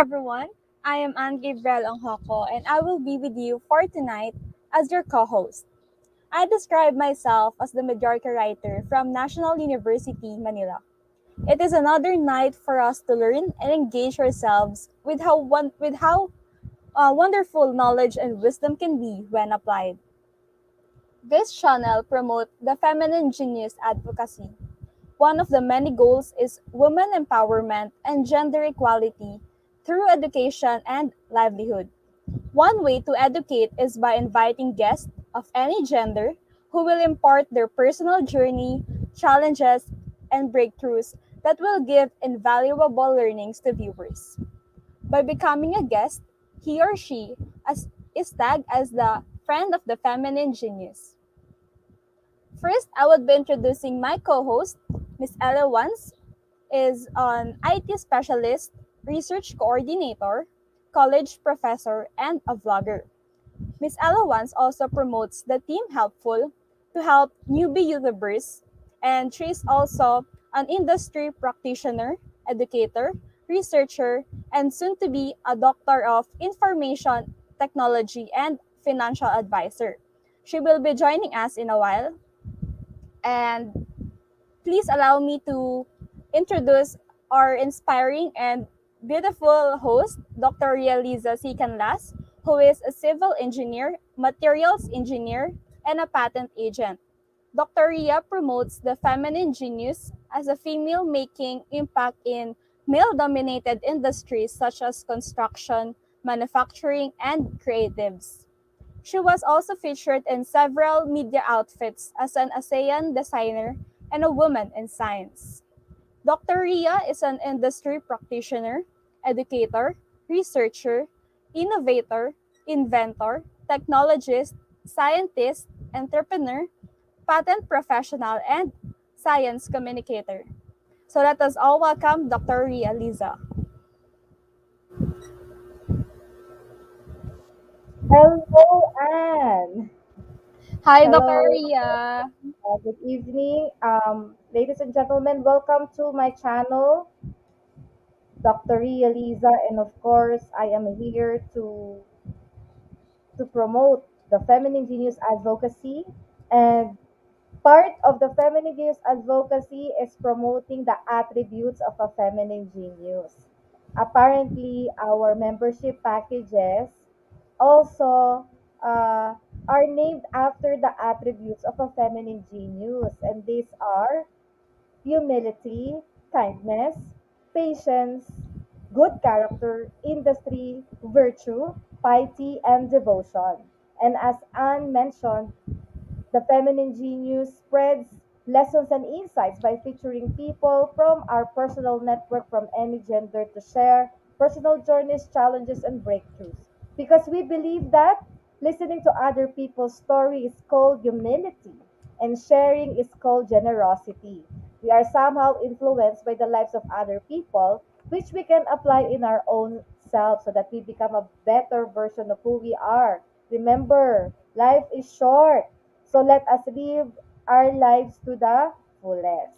everyone. I am Anne Gabriel Anghoko and I will be with you for tonight as your co-host. I describe myself as the mediocre writer from National University, Manila. It is another night for us to learn and engage ourselves with how wonderful knowledge and wisdom can be when applied. This channel promotes the feminine genius advocacy. One of the many goals is women empowerment and gender equality through education and livelihood. One way to educate is by inviting guests of any gender who will impart their personal journey, challenges, and breakthroughs that will give invaluable learnings to viewers. By becoming a guest, he or she is tagged as the friend of the feminine genius. First, I would be introducing my co-host, Miss Ella Wans, is an IT specialist, research coordinator, college professor, and a vlogger. Miss Ella Wans also promotes the Team Helpful to help newbie YouTubers, and she is also an industry practitioner, educator, researcher, and soon to be a doctor of information technology and financial advisor. She will be joining us in a while, and please allow me to introduce our inspiring and beautiful host, Dr. Ria Liza, who is a civil engineer, materials engineer, and a patent agent. Dr. Ria promotes the feminine genius as a female making impact in male-dominated industries such as construction, manufacturing, and creatives. She was also featured in several media outfits as an ASEAN designer and a woman in science. Dr. Ria is an industry practitioner, educator, researcher, innovator, inventor, technologist, scientist, entrepreneur, patent professional, and science communicator. So let us all welcome Dr. Ria Liza. Hello, Anne. Hi, Dr. Hello. Ria. Good evening. Ladies and gentlemen, welcome to my channel, Dr. Ria Liza. And of course, I am here to promote the Feminine Genius Advocacy. And part of the Feminine Genius Advocacy is promoting the attributes of a feminine genius. Apparently, our membership packages also uh, are named after the attributes of a feminine genius, and these are humility, kindness, patience, good character, industry, virtue, piety, and devotion. And as Anne mentioned, the feminine genius spreads lessons and insights by featuring people from our personal network from any gender to share personal journeys, challenges, and breakthroughs. Because we believe that listening to other people's story is called humility and sharing is called generosity. We are somehow influenced by the lives of other people, which we can apply in our own self so that we become a better version of who we are. Remember, life is short. So let us live our lives to the fullest.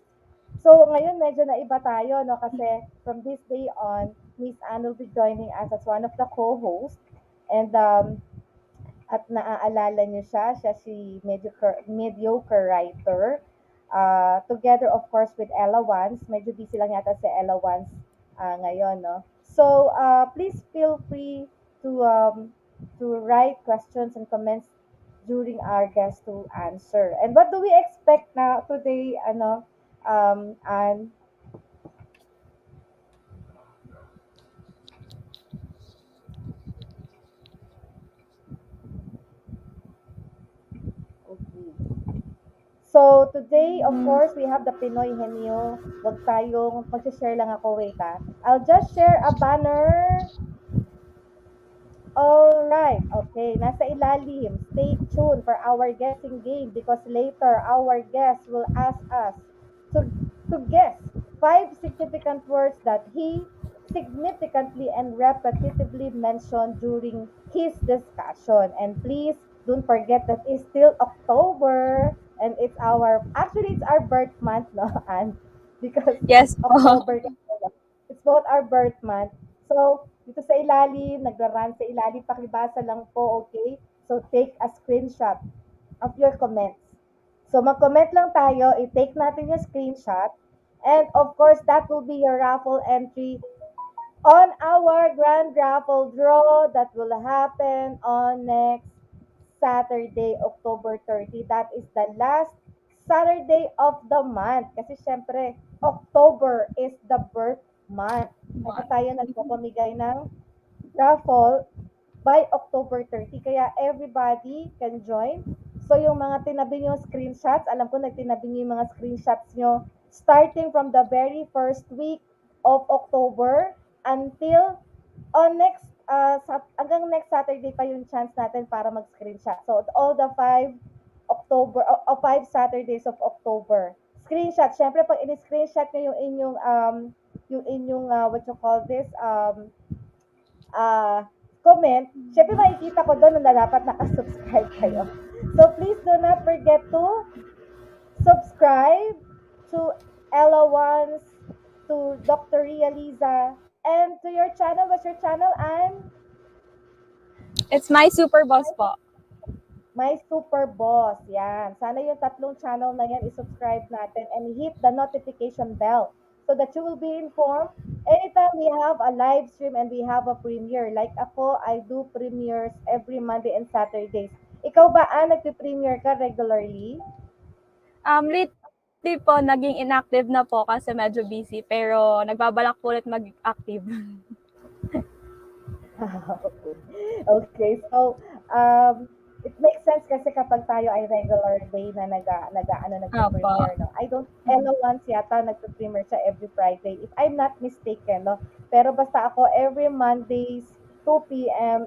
So ngayon medyo naiba tayo no kasi from this day on, Miss Anne will be joining us as one of the co-hosts and at naaalala niyo siya si mediocre writer. Together of course with Ella Wans, medyo busy lang yata si Ella Wans ngayon no. So please feel free to write questions and comments during our guest to answer. And what do we expect na today, and okay. So, today, of course, we have the Pinoy Henyo. Wag tayong, mag-share lang ako, wait ah. I'll just share a banner. All right. Okay, nasa ilalim. Stay tuned for our guessing game because later our guest will ask us to to guess five significant words that he significantly and repetitively mentioned during his discussion. And please don't forget that it's still October and it's our birth month, no? And because Yes po. October, it's both our birth month. So dito sa ilalim, nagra-run sa ilalim, pakibasa lang po, okay? So, take a screenshot of your comments. So, mag-comment lang tayo, i-take natin yung screenshot, and of course, that will be your raffle entry on our grand raffle draw that will happen on next Saturday, October 30. That is the last Saturday of the month. Kasi syempre, October is the birth month. Kaya tayo nagpapamigay ng raffle by October 30. Kaya everybody can join. So yung mga tinabi nyo screenshots, alam ko nagtinabi nyo yung mga screenshots nyo starting from the very first week of October until on next hanggang next Saturday pa yung chance natin para mag-screenshot. So all the 5 Saturdays of October. Screenshot. Syempre pag in-screenshot nyo yung inyong what you call this uh, comment, syempre makikita ko doon na dapat nakasubscribe kayo. So please do not forget to subscribe to Ella Ones, to Dr. Ria Liza, and to your channel. What's your channel? And It's my super boss po. My Super Boss. Yan. Sana yung tatlong channel na yan, isubscribe natin and hit the notification bell so that you will be informed anytime we have a live stream and we have a premiere. Like ako, I do premieres every Monday and Saturdays. Ikaw ba, nagpe-premiere ka regularly? Lately po, naging inactive na po kasi medyo busy. Pero nagbabalak po ulit mag-active. Okay. Okay. So, it makes sense kasi kapag tayo ay regular day na Opo. nagpe-premiere, no? I don't, Ella once yata nagpe-premiere siya every Friday, if I'm not mistaken, no? Pero basta ako, every Mondays, 2 p.m.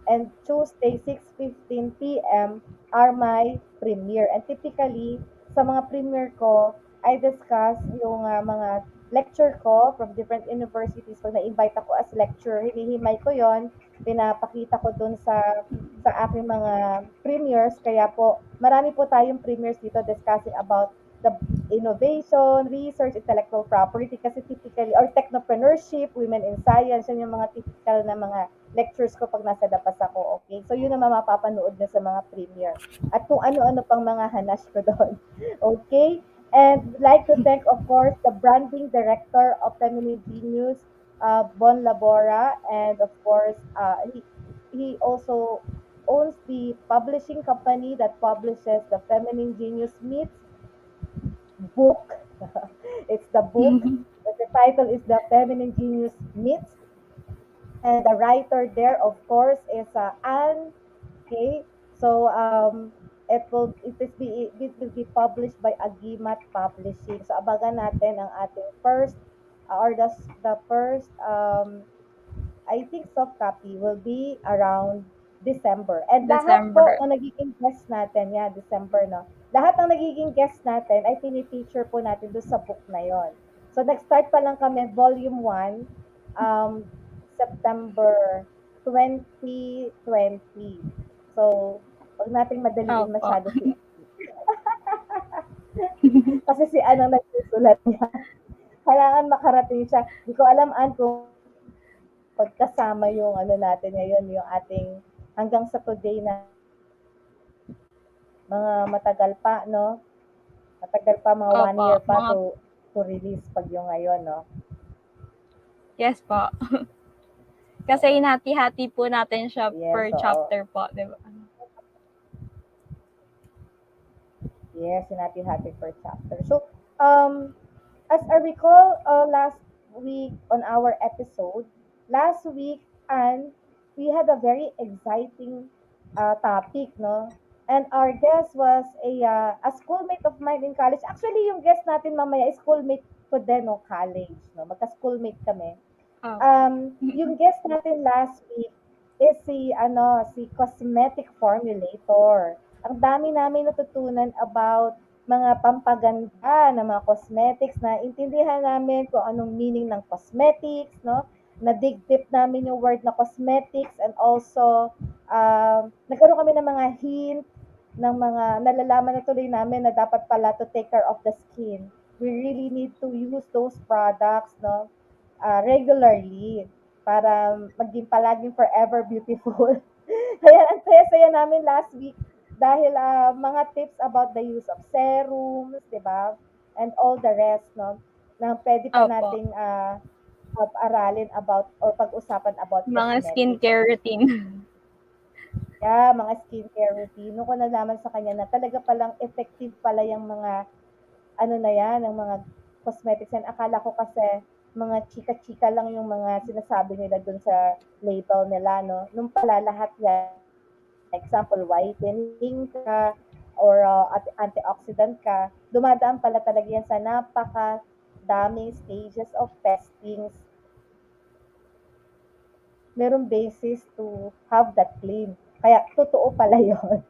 and Tuesday, 6:15 p.m. are my premiere. And typically, sa mga premiere ko, I discuss yung mga lecture ko from different universities. So, na-invite ako as lecturer, hinihimay ko yon, pinapakita ko dun sa aking mga premiers. Kaya po, marami po tayong premiers dito discussing about the innovation, research, intellectual property, kasi typically, or technopreneurship, women in science, yun yung mga typical na mga lectures ko pag nasa dapas ako, okay? So, yun naman mapapanood na sa mga premiere. At kung ano-ano pang mga hanas ko doon. Okay? And like to thank, of course, the branding director of Feminine Genius, Bon Labora, and of course, he also owns the publishing company that publishes the Feminine Genius Meets book. It's the book. The title is The Feminine Genius Meets, and the writer there, of course, is Anne. Okay, so it will be published by Agimat Publishing. So abangan natin ang ating first or the first I think soft copy will be around December. And lahat po December. ng nagiging guest natin, yeah, December, no? Lahat ng nagiging guest natin ay pinifeature po natin doon sa book na yon. So, nag-start pa lang kami, volume 1, September 2020. So, wag nating madaliin Opo. masyado si kasi si ano nagsusulat niya. Kailangan makarating siya. Hindi ko alam kung pagkasama yung ano natin ngayon, yung ating hanggang sa today na mga matagal pa, no? Matagal pa, mga 1 year Opo. pa Mga, to release pag yung ngayon, no? yes po. Kasi hinati-hati po natin siya Yes, per oo. chapter po, di ba? Yes, hinati-hati per chapter. So, as I recall, last week on our episode, last week, and we had a very exciting topic, no? And our guest was a schoolmate of mine in college. Actually, yung guest natin mamaya is schoolmate ko din no college, no? Magka-schoolmate kami. Opo. Yung guest natin last week is si cosmetic formulator. Ang dami namin natutunan about mga pampaganda ng mga cosmetics, na intindihan namin kung anong meaning ng cosmetics, no? Na-dig deep namin yung word na cosmetics, and also nagkaroon kami ng mga hint ng mga nalalaman na tuloy namin na dapat pala to take care of the skin. We really need to use those products, no? Regularly. para maging palaging forever beautiful. Kaya ang saya-saya namin last week dahil mga tips about the use of serums, 'di ba? And all the rest, no? Na pwede pa Opo. nating aralin about or pag-usapan about Mga cosmetics. skincare routine. Yeah, mga skincare routine. Nung ko nalaman sa kanya na talaga palang effective pala yung mga ano na yan, ang mga cosmetics. And akala ko kasi mga chika-chika lang yung mga sinasabi nila dun sa label nila, no? Nung pala lahat yan, example, whitening ka or antioxidant ka, dumadaan pala talaga yan sa napaka daming stages of testings merong basis to have that claim. Kaya totoo pala yon.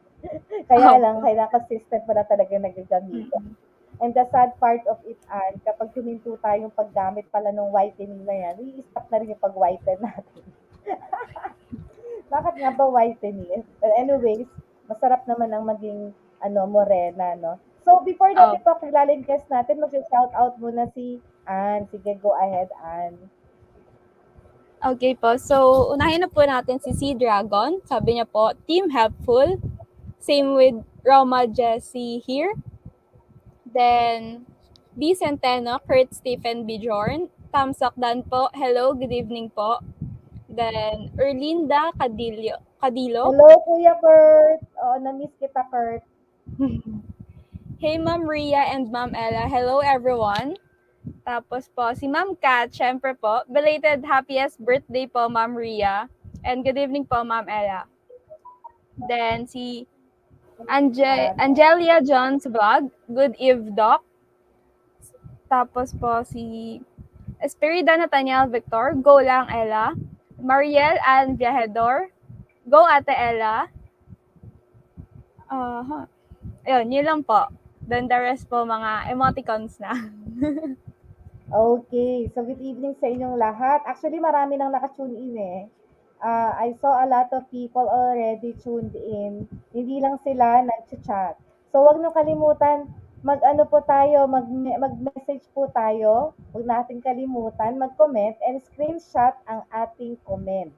Kaya lang, Opo. kailangan consistent pa na talaga nagagamit. Mm. And the sad part of it, Ann, kapag huminto tayong paggamit pala ng whitening na yan, i-stop na rin yung pag-whiten natin. Bakit nga ba whitening? But anyways, masarap naman ang maging morena, no? So, before natin Opo. pakilala yung guest natin, mag-shout out muna si Ann. Sige, go ahead, Ann. Okay po. So, unahin na po natin si C. Dragon. Sabi niya po, team helpful. Same with Roma Jessie here. Then, B. Centeno, Kurt Stephen Bjorn. Tamsakdan po, hello, good evening po. Then, Erlinda Cadillo. Hello, Kuya Kurt. Oo, na-miss kita, Kurt. Hey, Ma'am Ria and Ma'am Ella. Hello, everyone. Tapos po, si Ma'am Kat, syempre po, belated happiest birthday po, Ma'am Ria. And good evening po, Ma'am Ella. Then, si Yan. Angelia John's vlog, good eve, Doc. Tapos po, si Esperida Nathaniel Victor, go lang, Ella. Mariel Ann Viajador, go, Ate Ella. Ayun, yun lang po. Then the rest po, mga emoticons na. Okay. So, good evening sa inyong lahat. Actually, marami nang naka-tune in eh. I saw a lot of people already tuned in. Hindi lang sila nag-chat. So, wag niyo kalimutan, mag-ano po tayo, mag-message po tayo. Huwag natin kalimutan, mag-comment and screenshot ang ating comment.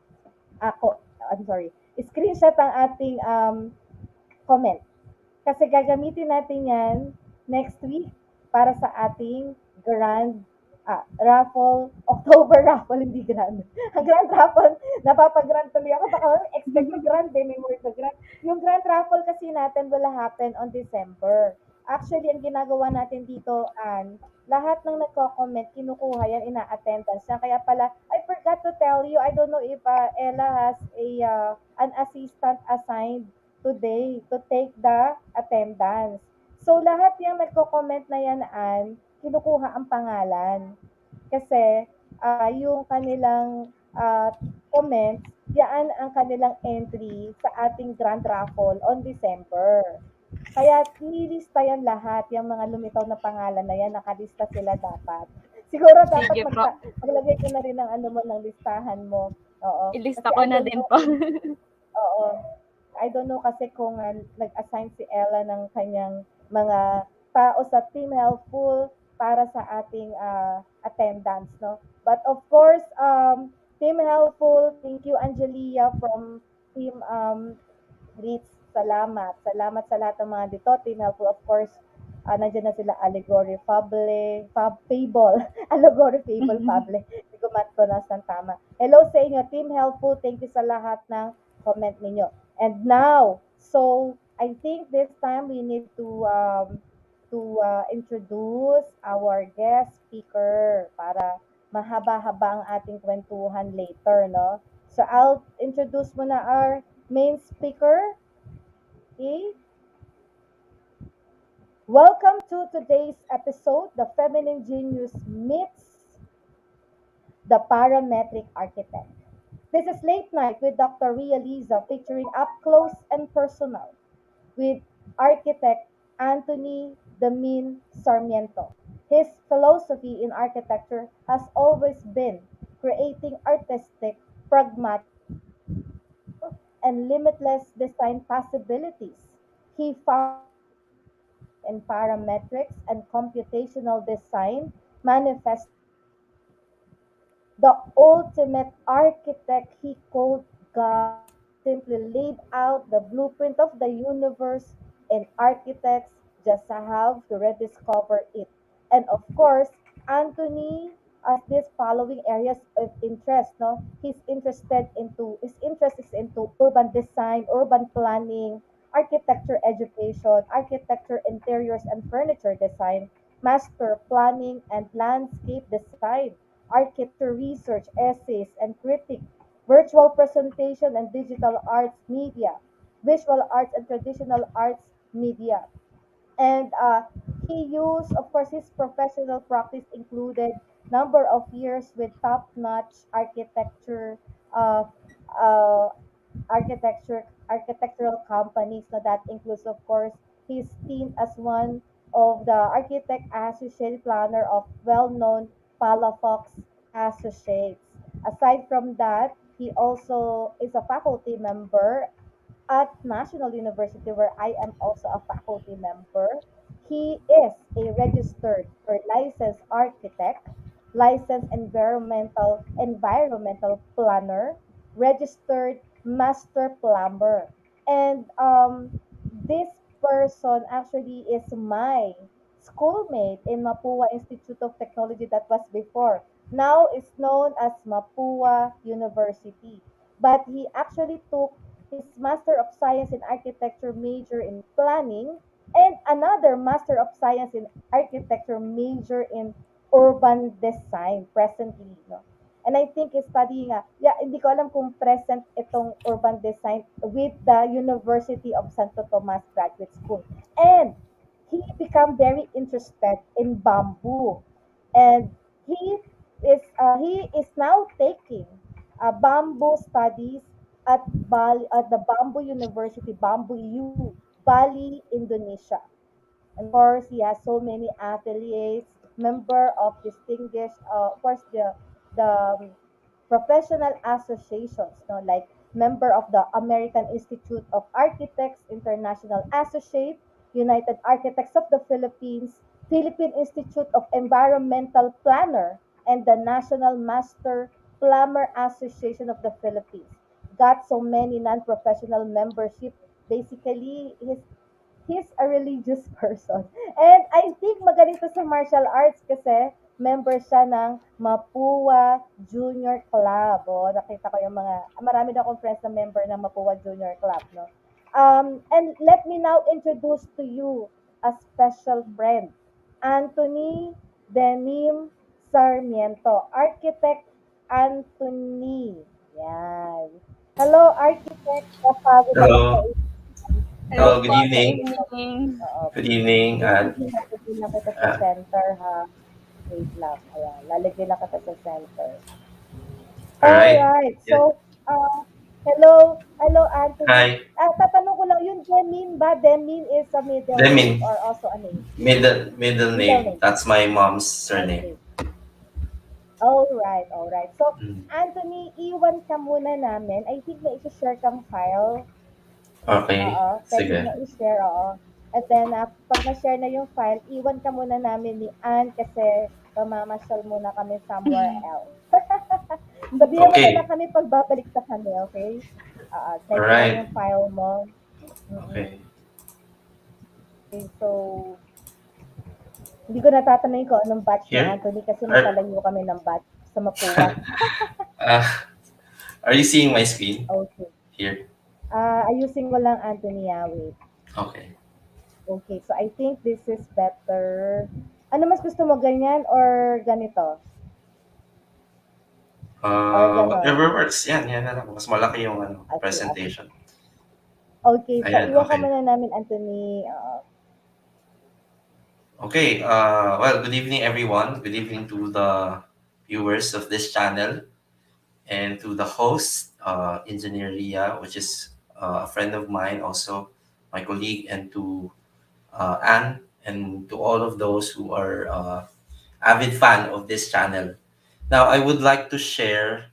I'm sorry. Screenshot ang ating comment. Kasi gagamitin natin yan next week para sa ating grand raffle, October raffle, hindi grand. Ang grand raffle, napapag-grand tuloy ako. Baka expect na grand eh, may word na grand. Yung grand raffle kasi natin will happen on December. Actually, ang ginagawa natin dito, lahat ng nagko-comment, kinukuha yan, ina-attendance yan. Kaya pala, I forgot to tell you, I don't know if Ella has an assistant assigned today to take the attendance. So, lahat yung nagko-comment na yan, kinukuha ang pangalan. Kasi, yung kanilang comments, yan ang kanilang entry sa ating grand raffle on December. Kaya nilista yan lahat, yung mga lumitaw na pangalan na yan, nakalista sila dapat. Siguro dapat Sige po. maglagay ko na rin ng ano mo ng listahan mo. Oo. Ilista Kasi ko I na don't din know po. oo. I don't know kasi kung nag-assign si Ella ng kanyang mga tao sa Team Helpful para sa ating attendance, no? But of course, Team Helpful, thank you Angelia from Team Reach. Salamat. Salamat sa lahat ng mga dito. Team Helpful, of course, nandiyan na sila Allegory Fable. Allegory Fable Fable. Hindi ko mat-pronounce ng tama. Hello sa inyo, Team Helpful. Thank you sa lahat ng comment ninyo. And now, so I think this time we need to introduce our guest speaker para mahaba-haba ang ating kwentuhan later, no? So I'll introduce muna our main speaker. Okay? Welcome to today's episode, The Feminine Genius Meets the Parametric Architect. This is Late Night with Dr. Ria Liza featuring up close and personal with architect Anthony Demin Sarmiento. His philosophy in architecture has always been creating artistic, pragmatic, and limitless design possibilities. He founded in parametrics and computational design manifest the ultimate architect. He called God, simply laid out the blueprint of the universe, and architects just have to rediscover it. And of course, Anthony has this following areas of interest. No, his interest is into urban design, urban planning, architecture education, architecture interiors and furniture design, master planning and landscape design, architecture research, essays and critique, virtual presentation and digital arts media, visual arts and traditional arts media. And he used, of course, his professional practice included number of years with top-notch uh, uh, architectural companies. So that includes, of course, his stint as one of the architect associate planner of well-known Palafox Associates. Aside from that, he also is a faculty member at National University, where I am also a faculty member. He is a registered or licensed architect, licensed environmental planner, registered master plumber. And this person actually is my schoolmate in Mapua Institute of Technology that was before. Now it's known as Mapua University. But he actually took his Master of Science in Architecture major in planning and another Master of Science in Architecture major in urban design presently. No? And I think he's studying, yeah, hindi ko alam kung present itong urban design with the University of Santo Tomas Graduate School. And he became very interested in bamboo. And he is now taking bamboo studies at the Bamboo University, Bamboo U, Bali, Indonesia. And of course, he has so many affiliates, member of distinguished, of course, the professional associations, no, like member of the American Institute of Architects, International Associate, United Architects of the Philippines, Philippine Institute of Environmental Planner, and the National Master Plumber Association of the Philippines. Got so many non-professional membership. Basically, he's a religious person. And I think magaling to sa martial arts kasi member siya ng Mapua Junior Club. O, nakita ko yung marami na akong friends na member ng Mapua Junior Club, no? And let me now introduce to you a special friend, Anthony Demin Sarmiento, Architect Anthony. Yan. Hello, Architect. Napagod ako sa Hello. Hello Hello, wait good po, lang, good evening. evening. oo. Good evening. Lalagyan lang kita sa Uh, center, ha? Wait lang. Ayan, lalagyan lang kita sa center. all right. Alright. Yeah. So, hello. Hello, Anthony. Hi. Tatanong ko lang, yung Demin ba? Demin is a middle name Demin. or also a name? Middle Middle name. name. That's my mom's surname. Okay. Alright, alright. So, Mm. Anthony, iwan ka muna namin. I think may isi-share kang file. Okay. Oo, puwede mo Sige. i-share, oo. And then, 'pag na-share na yung file, iwan ka muna namin ni Ann kasi mamamasyal muna kami somewhere else. Sabihan mo na lang Okay. kami 'pag babalik sa kami, okay? Oo, All send mo lang right. yung file mo. Okay. Okay, so, hindi ko natatanungin kung anong batch ni Here. Anthony kasi Are, magkalayo kami ng batch sa Mapua. uh, are you seeing my screen Okay. here? Ayusin ko lang, Anthony, wait. Okay. Okay, so I think this is better. Ano mas gusto mo, ganyan or ganito? Or ganon? Whatever works. Yan na lang. Mas malaki yung Okay, okay. presentation. Okay, so Ayan, iwan ka okay. muna namin, Anthony. Okay. Well, good evening, everyone. Good evening to the viewers of this channel, and to the host, Engineer Ria, which is a friend of mine, also my colleague, and to Anne, and to all of those who are avid fan of this channel. Now, I would like to share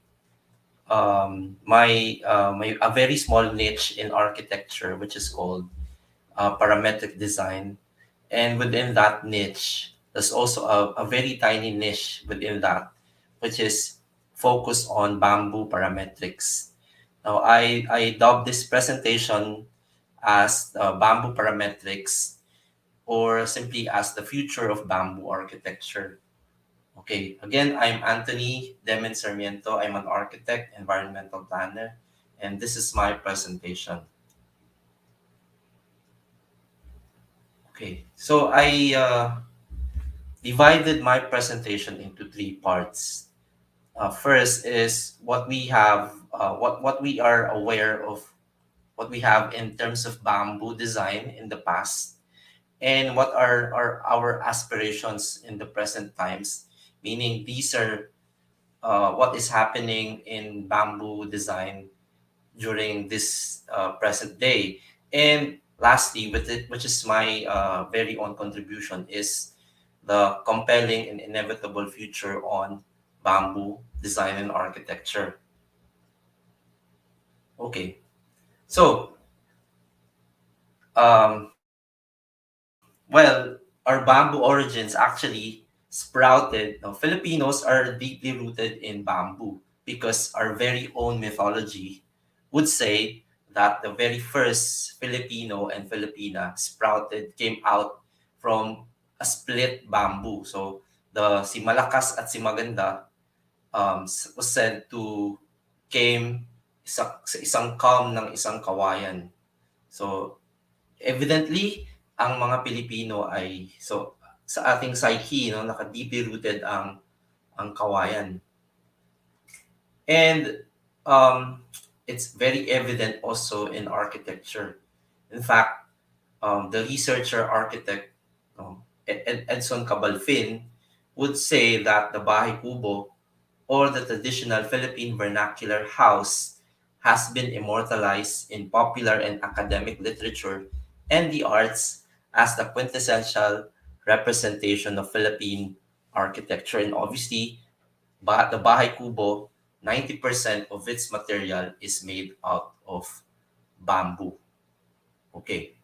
my a very small niche in architecture, which is called parametric design, and within that niche, there's also a very tiny niche within that, which is focus on bamboo parametrics. Now, I dubbed this presentation as bamboo parametrics, or simply as the future of bamboo architecture. Okay, again, I'm Anthony Demin Sarmiento. I'm an architect, environmental planner, and this is my presentation. Okay, so I divided my presentation into three parts. First is what we are aware of, what we have in terms of bamboo design in the past, and what are our aspirations in the present times. Meaning, these are what is happening in bamboo design during this present day. And lastly, with it, which is my very own contribution, is the compelling and inevitable future on bamboo design and architecture. Okay, so well, our bamboo origins actually sprouted. Now, Filipinos are deeply rooted in bamboo because our very own mythology would say that the very first Filipino and Filipina came out from a split bamboo. So the si Malakas at si Maganda was said to came sa isang calm ng isang kawayan. So evidently, ang mga Pilipino ay sa ating psyche, no, naka-deeply rooted ang kawayan. And um, it's very evident also in architecture. In fact, the researcher architect, Edson Cabalfin, would say that the Bahay Kubo, or the traditional Philippine vernacular house, has been immortalized in popular and academic literature and the arts as the quintessential representation of Philippine architecture. And obviously, the Bahay Kubo, 90% of its material is made out of bamboo. Okay.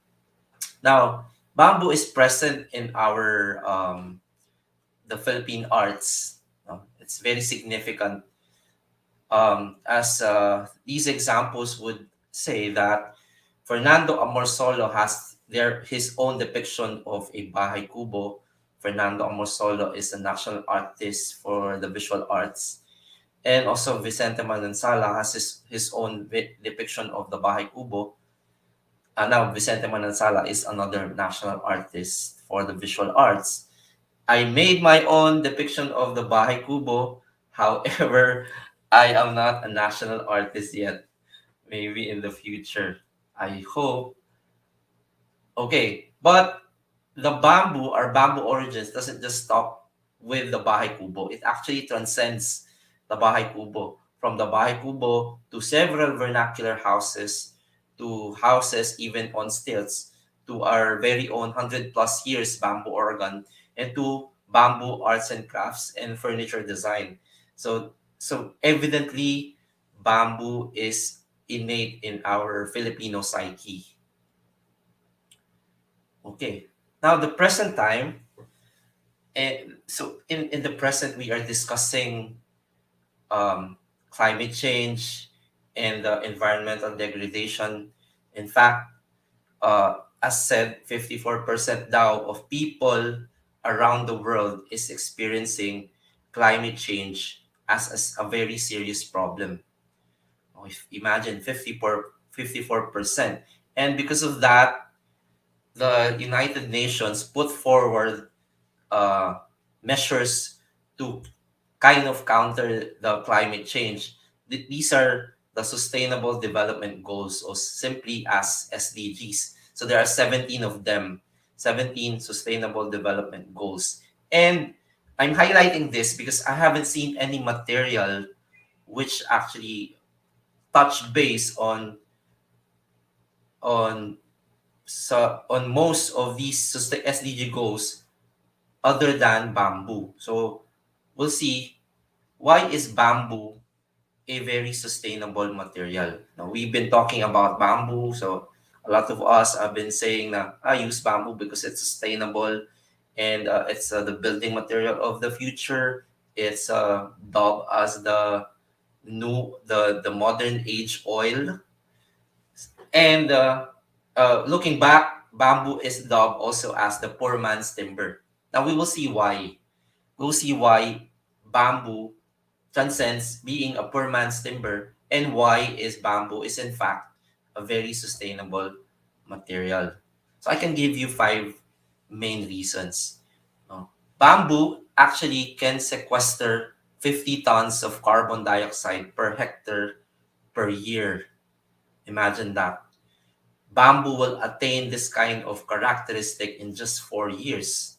Now, bamboo is present in our the Philippine arts. It's very significant, as these examples would say that Fernando Amorsolo has his own depiction of a Bahay Kubo. Fernando Amorsolo is a national artist for the visual arts. And also Vicente Manansala has his own depiction of the Bahay Kubo. Now Vicente Manansala is another national artist for the visual arts. I made my own depiction of the Bahay Kubo. However, I am not a national artist yet. Maybe in the future. I hope. Okay, but the bamboo, our bamboo origins, doesn't just stop with the Bahay Kubo. It actually transcends the Bahay Kubo. From the Bahay Kubo to several vernacular houses, to houses even on stilts, to our very own 100 plus years bamboo organ, and to bamboo arts and crafts and furniture design. So evidently, bamboo is innate in our Filipino psyche. Okay. Now, the present time, and so in the present, we are discussing climate change and environmental degradation. In fact, as said, 54% now of people around the world is experiencing climate change as a very serious problem. Imagine 54%. And because of that, the United Nations put forward uh, measures to kind of counter the climate change. These are the Sustainable Development Goals, or simply as SDGs. So there are 17 of them, 17 Sustainable Development Goals. And I'm highlighting this because I haven't seen any material which actually touch base on on most of these SDG goals other than bamboo. So we'll see, why is bamboo a very sustainable material? Now, we've been talking about bamboo, so a lot of us have been saying that I use bamboo because it's sustainable and it's the building material of the future. It's dubbed as the modern age oil. And looking back, bamboo is dubbed also as the poor man's timber. Now we will see why. We'll see why bamboo transcends being a poor man's timber, and why is bamboo is in fact a very sustainable material. So I can give you five main reasons. No? Bamboo actually can sequester 50 tons of carbon dioxide per hectare per year. Imagine that. Bamboo will attain this kind of characteristic in just 4 years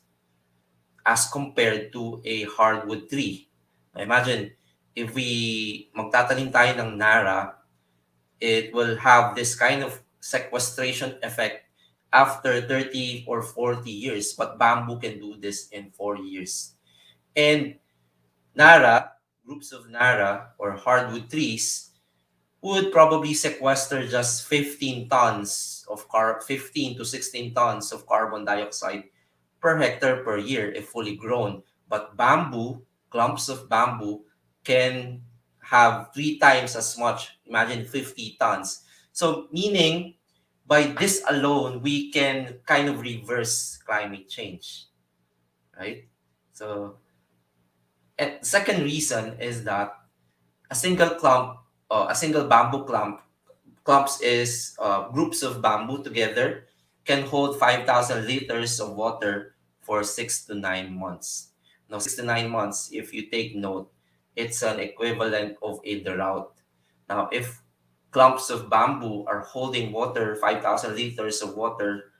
as compared to a hardwood tree. Imagine, if we magtatanim tayo ng Nara, it will have this kind of sequestration effect after 30 or 40 years, but bamboo can do this in 4 years. And Nara, groups of Nara or hardwood trees would probably sequester just 15 tons of 15 to 16 tons of carbon dioxide per hectare per year if fully grown. But bamboo, clumps of bamboo, can have three times as much. Imagine 50 tons. So, meaning by this alone, we can kind of reverse climate change, right? So, and second reason is that a single clump, a single bamboo clumps is groups of bamboo together can hold 5,000 liters of water for 6 to 9 months. Now, 6 to 9 months, if you take note, it's an equivalent of a drought. Now, if clumps of bamboo are holding water, 5,000 liters of water,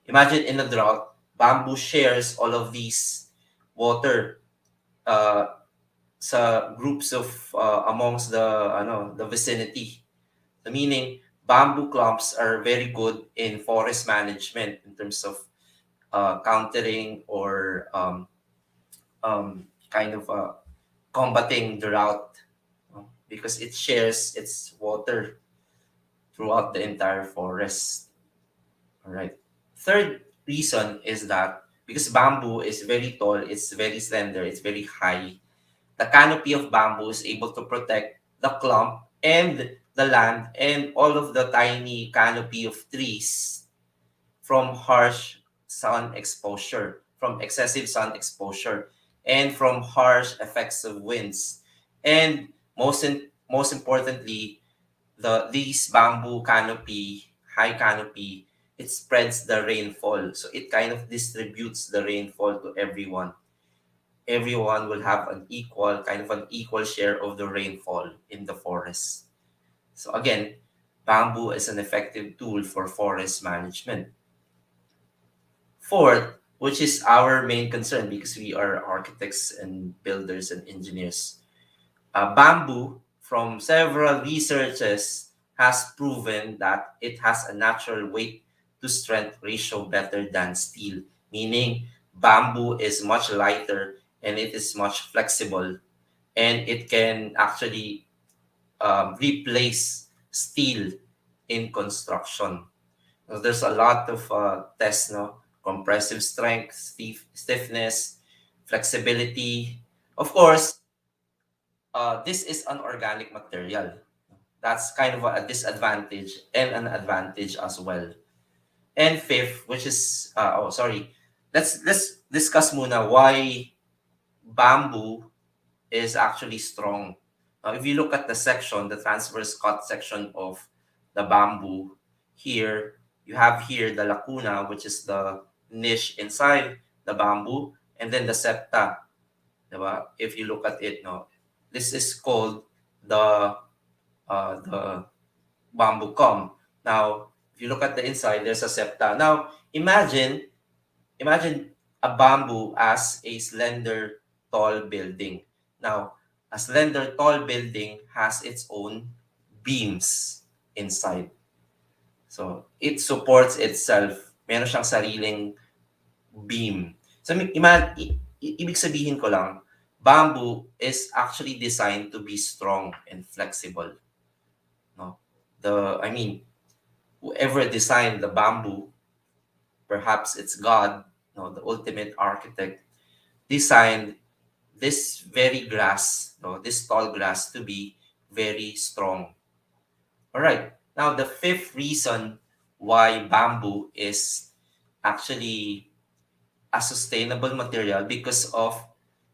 imagine in a drought, bamboo shares all of these water uh, sa groups of amongst the vicinity. The meaning, bamboo clumps are very good in forest management in terms of countering or kind of combating drought, because it shares its water throughout the entire forest. All right. Third reason is that because bamboo is very tall, it's very slender, it's very high, the canopy of bamboo is able to protect the clump and the land and all of the tiny canopy of trees from harsh sun exposure, from excessive sun exposure, and from harsh effects of winds. And most importantly, these bamboo canopy, high canopy, it spreads the rainfall. So it kind of distributes the rainfall to everyone. Everyone will have an equal share of the rainfall in the forest. So again, bamboo is an effective tool for forest management. Fourth, which is our main concern because we are architects and builders and engineers, bamboo, from several researches, has proven that it has a natural weight to strength ratio better than steel, meaning bamboo is much lighter and it is much flexible, and it can actually replace steel in construction. Now, there's a lot of tests, no? Compressive strength, stiffness, flexibility. Of course, this is an organic material. That's kind of a disadvantage and an advantage as well. And fifth, which is let's discuss muna why bamboo is actually strong. Now, if you look at the section, the transverse cut section of the bamboo, here you have here the lacuna, which is the niche inside the bamboo, and then the septa. Diba? If you look at it, no, this is called the bamboo comb. Now, if you look at the inside, there's a septa. Now, imagine a bamboo as a slender, tall building. Now, a slender, tall building has its own beams inside. So, it supports itself. Meron siyang sariling beam. So, ibig sabihin ko lang, bamboo is actually designed to be strong and flexible. No? Whoever designed the bamboo, perhaps it's God, no, the ultimate architect, designed this very grass, no, this tall grass to be very strong. All right. Now, the fifth reason why bamboo is actually a sustainable material because of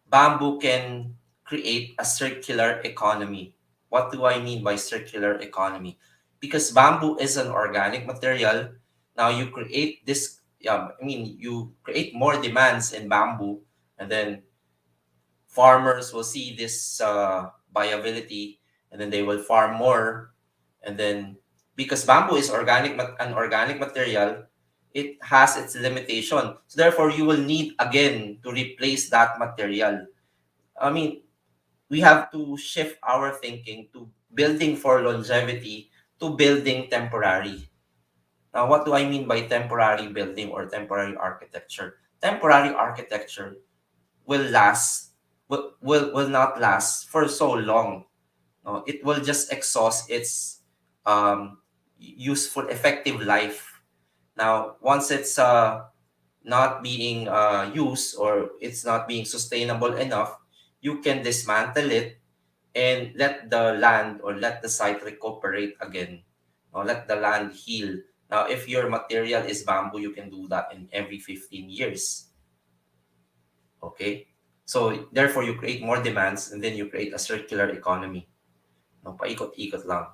bamboo can create a circular economy. What do I mean by circular economy? Because bamboo is an organic material. Now you create this, you create more demands in bamboo, and then farmers will see this viability, and then they will farm more, and then because bamboo is an organic material, it has its limitation, so therefore you will need again to replace that material. I mean, we have to shift our thinking to building for longevity to building temporary. Now, what do I mean by temporary building or temporary architecture? Temporary architecture will last, will not last for so long. No, it will just exhaust its um, useful, effective life. Now, once it's not being used or it's not being sustainable enough, you can dismantle it and let the land or let the site recuperate again. Or let the land heal. Now, if your material is bamboo, you can do that in every 15 years. Okay? So, therefore, you create more demands and then you create a circular economy. No, paikot-ikot lang.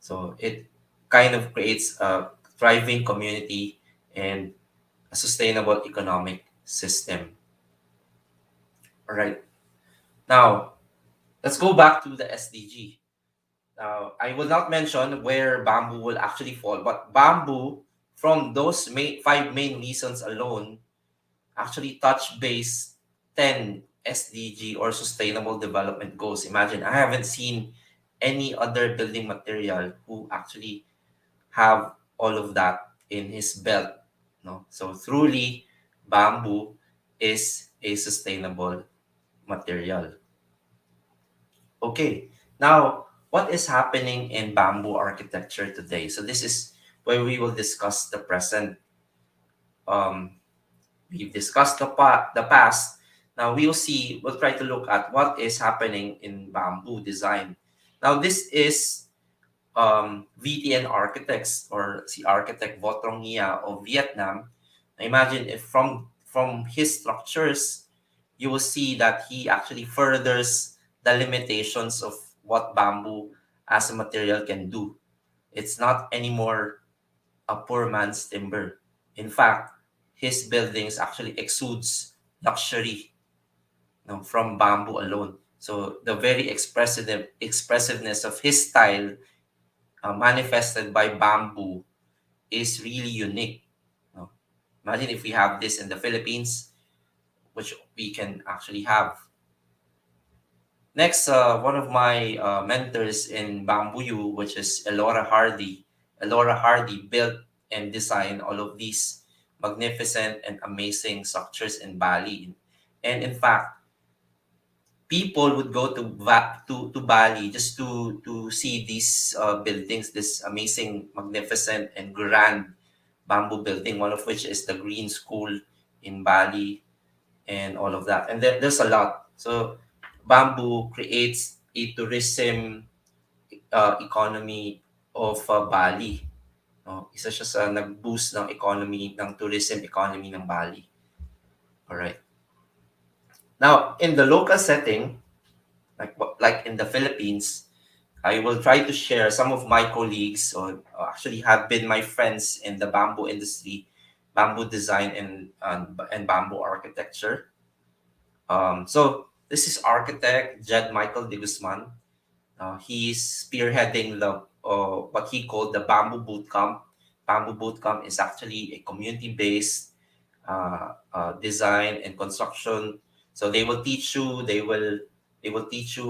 So, it kind of creates a thriving community and a sustainable economic system. All right. Now, let's go back to the SDG. Now, I will not mention where bamboo will actually fall, but bamboo, from those five main reasons alone, actually touch base 10 SDG or Sustainable Development Goals. Imagine, I haven't seen any other building material who actually have all of that in his belt. No, so truly, bamboo is a sustainable material. Okay, now what is happening in bamboo architecture today? So this is where we will discuss the present. Um, we've discussed the past. Now we'll try to look at what is happening in bamboo design. Now this is VTN architects or si architect Votrong Nia of Vietnam. Imagine if from his structures, you will see that he actually furthers the limitations of what bamboo as a material can do. It's not anymore a poor man's timber. In fact, his buildings actually exudes luxury, from bamboo alone. So the very expressiveness of his style, manifested by bamboo, is really unique. No? Imagine if we have this in the Philippines, which we can actually have. Next, one of my mentors in Bamboo, which is Elora Hardy. Elora Hardy built and designed all of these magnificent and amazing structures in Bali. And in fact, people would go to Bali just to see these buildings, this amazing, magnificent, and grand bamboo building, one of which is the Green School in Bali and all of that. And there's a lot. So bamboo creates a tourism economy of Bali. No? Isa siya sa nag-boost ng economy, ng tourism economy ng Bali. All right. Now, in the local setting, like in the Philippines, I will try to share some of my colleagues or actually have been my friends in the bamboo industry, bamboo design and bamboo architecture. So this is architect Jed Michael de Guzman. He's spearheading the what he called the Bamboo Bootcamp. Bamboo Bootcamp is actually a community-based design and construction. So they will teach you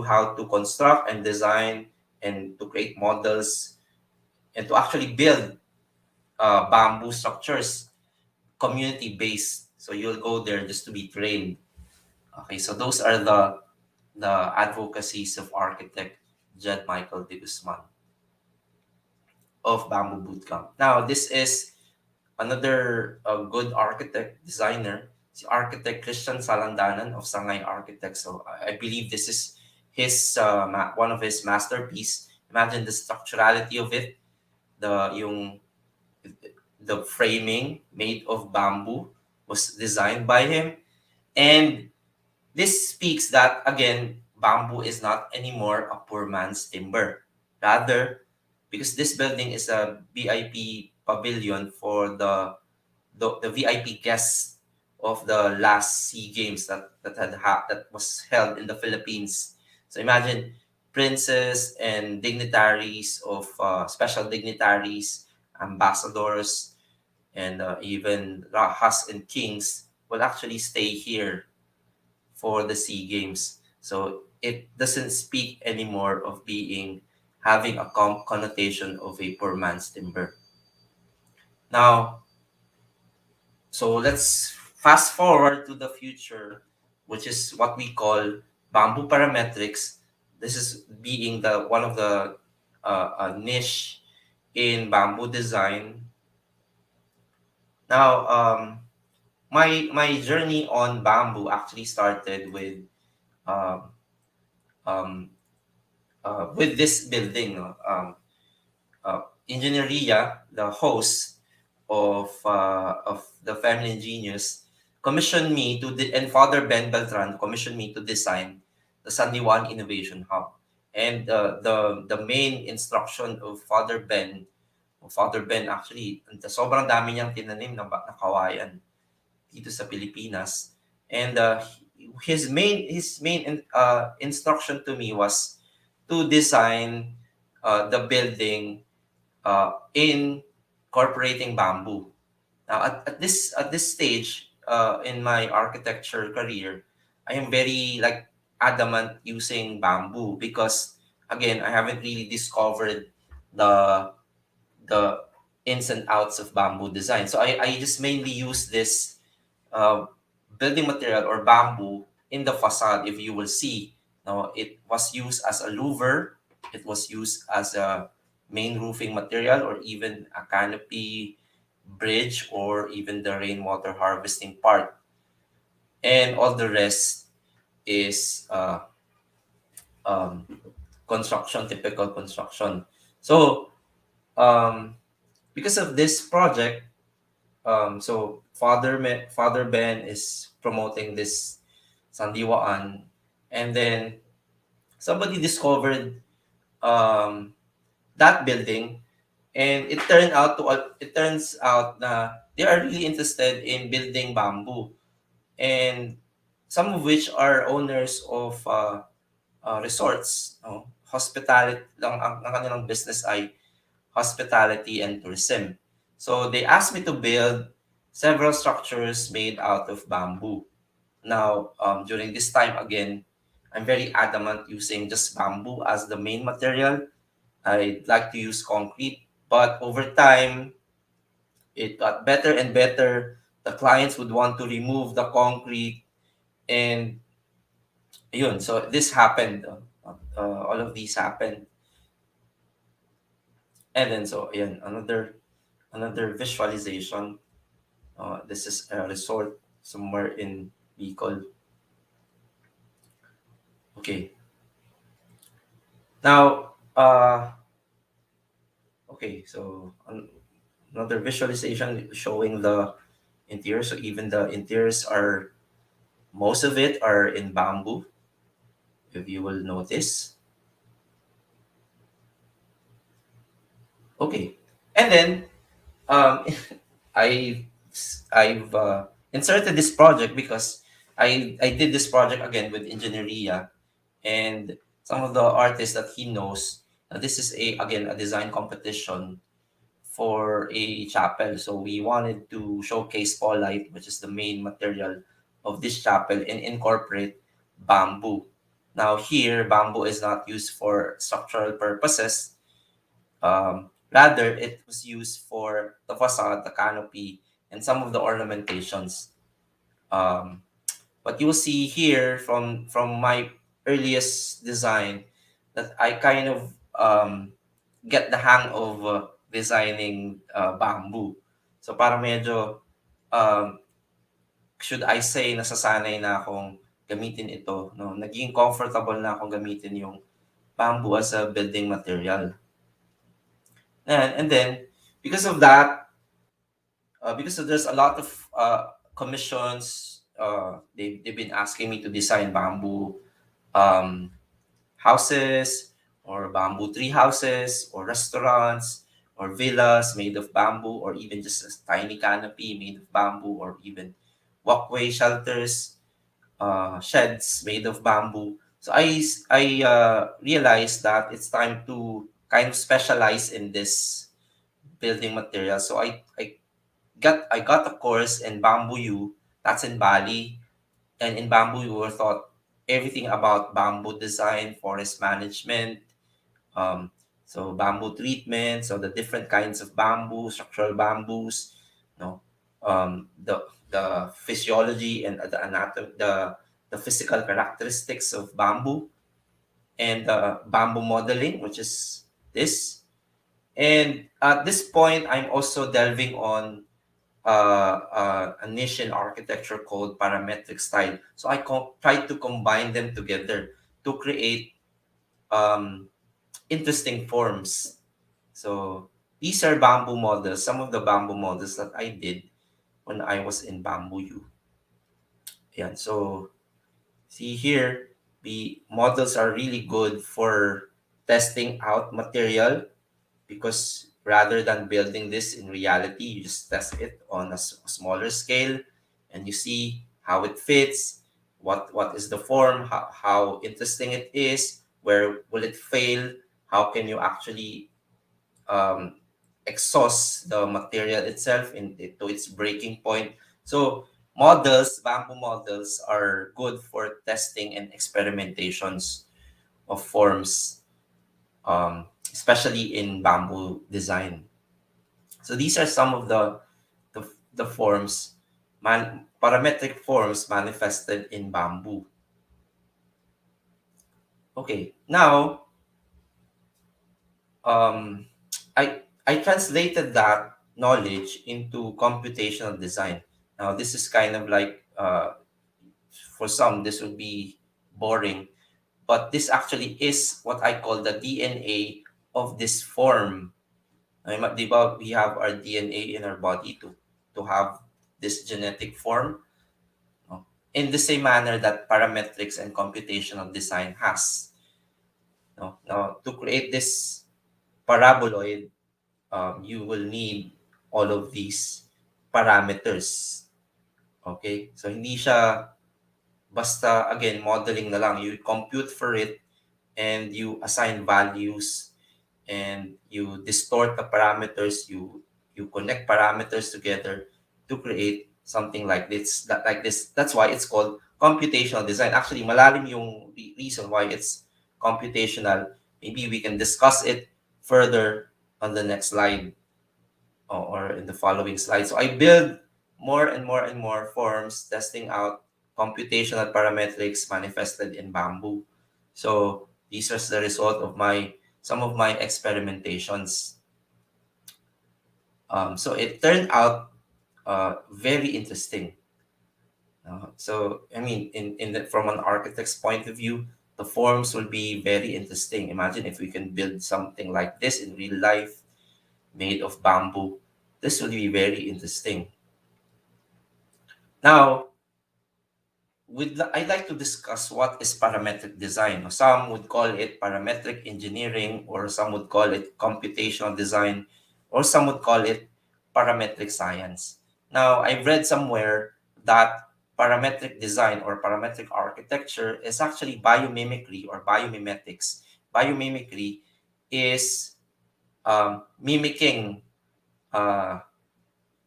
how to construct and design and to create models and to actually build bamboo structures, community-based. So you'll go there just to be trained. Okay, so those are the advocacies of architect Jed Michael de Guzman of Bamboo Bootcamp. Now, this is another good architect designer. si architect Christian Salandanan of Sangay Architects. So I believe this is his one of his masterpiece. Imagine the structurality of it, the yung the framing made of bamboo was designed by him. And this speaks that, again, bamboo is not anymore a poor man's timber. Rather, because this building is a VIP pavilion for the VIP guests of the last SEA Games that was held in the Philippines. So imagine princes and dignitaries of special dignitaries, ambassadors, and even rahas and kings will actually stay here for the SEA Games. So it doesn't speak anymore of being having a connotation of a poor man's timber. Now, so let's fast forward to the future, which is what we call bamboo parametrics. This is being the one of the niche in bamboo design. Now, my journey on bamboo actually started um, um, with this building. No? Engineeria, the host of the Feminine Genius, commissioned me and Father Ben Beltran commissioned me to design the Sandiwan Innovation Hub. And the main instruction of Father Ben actually, sobrang dami niyang tinanim na kawayan dito sa Pilipinas. And his main instruction to me was to design the building incorporating bamboo. Now, at this stage in my architecture career, I am very like adamant using bamboo because again, I haven't really discovered the the ins and outs of bamboo design. So I just mainly use this uh, building material or bamboo in the facade. If you will see, now it was used as a louver, it was used as a main roofing material, or even a canopy bridge, or even the rainwater harvesting part, and all the rest is um, construction, typical construction. So um, because of this project, so Father Ben is promoting this Sandiwaan, and then somebody discovered um, that building, and it turns out that they are really interested in building bamboo, and some of which are owners of resorts. No? Hospitality lang ang kanilang business ay hospitality and tourism. So they asked me to build several structures made out of bamboo. Now, during this time, again, I'm very adamant using just bamboo as the main material. I like to use concrete, but over time, it got better and better. The clients would want to remove the concrete, and yun. So this happened. All of these happened, and then so ayan, another visualization. This is a resort somewhere in Bicol. Okay. Now, okay, so another visualization showing the interior. So even the interiors are, most of it are in bamboo, if you will notice. Okay. And then um, I I've inserted this project because I did this project again with Engineeria, and some of the artists that he knows. This is a design competition for a chapel. So we wanted to showcase polite, which is the main material of this chapel, and incorporate bamboo. Now here, bamboo is not used for structural purposes. Rather, it was used for the facade, the canopy, and some of the ornamentations. Um, but you will see here from my earliest design that I kind of get the hang of designing bamboo. So para medyo um, should I say, nasasanay na akong gamitin ito, no? Naging comfortable na akong gamitin yung bamboo as a building material. And then, because of that, because there's a lot of commissions, they've been asking me to design bamboo um, houses or bamboo tree houses or restaurants or villas made of bamboo or even just a tiny canopy made of bamboo or even walkway shelters, sheds made of bamboo. So I realized that it's time to kind of specialize in this building material. So I got a course in Bamboo U. That's in Bali. And in Bamboo U, we're taught everything about bamboo design, forest management, um, so bamboo treatment, so the different kinds of bamboo, structural bamboos, you know, the physiology and the anatomy, the physical characteristics of bamboo, and bamboo modeling, which is this. And at this point, I'm also delving on a niche in architecture called parametric style. So I try to combine them together to create um, interesting forms. So these are bamboo models, some of the bamboo models that I did when I was in Bamboo U. Yeah, so see here, the models are really good for testing out material because rather than building this in reality, you just test it on a smaller scale and you see how it fits, what is the form, how interesting it is, where will it fail, how can you actually um, exhaust the material itself to its breaking point. So bamboo models are good for testing and experimentations of forms, especially in bamboo design. So these are some of the, the forms, parametric forms manifested in bamboo. Okay, now um, I translated that knowledge into computational design. Now this is kind of like for some this would be boring, but this actually is what I call the DNA of this form. Di ba, we have our DNA in our body to have this genetic form, no? In the same manner that parametrics and computational design has. No? Now, to create this paraboloid, you will need all of these parameters. Okay? So, hindi siya basta, again, modeling na lang. You compute for it and you assign values and you distort the parameters, you connect parameters together to create something like this. That's why it's called computational design. Actually, malalim yung reason why it's computational. Maybe we can discuss it further on the next slide, or in the following slide. So I build more and more and more forms, testing out computational parametrics manifested in bamboo. So these are the result of my some of my experimentations. So it turned out very interesting. So I mean, from an architect's point of view, the forms will be very interesting. Imagine if we can build something like this in real life, made of bamboo. This will be very interesting. Now, I'd like to discuss what is parametric design. Some would call it parametric engineering, or some would call it computational design, or some would call it parametric science. Now, I've read somewhere that parametric design or parametric architecture is actually biomimicry or biomimetics. Biomimicry is mimicking uh,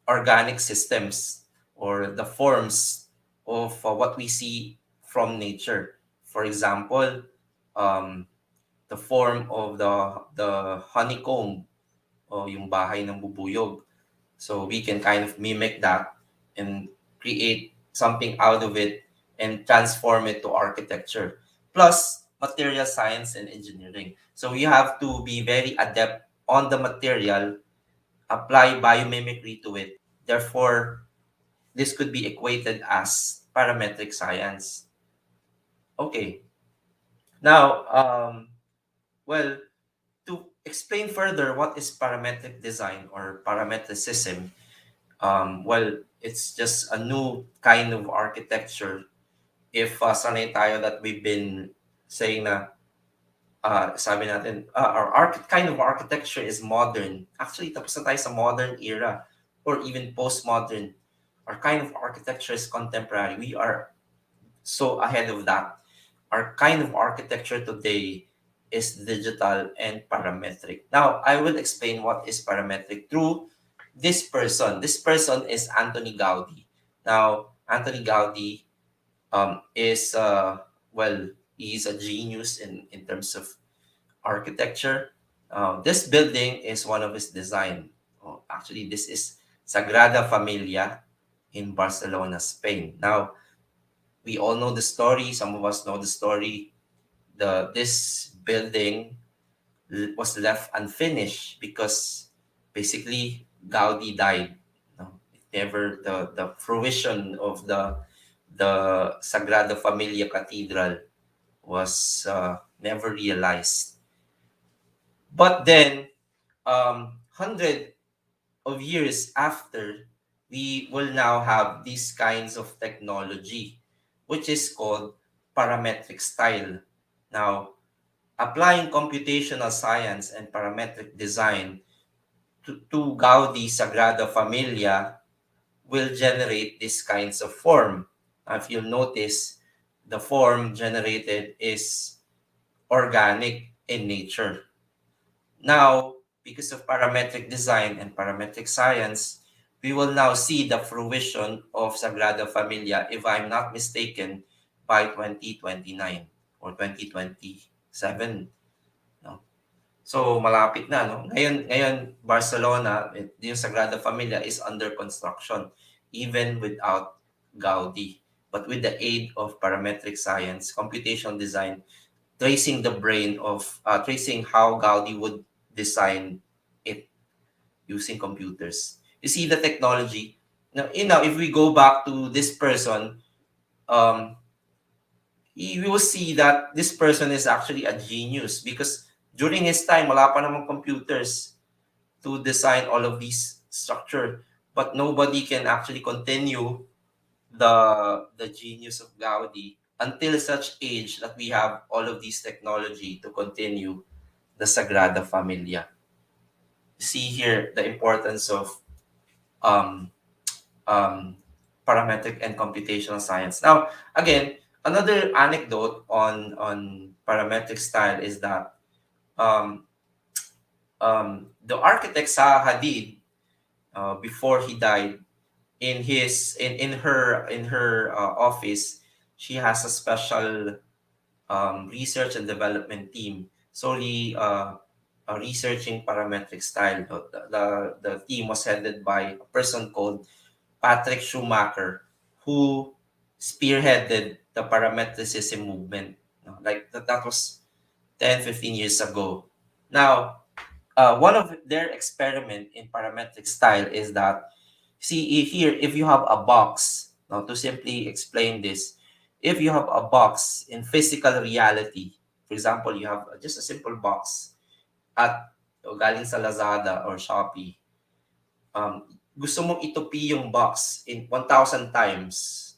organic systems or the forms of what we see from nature. For example, um, the form of the honeycomb o yung bahay ng bubuyog. So we can kind of mimic that and create something out of it and transform it to architecture. Plus material science and engineering. So you have to be very adept on the material, apply biomimicry to it. Therefore, this could be equated as parametric science. Okay, now, well, to explain further what is parametric design or parametricism, well, it's just a new kind of architecture. If sanay tayo that we've been saying na sabi natin, our kind of architecture is modern. Actually, tapos na tayo sa modern era or even postmodern. Our kind of architecture is contemporary. We are so ahead of that. Our kind of architecture today is digital and parametric. Now, I will explain what is parametric through this person. This person is Anthony Gaudi. Now, Anthony Gaudi is, well, he's a genius in terms of architecture. This building is one of his design. Oh, actually, this is Sagrada Familia in Barcelona, Spain. Now, we all know the story. Some of us know the story. This building was left unfinished because basically Gaudi died. No, it never the fruition of the Sagrada Familia Cathedral was never realized. But then, 100 of years after, we will now have these kinds of technology, which is called parametric style. Now, applying computational science and parametric design to Gaudi Sagrada Familia will generate these kinds of form. Now, if you'll notice, the form generated is organic in nature. Now, because of parametric design and parametric science, we will now see the fruition of Sagrada Familia, if I'm not mistaken, by 2029 or 2027. No? So, malapit na. No? Ngayon Barcelona, yung Sagrada Familia is under construction, even without Gaudi. But with the aid of parametric science, computational design, tracing how Gaudi would design it using computers. You see the technology. Now, if we go back to this person, um, you will see that this person is actually a genius because during his time, wala pa namang computers to design all of these structure. But nobody can actually continue the genius of Gaudi until such age that we have all of these technology to continue the Sagrada Familia. See here the importance of um, um, parametric and computational science. Now, again, another anecdote on parametric style is that um, the architect Zaha Hadid, before he died, in her office, she has a special research and development team solely researching parametric style. The team was headed by a person called Patrick Schumacher, who spearheaded the parametricism movement. Like that was 10, 15 years ago. Now, one of their experiment in parametric style is that, see here, if you have a box, now to simply explain this, if you have a box in physical reality, for example, you have just a simple box at o galing sa Lazada or Shopee, gusto mong itupi yung box in 1,000 times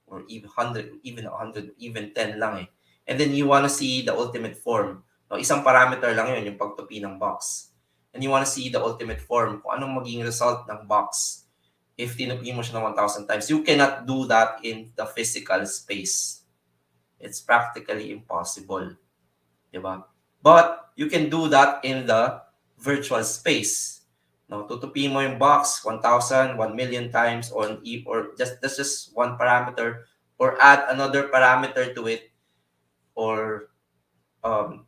or even 100, even 100, even 10 lang eh. And then you want to see the ultimate form. No, isang parameter lang yun, yung pagtupi ng box. And you want to see the ultimate form, kung anong maging result ng box if tinupi mo siya ng 1,000 times. You cannot do that in the physical space. It's practically impossible. Diba? But you can do that in the virtual space. No, tutupi mo yung box 1,000, 1,000,000 times or just that's just one parameter or add another parameter to it or um,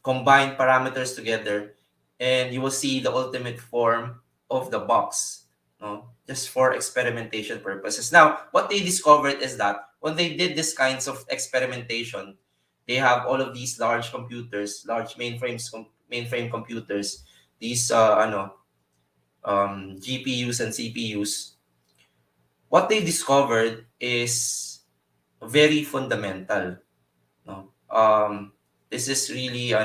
combine parameters together and you will see the ultimate form of the box, no? Just for experimentation purposes. Now, what they discovered is that when they did this kinds of experimentation, they have all of these large computers, large mainframe computers, these GPUs and CPUs. what they discovered is very fundamental. No? This is really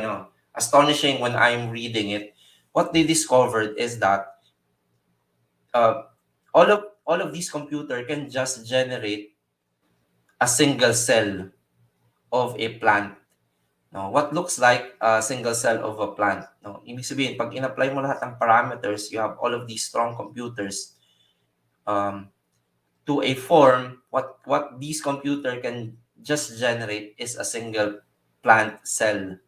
astonishing when I'm reading it. What they discovered is that uh, all of these computer can just generate a single cell of a plant. No, what looks like a single cell of a plant. No, ibig sabihin, pag in-apply mo lahat ng parameters, you have all of these strong computers um, to a form. What these computer can just generate is a single plant cell.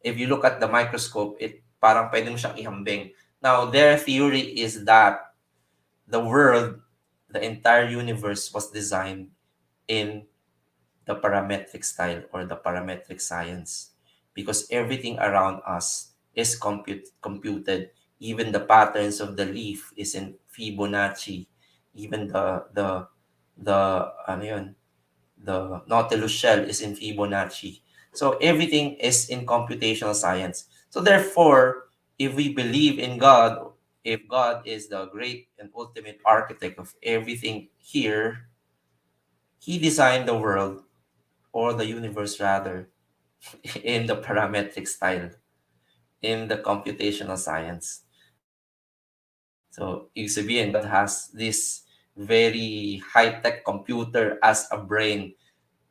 If you look at the microscope, it parang pwede mo siyang ihambing. Now, their theory is that the world, the entire universe was designed in the parametric style or the parametric science because everything around us is computed. Even the patterns of the leaf is in Fibonacci. Even the ano yun, the Nautilus shell is in Fibonacci. So everything is in computational science. So therefore, if we believe in God, if God is the great and ultimate architect of everything here, he designed the world or the universe rather in the parametric style, in the computational science. So ibig sabihin, God has this very high-tech computer as a brain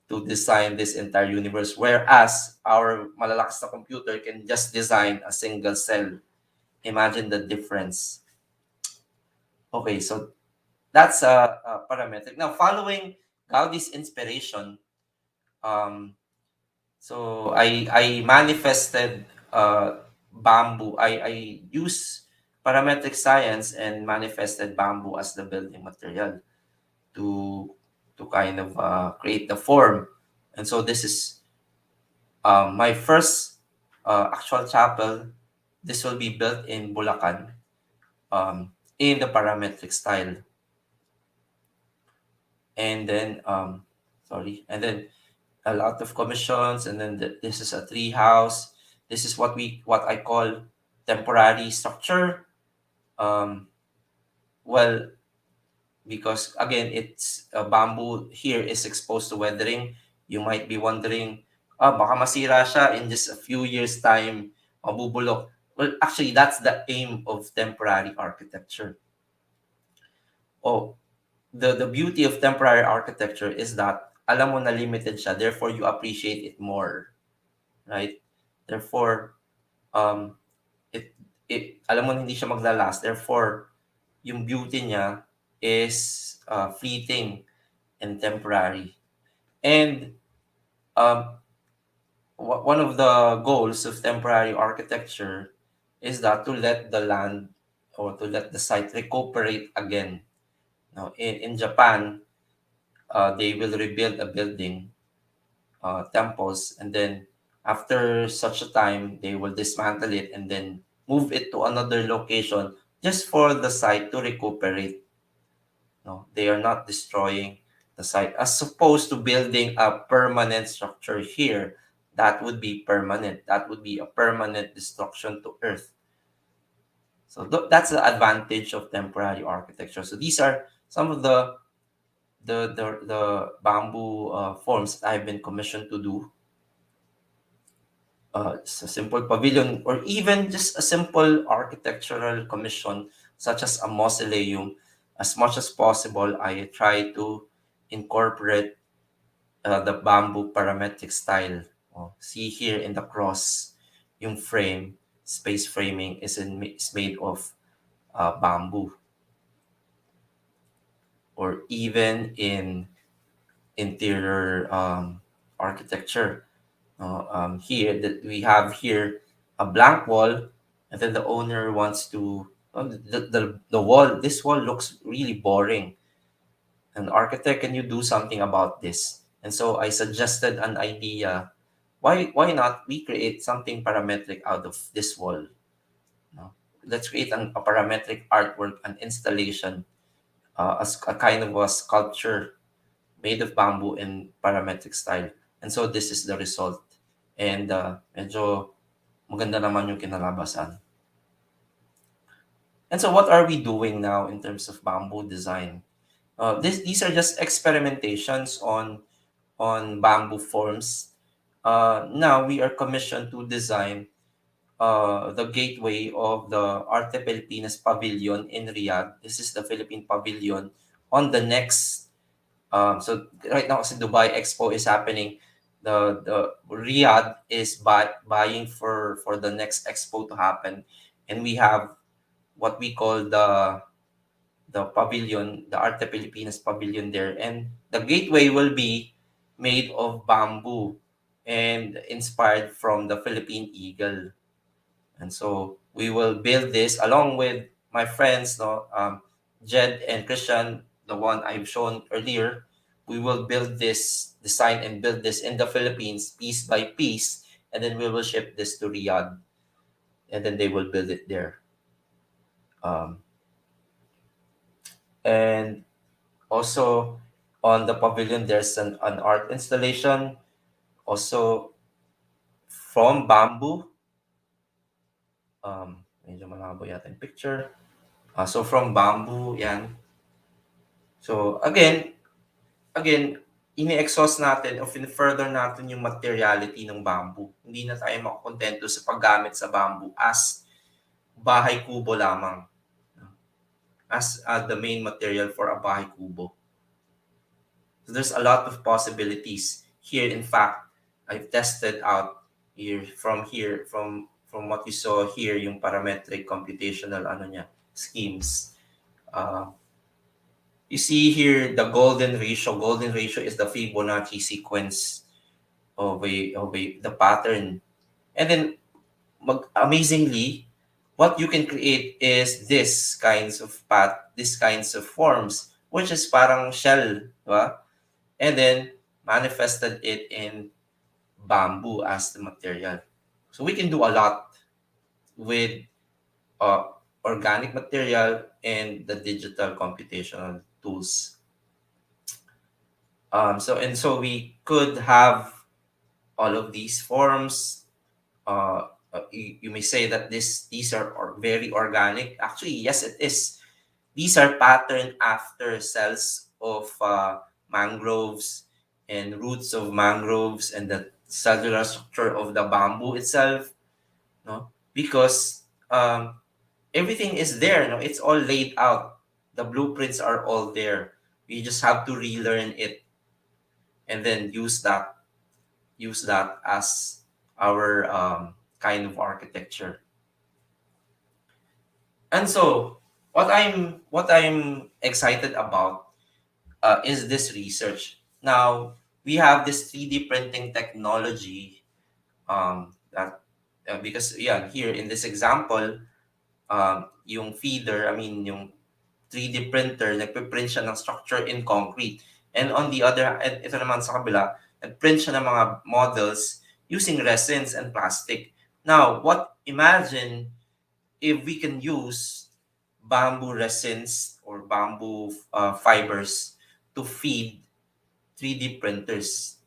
to design this entire universe, whereas our malalakas na computer can just design a single cell. Imagine the difference. Okay, so that's a parametric. Now, following Gaudi's inspiration, um, so I manifested bamboo. I use parametric science and manifested bamboo as the building material to kind of create the form. And so this is my first actual chapel. This will be built in Bulacan in the parametric style. And then and then a lot of commissions, and then this is a tree house. This is what I call temporary structure. um, well, because again, it's bamboo here is exposed to weathering. You might be wondering, baka masira siya in just a few years time, mabubulok. Well, actually, that's the aim of temporary architecture. Oh, the beauty of temporary architecture is that alam mo na limited siya, therefore you appreciate it more, right? Therefore, um, it alam mo hindi siya magla-last. Therefore, yung beauty niya is fleeting and temporary. And um, one of the goals of temporary architecture is that to let the land or to let the site recuperate again. Now, in Japan, they will rebuild a building, temples, and then after such a time, they will dismantle it and then move it to another location just for the site to recuperate. No, they are not destroying the site as opposed to building a permanent structure here. That would be permanent. That would be a permanent destruction to earth. So that's the advantage of temporary architecture. So these are some of the bamboo forms that I've been commissioned to do. It's a simple pavilion or even just a simple architectural commission such as a mausoleum. As much as possible, I try to incorporate the bamboo parametric style. Oh, see here in the cross, yung frame, space framing is made of bamboo. Or even in interior architecture. Here that we have here a blank wall, and then the owner wants to the wall. This wall looks really boring. An architect, can you do something about this? And so I suggested an idea. Why not we create something parametric out of this wall? No? Let's create a parametric artwork, an installation, as a kind of a sculpture made of bamboo in parametric style. And so this is the result. And medyo maganda naman yung kinalabasan. And so what are we doing now in terms of bamboo design? These are just experimentations on bamboo forms. Now we are commissioned to design the gateway of the Arte Pilipinas Pavilion in Riyadh. This is the Philippine Pavilion on the next. So right now, kasi Dubai Expo is happening. The Riyadh is buying for the next expo to happen, and we have what we call the pavilion, the Arte Pilipinas Pavilion there, and the gateway will be made of bamboo and inspired from the Philippine eagle. And so we will build this along with my friends, no, Jed and Christian, the one I've shown earlier. We will build this, design and build this in the Philippines piece by piece, and then we will ship this to Riyadh, and then they will build it there. Um, and also on the pavilion, there's an art installation, also from bamboo. Medyo malabo yata yung picture. So from bamboo, yan. So again, ini-exhaust natin o further natin yung materiality ng bamboo. Hindi na tayo makakontento sa paggamit sa bamboo as bahay kubo lamang. As the main material for a bahay kubo. So there's a lot of possibilities. Here, in fact, I've tested out from what you saw here, yung parametric computational schemes. Uh, you see here the golden ratio. Golden ratio is the Fibonacci sequence of the pattern. And then amazingly, what you can create is these kinds of forms, which is parang shell, diba? And then manifested it in bamboo as the material. So we can do a lot with uh, organic material and the digital computational tools. So we could have all of these forms. You may say that these are very organic. Actually, yes, it is. These are patterned after cells of mangroves and roots of mangroves and the cellular structure of the bamboo itself. No, because everything is there. No, it's all laid out. The blueprints are all there. We just have to relearn it and then use that as our kind of architecture. And so what I'm excited about is this research. Now we have this 3D printing technology that because yeah, here in this example, yung feeder, I mean yung 3D printer, nagpe-print siya ng structure in concrete. And on the other, and ito naman sa kabila, nag-print siya ng mga models using resins and plastic. Now, imagine if we can use bamboo resins or bamboo fibers to feed 3D printers.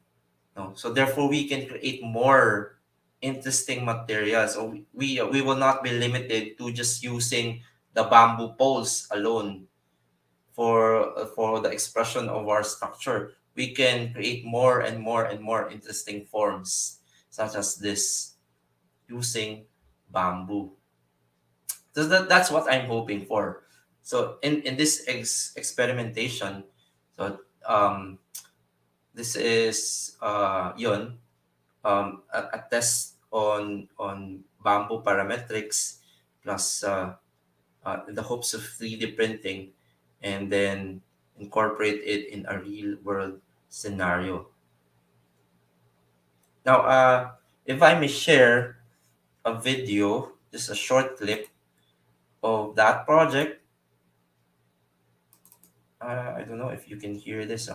No? So therefore, we can create more interesting materials. So we will not be limited to just using the bamboo poles alone for the expression of our structure. We can create more and more and more interesting forms, such as this, using bamboo. So that's what I'm hoping for. So in this experimentation, so this is yun, a test on bamboo parametrics plus in the hopes of 3D printing, and then incorporate it in a real world scenario. Now, if I may share a video, just a short clip of that project. I don't know if you can hear this.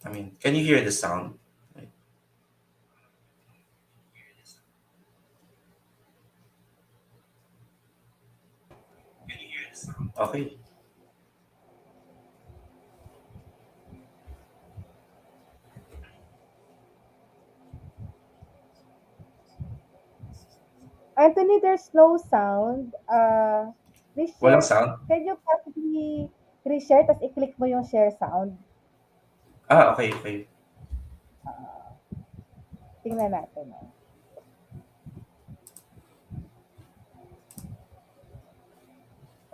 I mean, can you hear the sound? Like, okay. Anthony, there's no sound. Walang Reshare, sound? can you possibly reshare, tapos i-click mo yung share sound? Ah, okay, okay. Tingnan natin. Oh.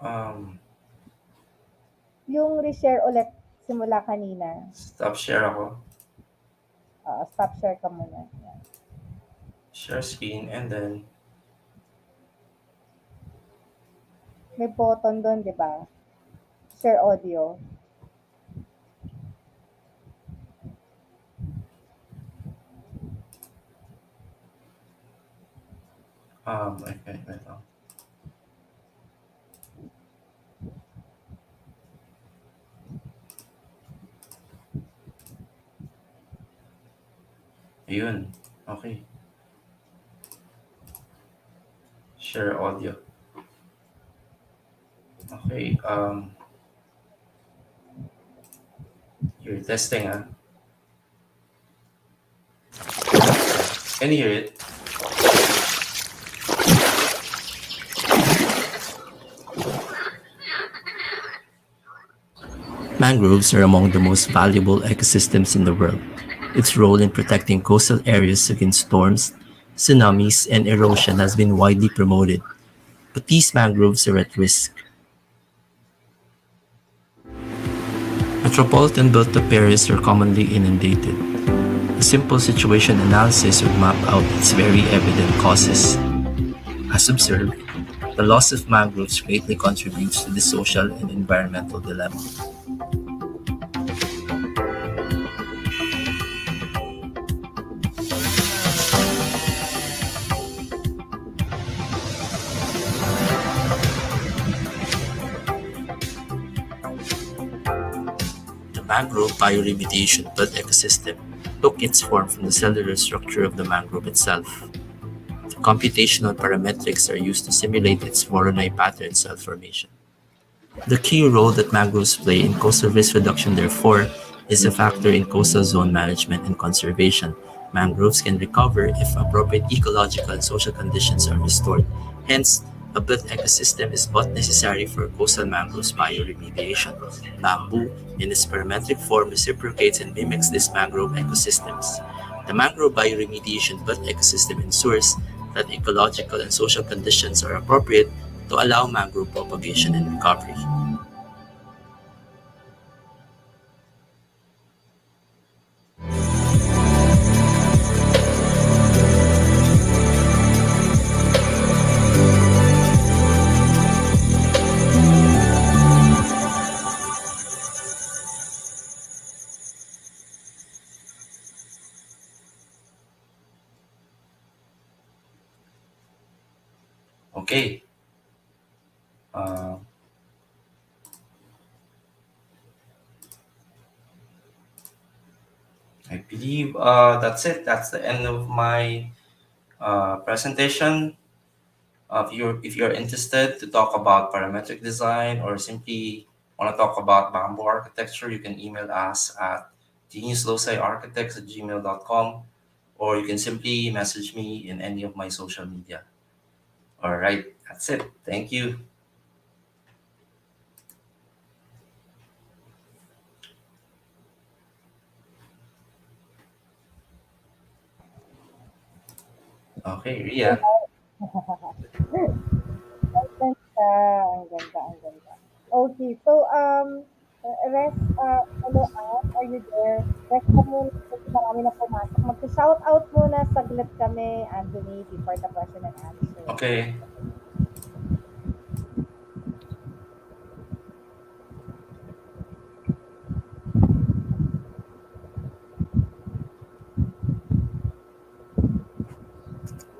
Um, Yung reshare ulit simula kanina. Stop share ako. Stop share ka muna. Yan. Share screen and then, May button doon, di ba? Share audio. okay, wait lang. Ayun. Okay. Share audio. Okay. You're testing, ah. Can you hear it? Mangroves are among the most valuable ecosystems in the world. Its role in protecting coastal areas against storms, tsunamis, and erosion has been widely promoted. But these mangroves are at risk. Metropolitan built up areas are commonly inundated. A simple situation analysis would map out its very evident causes. As observed, the loss of mangroves greatly contributes to the social and environmental dilemma. The mangrove bioremediation belt ecosystem took its form from the cellular structure of the mangrove itself. The computational parametrics are used to simulate its Voronoi pattern cell formation. The key role that mangroves play in coastal risk reduction, therefore, is a factor in coastal zone management and conservation. Mangroves can recover if appropriate ecological and social conditions are restored. Hence, a built ecosystem is but necessary for coastal mangroves bioremediation. Bamboo, in its parametric form, reciprocates and mimics these mangrove ecosystems. The mangrove bioremediation built ecosystem ensures that ecological and social conditions are appropriate to allow mangrove propagation and recovery. Okay. Uh, I believe that's it. That's the end of my presentation. If you're interested to talk about parametric design or simply want to talk about bamboo architecture, you can email us at geniuslociarchitects@gmail.com, or you can simply message me in any of my social media. All right, that's it. Thank you. Okay, Ria. Ang ganda, ang ganda, ang ganda. Okay, so, follow up, are you there? Rest ka muna kasi marami na pumasok. Mag-shout-out muna saglit kami, Anthony, before the question and answer. Okay.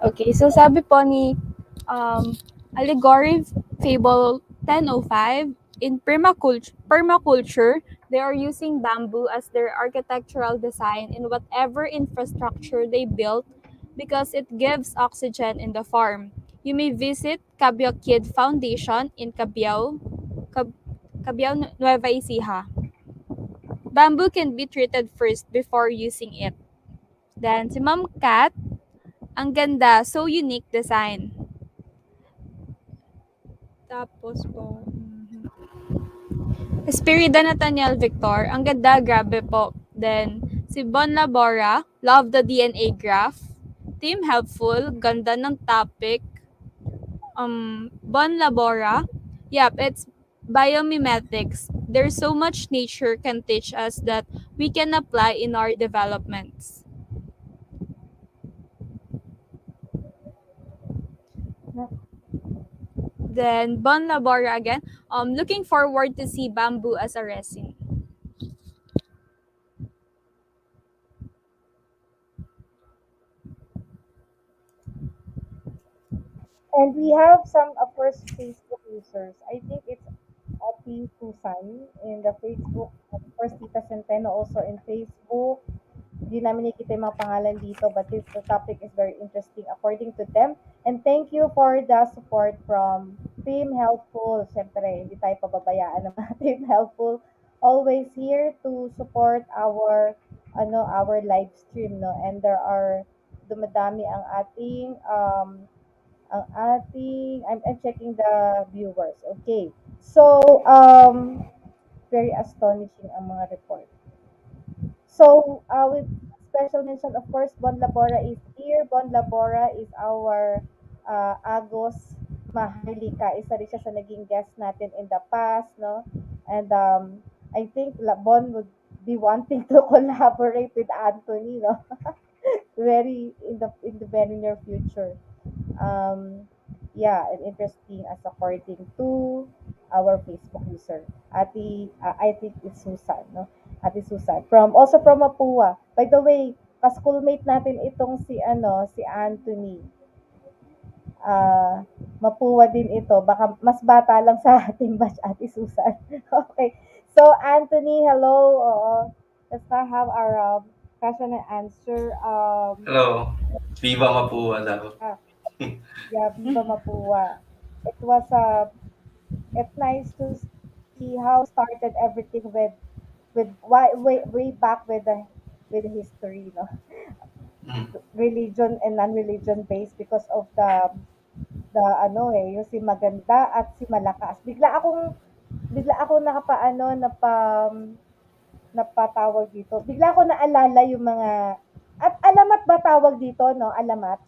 Okay, so sabi po ni Allegory Fable 1005, in permaculture, they are using bamboo as their architectural design in whatever infrastructure they built because it gives oxygen in the farm. You may visit Cabiao Kid Foundation in Cabiao, Nueva Ecija. Bamboo can be treated first before using it. Then si Ma'am Kat, ang ganda, so unique design. Tapos po, Espirida Nathaniel Victor, ang ganda, grabe po. Then, si Bon Labora, Love the DNA Graph. Team Helpful, ganda ng topic. Bon Labora, yep, it's biomimetics. There's so much nature can teach us that we can apply in our developments. Then, Bon Labora again, looking forward to see bamboo as a resin. And we have some, of course, Facebook users. I think it's Ati Susan in the Facebook. Of course, Tita Centeno also in Facebook. Hindi namin nakikita yung mga pangalan dito, but the topic is very interesting according to them. And thank you for the support from Team Helpful. Siyempre, hindi tayo pababayaan ng mga Team Helpful. Always here to support our live stream, no? And there are dumadami I'm checking the viewers. Okay. So, very astonishing ang mga report. So, with special mention, of course, Bon Labora is here. Bon Labora is our Agos Maharlika. Isa rin siya sa naging guest natin in the past, no? And I think Bon would be wanting to collaborate with Anthony, no? Very in the very near future. Um, yeah, and interesting as according to our Facebook user. I think it's Susan, no? Ate Susan. From Mapua. By the way, ka-schoolmate natin itong si Anthony. Ah, Mapua din ito. Baka mas bata lang sa ating batch, Ate Susan. Okay. So, Anthony, hello. Oo. Let's now have our question and answer. Hello. Viva Mapua daw. Ah, yeah, Viva Mapua. It was it's nice to see how started everything with way back with the history, no? Mm. Religion and non-religion based because of yung si Maganda at si Malakas. Bigla ako napatawag dito. Bigla ako naalala yung mga at alamat ba tawag dito, no? Alamat.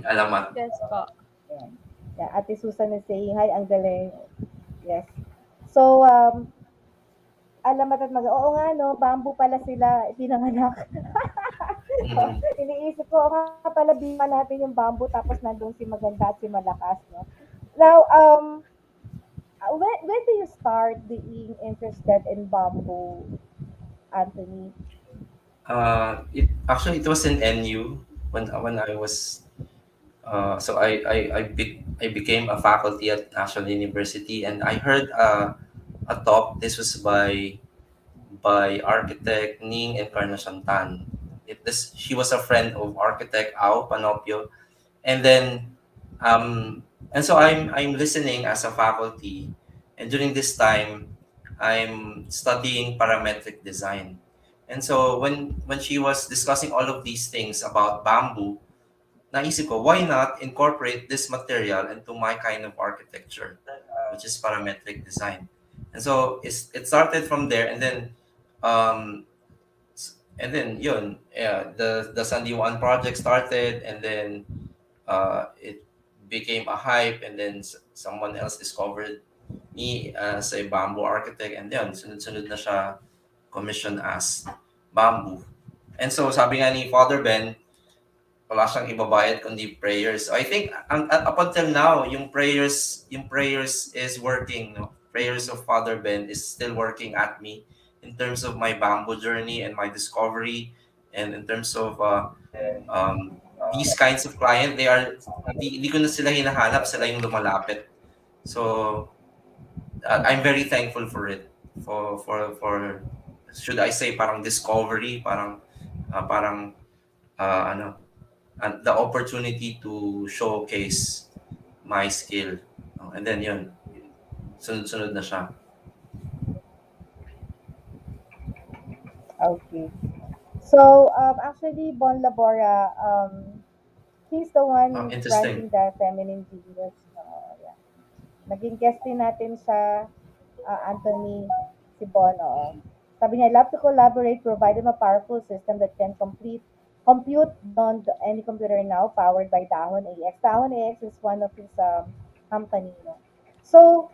Alamat. Yes po. Ayan. Yeah, Ate Susan is saying, hi, ang galing. Yes. So, alamat at oo nga, no, bamboo pala sila pinanganak. Mm. Iniisip ko, nga pala bima natin yung bamboo tapos nandun si Maganda at si Malakas, no? Now, when do you start being interested in bamboo, Anthony? It was in NU when I was so I became a faculty at National University, and I heard a talk. This was by architect Ning Encarnacion Tan. She was a friend of architect Ao Panopio, and then and so I'm listening as a faculty, and during this time I'm studying parametric design. And so when she was discussing all of these things about bamboo, naisip ko, why not incorporate this material into my kind of architecture, which is parametric design. And so it started from there, um, yun, yeah, the Sandy One project started, and then it became a hype, and then someone else discovered me as a bamboo architect, and then sunod-sunod na siya commission as bamboo. And so sabi nga ni Father Ben, wala siyang ibabayad kundi prayers. So I think up until now, yung prayers is working. No? Prayers of Father Ben is still working at me in terms of my bamboo journey and my discovery, and in terms of these kinds of client, hindi ko na sila hinahanap, sila yung lumalapit. So I'm very thankful for it. For should I say parang discovery, parang ano, and the opportunity to showcase my skill. And then yun, sunod-sunod na siya. Okay. So, actually, Bon Labora, he's the one Interesting. granting the feminine genius. Yeah. Naging guest din natin siya, Anthony, si Bon, oo. Sabi niya, I love to collaborate, providing a powerful system that can compute beyond any computer now, powered by Dahon AX. Dahon AX is one of his company, no? So,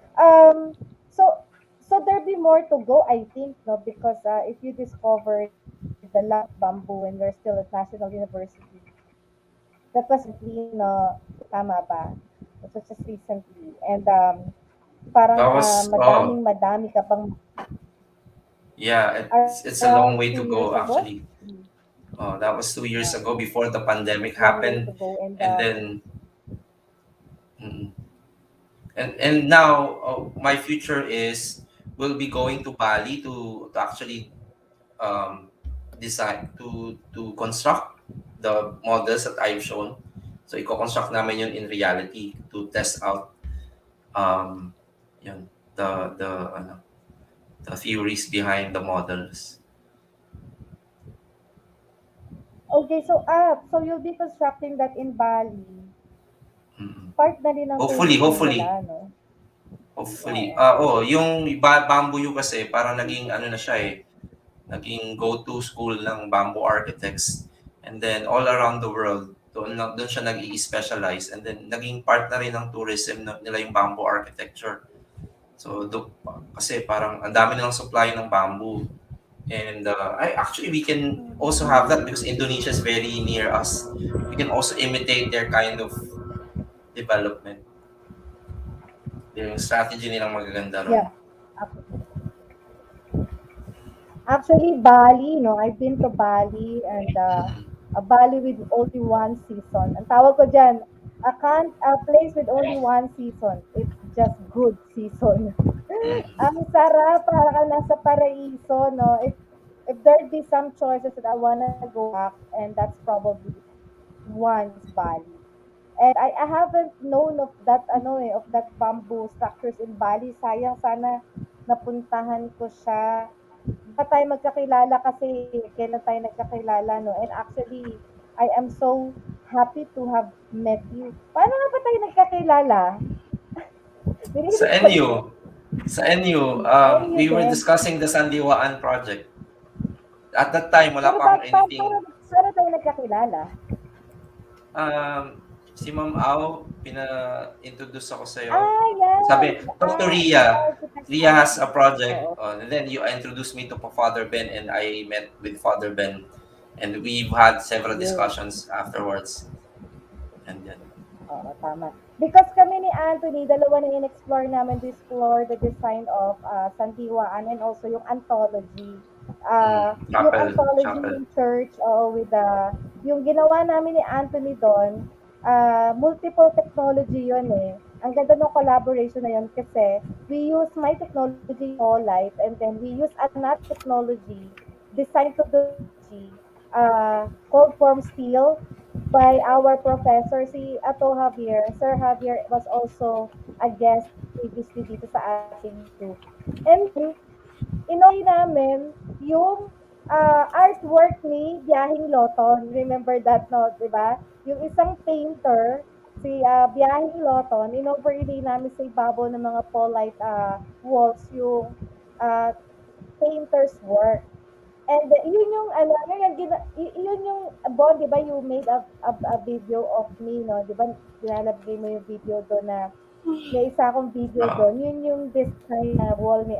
so there be more to go, I think, no? Because if you discovered the land of bamboo when we're still at National University, that was recently, no? Tama ba? It was just recently. And parang That was madaming-madami ka pang yeah, it's a around long 2 way to years go ago. actually. That was 2 years ago before the pandemic Long way happened, to go. And and then mm, and now my future is will be going to Bali to actually design to construct the models that I've shown. So i-construct namin yun in reality to test out um yun the ano, the theories behind the models. okay, so you'll be constructing that in Bali. Mm. Part na din ng Hopefully, tourism nila, hopefully. no? Hopefully. Oo. Yung bamboo yung kasi para naging ano na siya eh, naging go-to school ng bamboo architects. And then all around the world, doon siya nag-i-specialize. And then naging part na rin ng tourism nila yung bamboo architecture. So kasi parang ang dami nilang supply ng bamboo. And actually we can also have that because Indonesia is very near us. We can also imitate their kind of development. Yung strategy nilang magaganda ron. Yeah. Actually, Bali, no? I've been to Bali and Mm-mm. a Bali with only one season. Ang tawag ko dyan, a place with only one season. It's just good season. Mm-mm. Ang sarap, para ka nasa paraiso, no? If there'd be some choices that I wanna go back, and that's probably one is Bali. And I haven't known of that of that bamboo structures in Bali. Sayang, sana napuntahan ko siya. Ba tayo magkakilala kasi kailan tayo nagkakilala, no? And actually, I am so happy to have met you. Paano nga ba tayo nagkakilala? Sa Binili ko NU, din. sa NU, NU we were din. discussing the Sandiwaan project. At that time, wala Pero pa akong anything. paano tayo nagkakilala? Si Ma'am Au, pina-introduce ako sa'yo. Ah, yan. Sabi, talk to Yung Ria. architect Ria natin. has a project. Oo. And then you introduced me to Father Ben and I met with Father Ben. And we've had several Yun. discussions afterwards. And then, Oo, tama. Because kami ni Anthony, dalawa na in-explore namin to explore the design of Sandiwaan and also yung anthology. Yung anthology chapel. yung church, with yung ginawa namin ni Anthony doon, multiple technology yun eh. Ang ganda ng collaboration na yun kasi we use my technology, All Light, and then we use another technology, design methodology, cold form steel, by our professor, si Ato Javier. Sir Javier was also a guest previously dito sa ating YouTube. And then, inoy namin yung artwork ni Biyahing Loton. Remember that, no? Diba? Yung isang painter, si Biyahing Loton, in-overlay namin sa ibabaw ng mga polite walls yung uh, painter's work. And yun yung ano, yun yung Bon, 'di ba, you made a video of me, no? 'Di ba? Nilalagay mo yung video doon na may isa akong video Oo. doon. Yun yung design na wall ni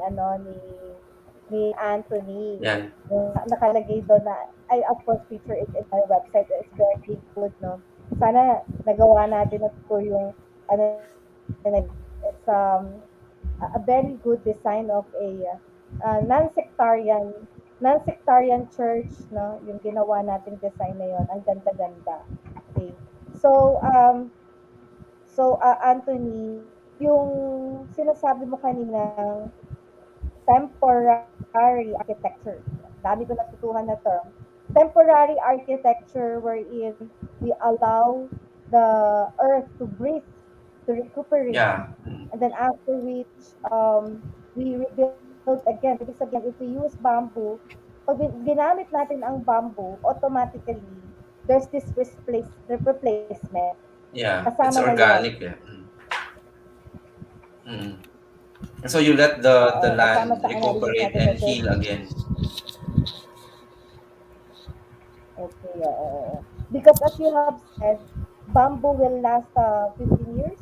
Anthony. Yan. Yung nakalagay doon na I of course feature it in my website. It's very good, no? Sana nagawa natin at ko yung ano na it's a very good design of a non-sectarian church, no? Yung ginawa nating design na yon, ang ganda-ganda. Okay. So, Anthony, yung sinasabi mo kaninang temporary architecture, dami ko natutuhan na term. Temporary architecture wherein we allow the earth to breathe, to recuperate, Yeah. and then after which we rebuild again. Ibig sabihin, if we use bamboo, pag ginamit natin ang bamboo, automatically there's this replacement. Yeah. It's Kasama na yon. organic. Yeah. Mm. And so you let the Kasama land sa analysis recuperate natin sa and third. heal again. Okay, oo. Because as you have said, bamboo will last 15 years.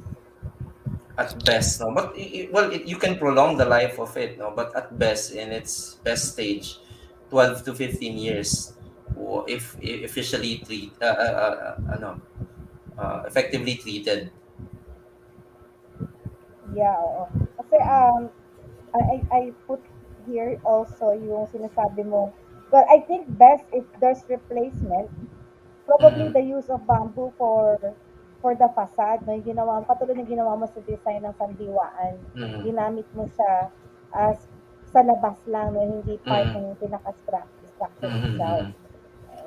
At best, no, but well, you can prolong the life of it, no, but at best, in its best stage, 12 to 15 years, if officially effectively treated. Yeah, oo. Kasi Mm, I put here also yung sinasabi mo. Well, I think best if there's replacement, probably mm, the use of bamboo for the facade, no? Yung ginawa, katulad ng ginawa mo sa design ng sandiwaan, mm, ginamit mo siya as sa labas lang, no? Hindi part mm, ng mm, pinaka-structure mm, itself. mm.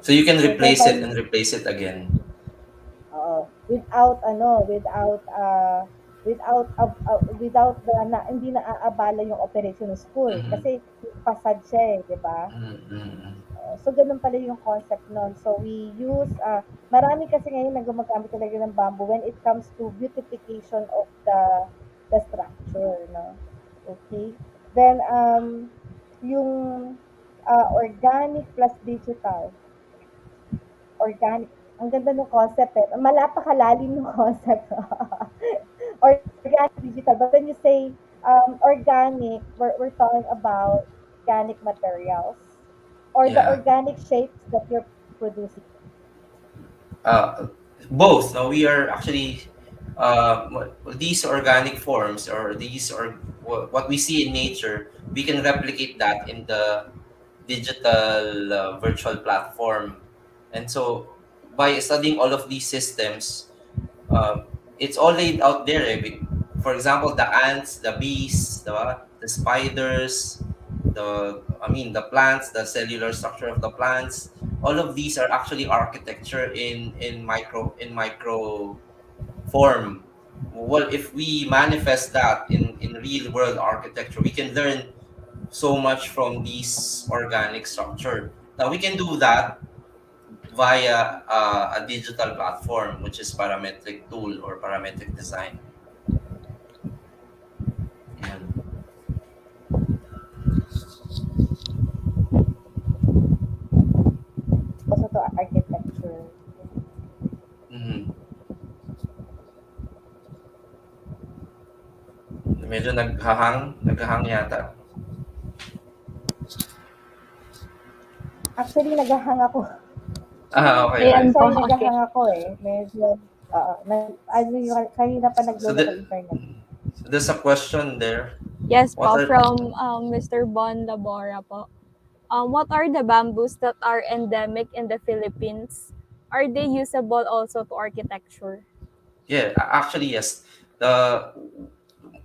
So you can So replace it thereby, and replace it again. without the hindi na aabala yung operation ng school Mm, kasi facade siya eh, di ba? mm, mm, So, ganun pala yung concept nun. So, we use, marami kasi ngayon na gumagamit talaga ng bamboo when it comes to beautification of the structure, no? Okay? Then, yung organic plus digital. Organic. Ang ganda ng concept eh. Malapakalalim ng concept. Organic digital. But when you say organic, we're talking about organic materials or the yeah. organic shapes that you're producing. uh, Both. No, we are actually these organic forms, or these or what we see in nature. We can replicate that in the digital virtual platform, and so by studying all of these systems, um, it's all laid out there. For example, the ants, the bees, the spiders, the plants, the cellular structure of the plants. All of these are actually architecture in micro form. Well, if we manifest that in real world architecture, we can learn so much from these organic structure. Now we can do that via a digital platform, which is parametric tool or parametric design. Yan. Also to architecture. Mhm. Medyo naghahang yata. Actually, naghahang ako. Okay, I'm okay. Ayan po, sorry, okay. naghahang ako eh. Medyo, ano yung, kanina pa So, naglolo sa internet. there's a question there. Yes What po, are from Mr. Bon Labora po. What are the bamboos that are endemic in the Philippines? Are they usable also to architecture? Yeah, actually yes. The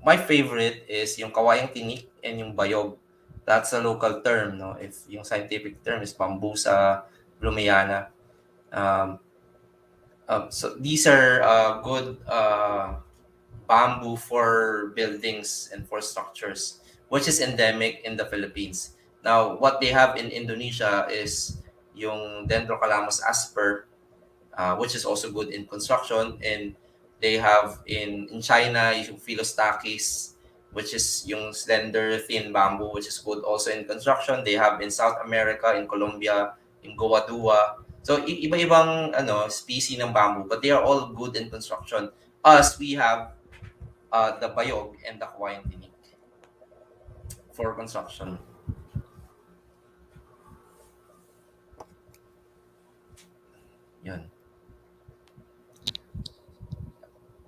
My favorite is yung kawayang tinik and yung bayog. That's a local term, no? If yung scientific term is Bambusa plumeana. Um, so these are good bamboo for buildings and for structures, which is endemic in the Philippines. Now, what they have in Indonesia is yung Dendrocalamus asper, which is also good in construction. And they have in China yung Philostakis, which is yung slender, thin bamboo, which is good also in construction. They have in South America, in Colombia, in Goadua. So, iba-ibang species ng bamboo, but they are all good in construction. Us, we have the bayog and the Hawaiian tinik for construction. Yun.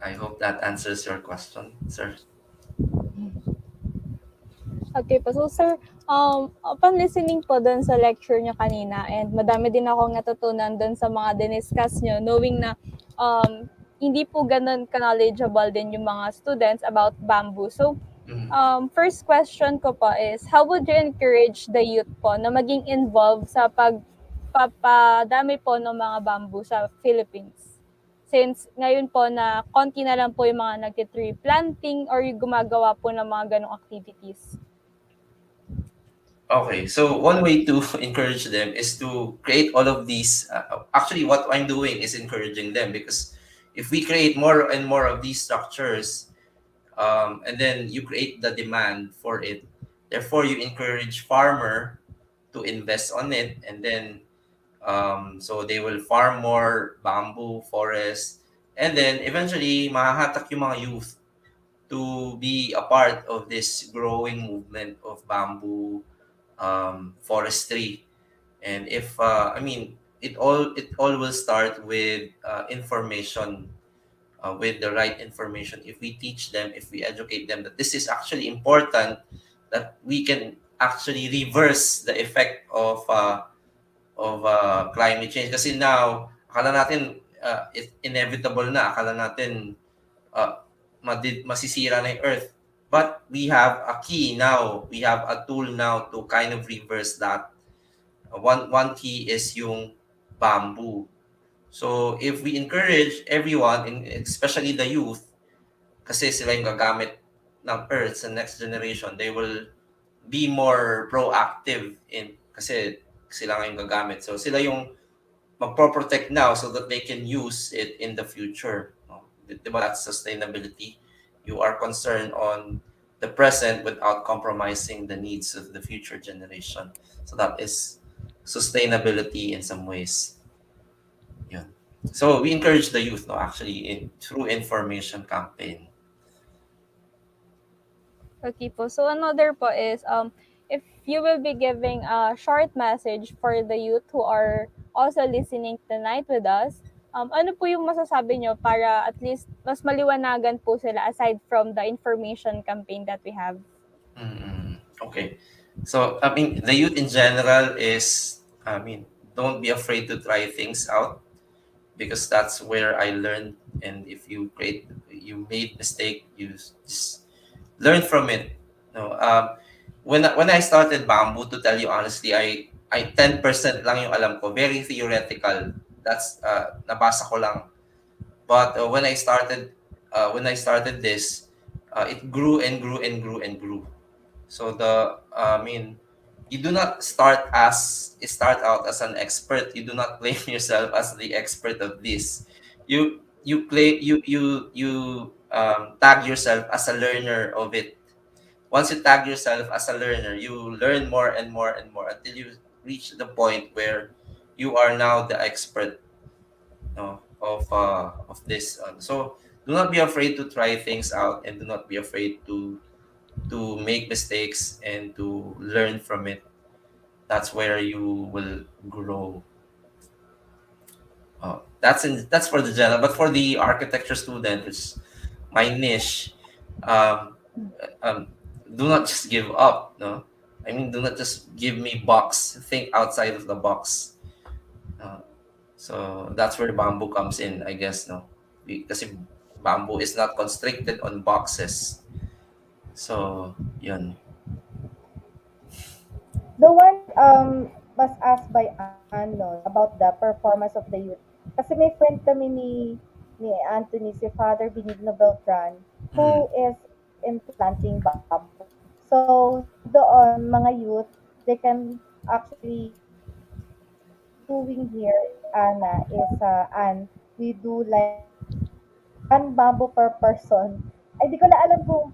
I hope that answers your question, sir. Okay po. So sir, upon listening po dun sa lecture nyo kanina, and madami din akong natutunan dun sa mga diniscuss nyo, knowing na hindi po ganun ka-knowledgeable din yung mga students about bamboo. So, Mm. first question ko po is, how would you encourage the youth po na maging involved sa pagpapadami po ng mga bamboo sa Philippines? Since ngayon po na konti na lang po yung mga nagtitree planting or yung gumagawa po ng mga ganong activities. Okay, so one way to encourage them is to create all of these. Actually, what I'm doing is encouraging them, because if we create more and more of these structures, and then you create the demand for it. Therefore, you encourage farmer to invest on it, and then so they will farm more bamboo forest, and then eventually mahahatak yung mga youth to be a part of this growing movement of bamboo forestry. And if I mean, it all will start with information, with the right information. If we teach them, if we educate them that this is actually important, that we can actually reverse the effect of climate change. Kasi now, akala natin it inevitable na. Akala natin masisira na yung Earth. But we have a key now. We have a tool now to kind of reverse that. One key is yung bamboo. So if we encourage everyone, especially the youth, kasi sila yung gagamit ng Earth sa next generation, they will be more proactive in kasi sila nga yung gagamit. So sila yung magpo-protect now so that they can use it in the future. No? Diba that's sustainability? You are concerned on the present without compromising the needs of the future generation. So that is sustainability in some ways. Yun. So we encourage the youth, no, actually, through information campaign. Okay po. So another po is if you will be giving a short message for the youth who are also listening tonight with us, ano po yung masasabi nyo para at least mas maliwanagan po sila aside from the information campaign that we have? Okay. So, I mean, the youth in general is, I mean, don't be afraid to try things out because that's where I learned. And if you made mistake, you just learn from it. No, when I started bamboo, to tell you honestly, I 10% lang yung alam ko, very theoretical. That's nabasa ko lang. But when I started this, it grew and grew and grew and grew. So I mean, you do not start out as an expert. You do not claim yourself as the expert of this. You tag yourself as a learner of it. Once you tag yourself as a learner, you learn more and more and more until you reach the point where you are now the expert, of this. So do not be afraid to try things out, and do not be afraid to make mistakes and to learn from it. That's where you will grow. That's for the general, but for the architecture student, it's my niche. Um, um, do not just give up. No, I mean, do not just give me box. Think outside of the box. Uh, so that's where bamboo comes in, I guess. No, because bamboo is not constricted on boxes. So yun. The one was asked by Ann no, about the performance of the youth. Kasi may friend kami ni Anthony, si Father Benigno Beltran, Mhm. who is into planting bamboo. So doon, mga youth, they can actually, what we're doing here, Anna, is we do like one bamboo per person. Ay, di ko na alam kung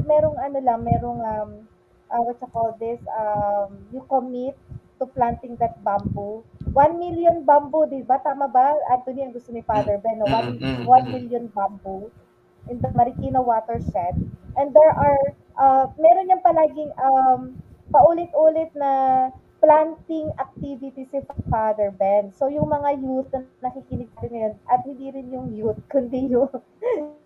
merong ano lang, merong what you call this, you commit to planting that bamboo. 1 million bamboo, di ba? Tama ba? Anthony, ang gusto ni Mm, Father Ben, no? mm, mm, 1 mm. million bamboo in the Marikina watershed. And there are, meron niyang palaging paulit-ulit na planting activity si Father Ben. So, yung mga youth na nakikinig sa atin ngayon, at hindi rin yung youth, kundi yung mga estudyante, they can actually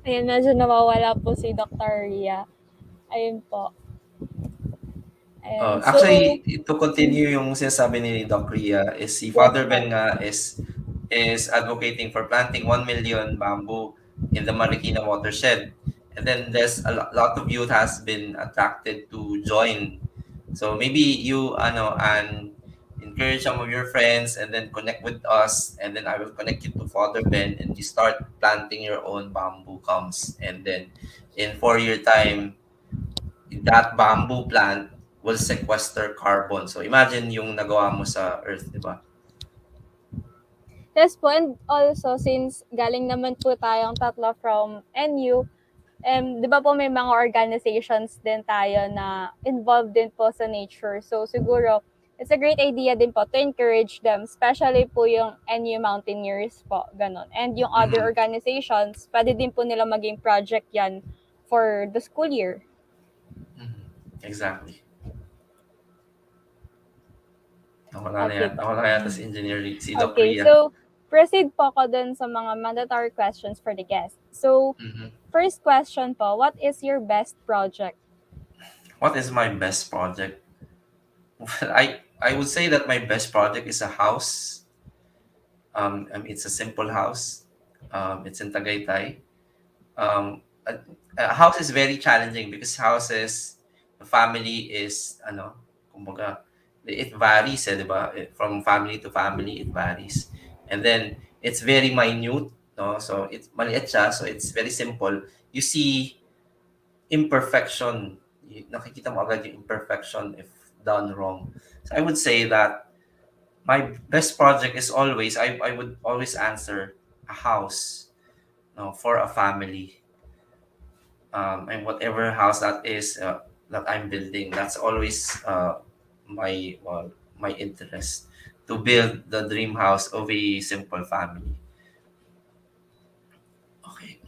Ayan, medyo nawawala po si Dr. Ria. Ayun po. Ayan. So, Actually, to continue yung sinasabi ni Doc Ria, is si yes Father po. Ben nga is advocating for planting 1 million bamboo in the Marikina watershed. And then there's a lot of youth has been attracted to join. So maybe you and encourage some of your friends and then connect with us, and then I will connect you to Father Ben, and you start planting your own bamboo comes, and then in 4 year time, that bamboo plant will sequester carbon. So imagine yung nagawa mo sa Earth, di ba? Yes po, and also since galing naman po tayong tatlo from NU, di ba po may mga organizations din tayo na involved din po sa nature. So siguro, it's a great idea din po to encourage them, especially po yung NU Mountaineers po, ganun. And yung other Mhm. organizations, pwede din po nila maging project yan for the school year. Mhm. Exactly. Nawala na Okay yan. po. Nawala yata si Engineer, si Doc Okay, Ria. so proceed po ako dun sa mga mandatory questions for the guest. So, Mhm. first question po, what is your best project? What is my best project? Well, I would say that my best project is a house. It's a simple house. It's in Tagaytay. A house is very challenging because houses, the family is, kumbaga, it varies, di ba? From family to family, it varies. And then, it's very minute, no? So, it's maliit siya, so it's very simple. You see imperfection. Nakikita mo agad yung imperfection if done wrong. So, I would say that my best project is always, I would always answer a house, no, for a family, and whatever house that is, that I'm building, that's always, my my interest, to build the dream house of a simple family. Okay.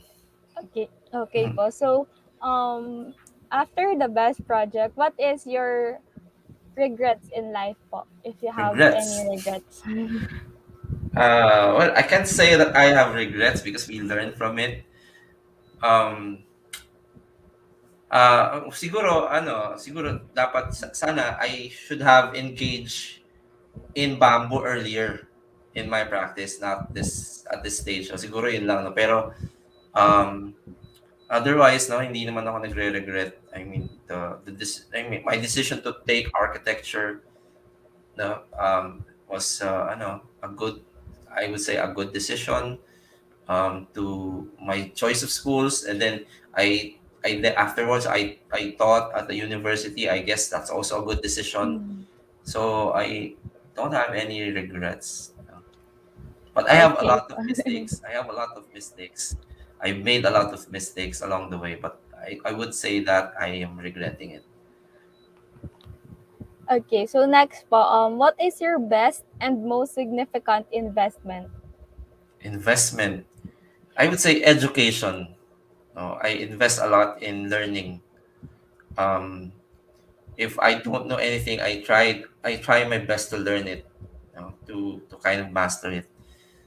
Okay, okay Mhm. po. So, um, after the best project, what is your regrets in life po, if you have any Regrets. regrets? Well, I can't say that I have regrets because we learn from it. Um, siguro dapat sana I should have engaged in bamboo earlier in my practice, not this at this stage. So siguro yun lang, no. Pero um otherwise, no, hindi naman ako nagre-regret. I mean, my decision to take architecture, no, was, a good, I would say, a good decision, to my choice of schools. And then afterwards, I taught at the university. I guess that's also a good decision. Mm, So I don't have any regrets. But I have a okay lot of po. mistakes. I have a lot of mistakes. I made a lot of mistakes along the way, but I would say that I am regretting it. Okay, so next po, what is your best and most significant investment? Investment. I would say education. No, I invest a lot in learning. Um, if I don't know anything, I try my best to learn it, to kind of master it.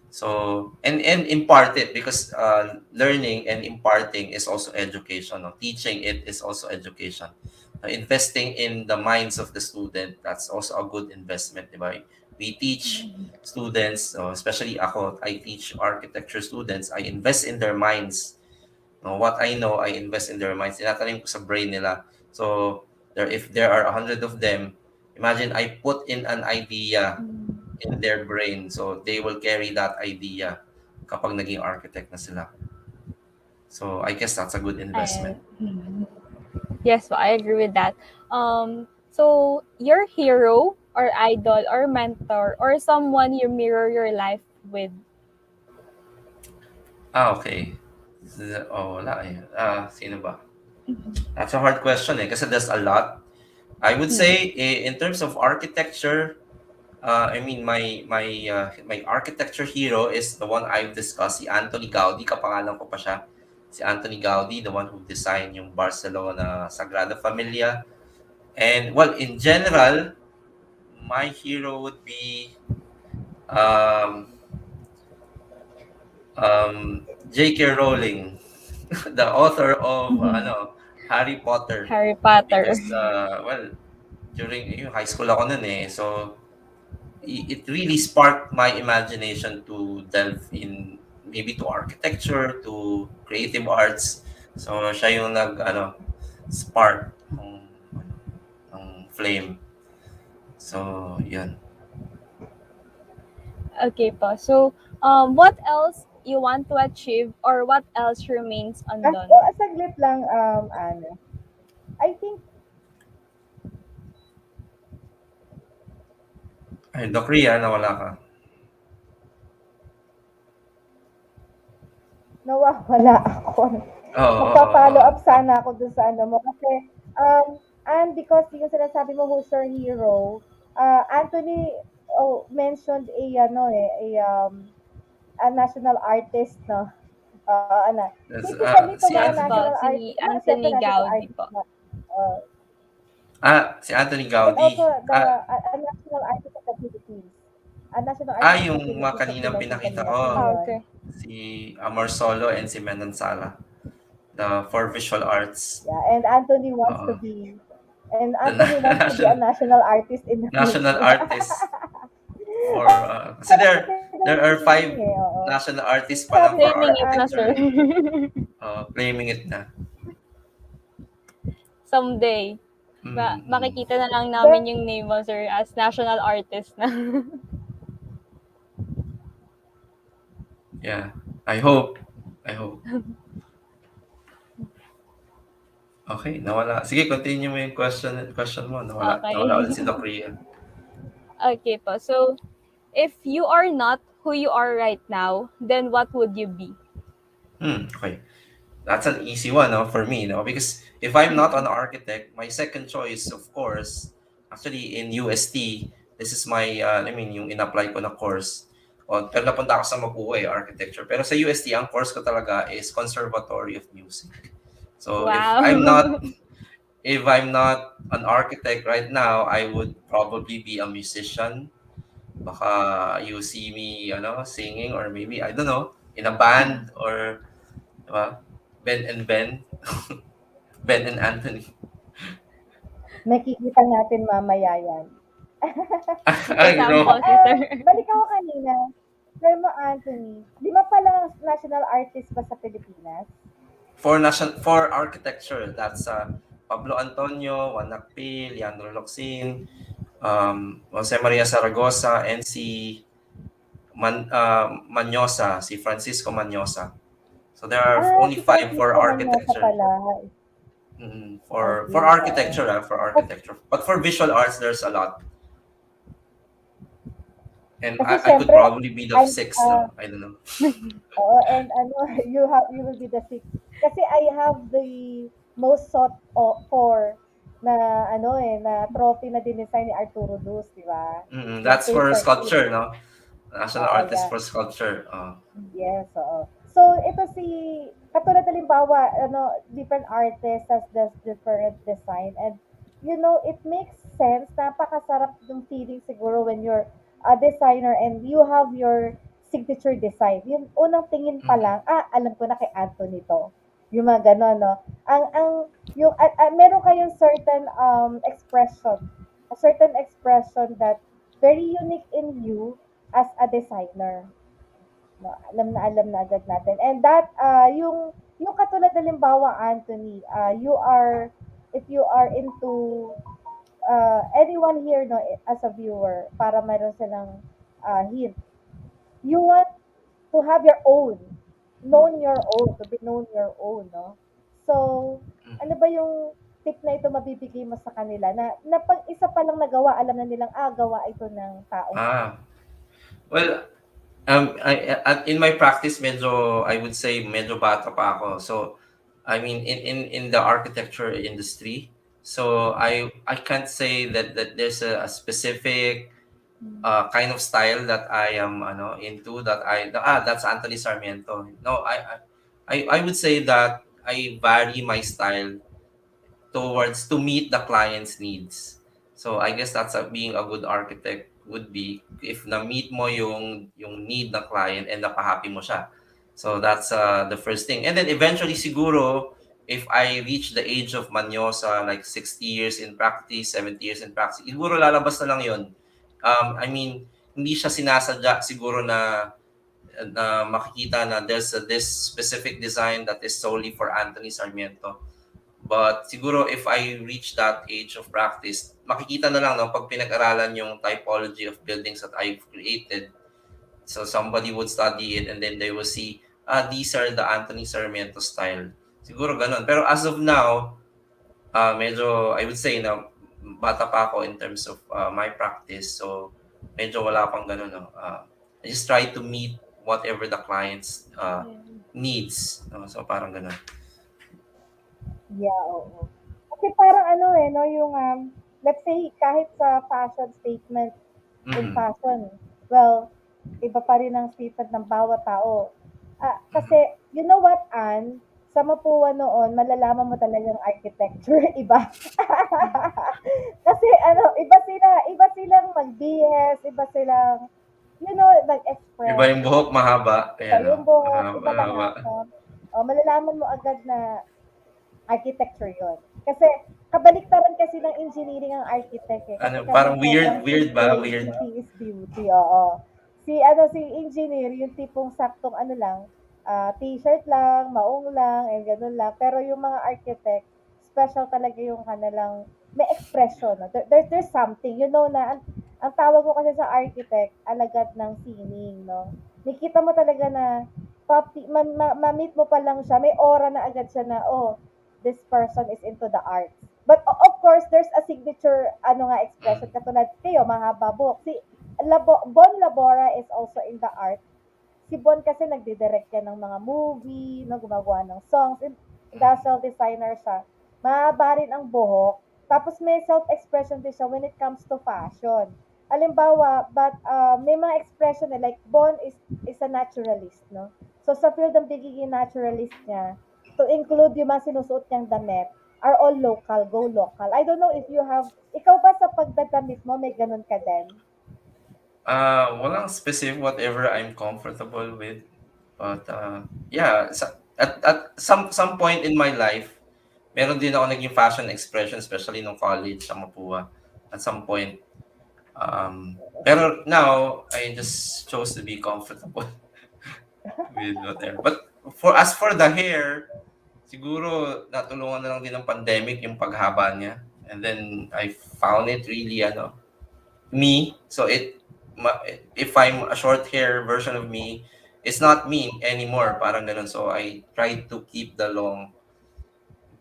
So, and impart it, because learning and imparting is also education. No? Teaching it is also education. Investing in the minds of the student, that's also a good investment, di ba? We teach students, especially ako, I teach architecture students. I invest in their minds. No, what I know, I invest in their minds. Tinatanim ko sa brain nila. So, if there are 100 of them, imagine I put in an idea Mm, in their brain. So, they will carry that idea kapag naging architect na sila. So, I guess that's a good I, investment. yes po, I agree with that. So your hero or idol or mentor or someone you mirror your life with? Okay. Wala eh. Sino ba? That's a hard question eh, kasi there's a lot. I would Mm. say, in terms of architecture, I mean, my architecture hero is the one I've discussed, si Anthony Gaudi. Kapangalan ko pa siya. Si Anthony Gaudi, the one who designed yung Barcelona Sagrada Familia. And well, in general, my hero would be, um, J.K. Rowling, the author of, Harry Potter. Harry Potter. Because, well, during yung high school ako nun eh. So, it really sparked my imagination to delve in, maybe to architecture, to creative arts. So siya yung spark ng flame. So yun. Okay po. So, what else you want to achieve or what else remains undone? Saglit lang, Ana. I think Ay, Doc Ria, nawala ka. Nawawala ako. Oo, oo, Magpa-follow oo. up sana ako dun sa ano mo kasi and because yung sinasabi mo who's your hero, Anthony mentioned a national artist, no. Ano, That's, typically itong mga si Yes Anthony. po, national artists, si mga type na Anthony national Gaudi artists po. na, uh, Si Anthony and also Gaudi. a national artist of the Philippines. A national artist of the Yung mga Philippines, kaninang nag-mention pinakita kanina. Sino ko, Ah, yun? okay. si Amor Solo and si Menon Sala. The for visual arts. Yeah, and Anthony wants to Oo. be and The Anthony wants to be a national national artist in the national Philippines. artist for kasi there are Feeling five eh, oo. national artists pa lang Sabi for ko Claiming kay it na, sir. architecture. Anthony, Claiming it na. Someday, Mm. makikita na lang the, namin yung name mo, sir, as national artist na. Yeah. I hope. I hope. Okay, nawala. Sige, continue mo yung question mo. Nawala Okay. ulit si Doc Ria. Okay po. So, if you are not who you are right now, then what would you be? Okay. That's an easy one, no, for me, no? Because if I'm not an architect, my second choice, of course, actually in UST, this is my, yung in-apply ko na course. Pero napunta ako sa Mabuhay, architecture. Pero sa UST, ang course ko talaga is Conservatory of Music. So Wow. if I'm not an architect right now, I would probably be a musician. Baka you see me, singing, or maybe, I don't know, in a band, or diba? Ben and Ben. Ben and Anthony. makikita natin mamaya yan. Ay, Sasample si sir. Balik ako kanina. Sir mo, Anthony, di ba palang national artist ba sa Pilipinas? for architecture, that's Pablo Antonio, Juan Nakpil, Leandro Locsin, Jose Maria Zaragoza, and si Manyosa, si Francisco Manyosa. So there are only Si five for Francisco Manyosa architecture. pala. For Okay, oo. architecture, but for visual arts, there's a lot. And Kasi I could syempre, probably be the I'm, sixth, no? I don't know. oo, and ano, you will be the sixth. Kasi I have the most for na na trophy na dinesign ni Arturo Luz, di ba? Yung That's for paperclip. sculpture, no? National Oo, artist yeah. for sculpture. Yes, oo. So, ito katulad halimbawa, different artists has this different design and it makes sense, napakasarap yung feeling siguro when you're a designer and you have your signature design. Yung unang tingin pa Mhm. lang, alam ko na kay Anthony to. Yung mga ganon, no? Meron kayong certain expression that very unique in you as a designer. No, alam na agad natin. And that, yung katulad halimbawa, Anthony, if you are into, anyone here, no, as a viewer, para meron silang hint, you want to have your own, to be known your own, no? So, ano Mhm. ba yung tip na ito mabibigay mo sa kanila na pag isa pa lang nagawa, alam na nilang, gawa ito ng taong ito. Ah, well, in my practice, I would say medyo bata pa ako. So, I mean, in the architecture industry, so I can't say that there's a specific kind of style that I am into, that's Anthony Sarmiento. No, I would say that I vary my style towards to meet the client's needs. So I guess that's being a good architect would be if na-meet mo yung need ng client and napahappy mo siya. So that's the first thing. And then eventually siguro if I reach the age of Manyosa, like 60 years in practice, 70 years in practice, siguro lalabas na lang yun. I mean, hindi siya sinasadya siguro na makikita na there's this specific design that is solely for Anthony Sarmiento. But siguro if I reach that age of practice, makikita na lang no, pag pinag-aralan yung typology of buildings that I've created. So somebody would study it and then they will see, these are the Anthony Sarmiento style. Siguro ganun. Pero as of now, medyo, I would say na bata pa ako in terms of my practice. So medyo wala pang ganun, no? I just try to meet whatever the client's Yeah. needs. No? So parang ganun. Yeah, oo. Kasi parang ano eh, no, yung, let's say, kahit sa fashion statement in Mm-hmm. fashion, well, iba pa rin ang statement ng bawat tao. Kasi, Mm-hmm. you know what, Anne? Sa Mapua noon, malalaman mo talagang architecture, iba. Kasi ano, iba silang magbihis, iba silang, Iba mag-express. yung buhok mahaba. So, Ayan, no? yung buhok, Mahaba. iba Mahaba. lahat, no? O, malalaman mo agad na architecture yon. Kasi kabaliktaran kasi ng engineering ang architect eh. Kasi Ano, kami parang sobrang weird ba? Weird. simplicity is beauty. Oo. Si engineer, yung tipong saktong ano lang, t-shirt lang, maong lang, and ganun lang. Pero yung mga architect, special talaga yung kanilang may expression. No? There's something. You know na, ang tawag ko kasi sa architect, alagad ng sining, no? Nakita mo talaga na ma-meet mo pa lang siya, may aura na agad siya na, oh, this person is into the arts. But of course, there's a signature ano nga expression Mm. katulad kayo, mahaba buhok. Si Bon Labora is also in the art. Si Bon kasi nagdidirect yan ng mga movie, no, gumagawa ng songs, industrial designer siya. Mahaba rin ang buhok. Tapos may self-expression din siya when it comes to fashion. Halimbawa, but may mga expression na like Bon is a naturalist, no? So sa field ng pagiging naturalist niya, to include yung mga sinusuot niyang damit, are all local, go local. I don't know if you have, ikaw ba sa pagdadamit mo, may ganun ka din? Walang specific whatever I'm comfortable with. But yeah, at some point in my life, meron din ako naging fashion expression, especially nung college sa Mapua. At some point, pero now I just chose to be comfortable with whatever. But for the hair, siguro natulungan na lang din ng pandemic yung paghaba niya. And then I found it really me. So if I'm a short hair version of me, it's not me anymore. Parang ganun. So I try to keep the long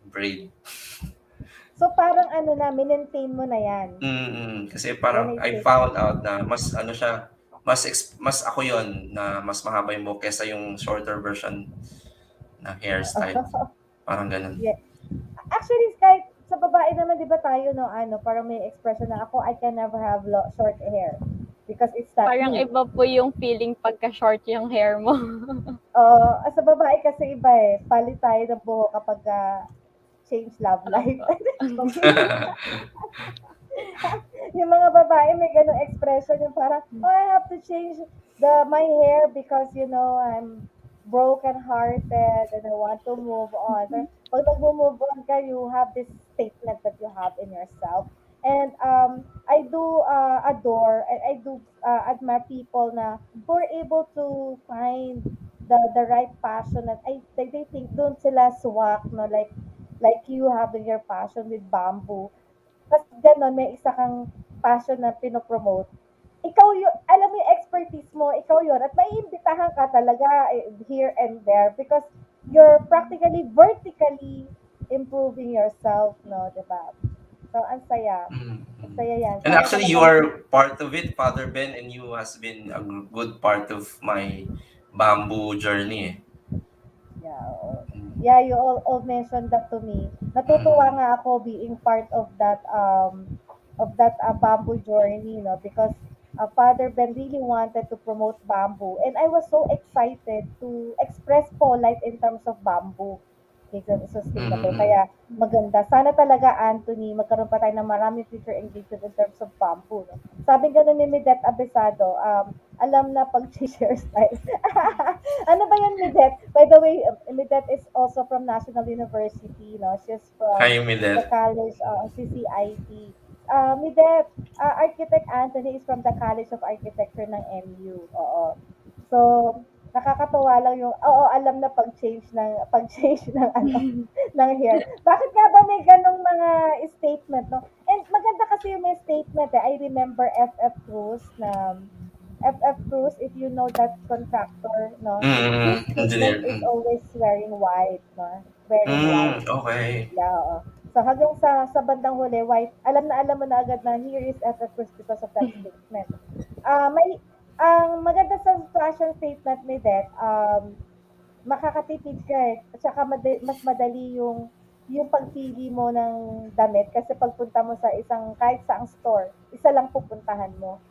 braid. So parang ano na, minentain mo na yan. Kasi When parang I I say, found out na mas ano siya, mas ako yon na mas mahaba yung buhok kesa yung shorter version na hairstyle. Parang ganun. yeah. Actually, kahit sa babae naman, di ba tayo, no, ano, parang may expression na ako, I can never have short hair because it's not Parang me. iba po yung feeling pagka-short yung hair mo. Sa babae kasi iba eh, palit tayo ng buhok kapag change love life. Opo. Yung mga babae may ganung expression yung parang, oh, I have to change my hair because, I'm broken hearted and I want to move on. Pero pag nag-move on ka, you have this statement that you have in yourself. And I do adore and I do admire people na who are able to find the right passion that they think doon sila swak, no, like you having your passion with bamboo. Tapos gano'n, may isa kang passion na pinopromote. Ikaw yun, alam mo yung expertise mo, ikaw yun. At maiimbitahan ka talaga here and there because you're practically vertically improving yourself, no, di ba? So, ang saya. Mm, Ang mm. saya yan. And Sana actually, you talagang, are part of it, Father Ben, and you has been a good part of my bamboo journey. yeah, oo. Mm, Yeah, you all mentioned that to me. Natutuwa mm, nga ako being part of that bamboo journey, no, because Father Ben really wanted to promote bamboo, and I was so excited to express polite in terms of bamboo. Because sustainable. mm, Kaya maganda. Sana talaga, Anthony, magkaroon pa tayo ng maraming future engagement in terms of bamboo. No? Sabi ganun ni Midet Abesado, alam na pag share style. Ano ba yun, Midet? By the way, Midet is also from National University. No? She's from Hi, the Milet. college, CCIT. Midet, Architect Anthony is from the College of Architecture ng MU. Oo. So, nakakatuwa lang yung, oo, alam na pag-change ng ano, ng hair. Bakit nga ba may ganong mga statement, no? And maganda kasi yung may statement eh. I remember FF Cruz na FF Cruz, if you know that contractor, no, his statement Engineer. is always wearing white, no? Wearing white. Okay. Yeah, oo. So hanggang sa bandang huli, white, alam na alam mo na agad na here is FF Cruz because of that statement. May ang maganda sa fashion statement ni Det, makakatipid ka eh. At saka mas madali yung pagpili mo ng damit kasi pagpunta mo sa isang kahit saang store, isa lang pupuntahan mo.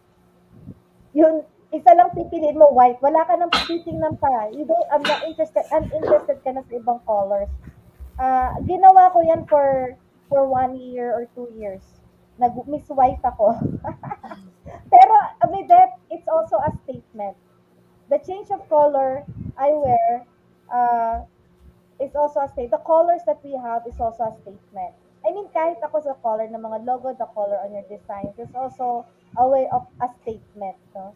Yun, isa lang pipiliin mo white. Wala ka nang titingnan pa. You don't, I'm not interested, uninterested ka na sa ibang colors. Ginawa ko yan for 1 year or 2 years. Nag-miss white ako. Pero with that, it's also a statement. The change of color I wear uh, is also a statement. The colors that we have is also a statement. I mean, kahit ako sa color ng mga logo, the color on your designs is also a way of a statement. No?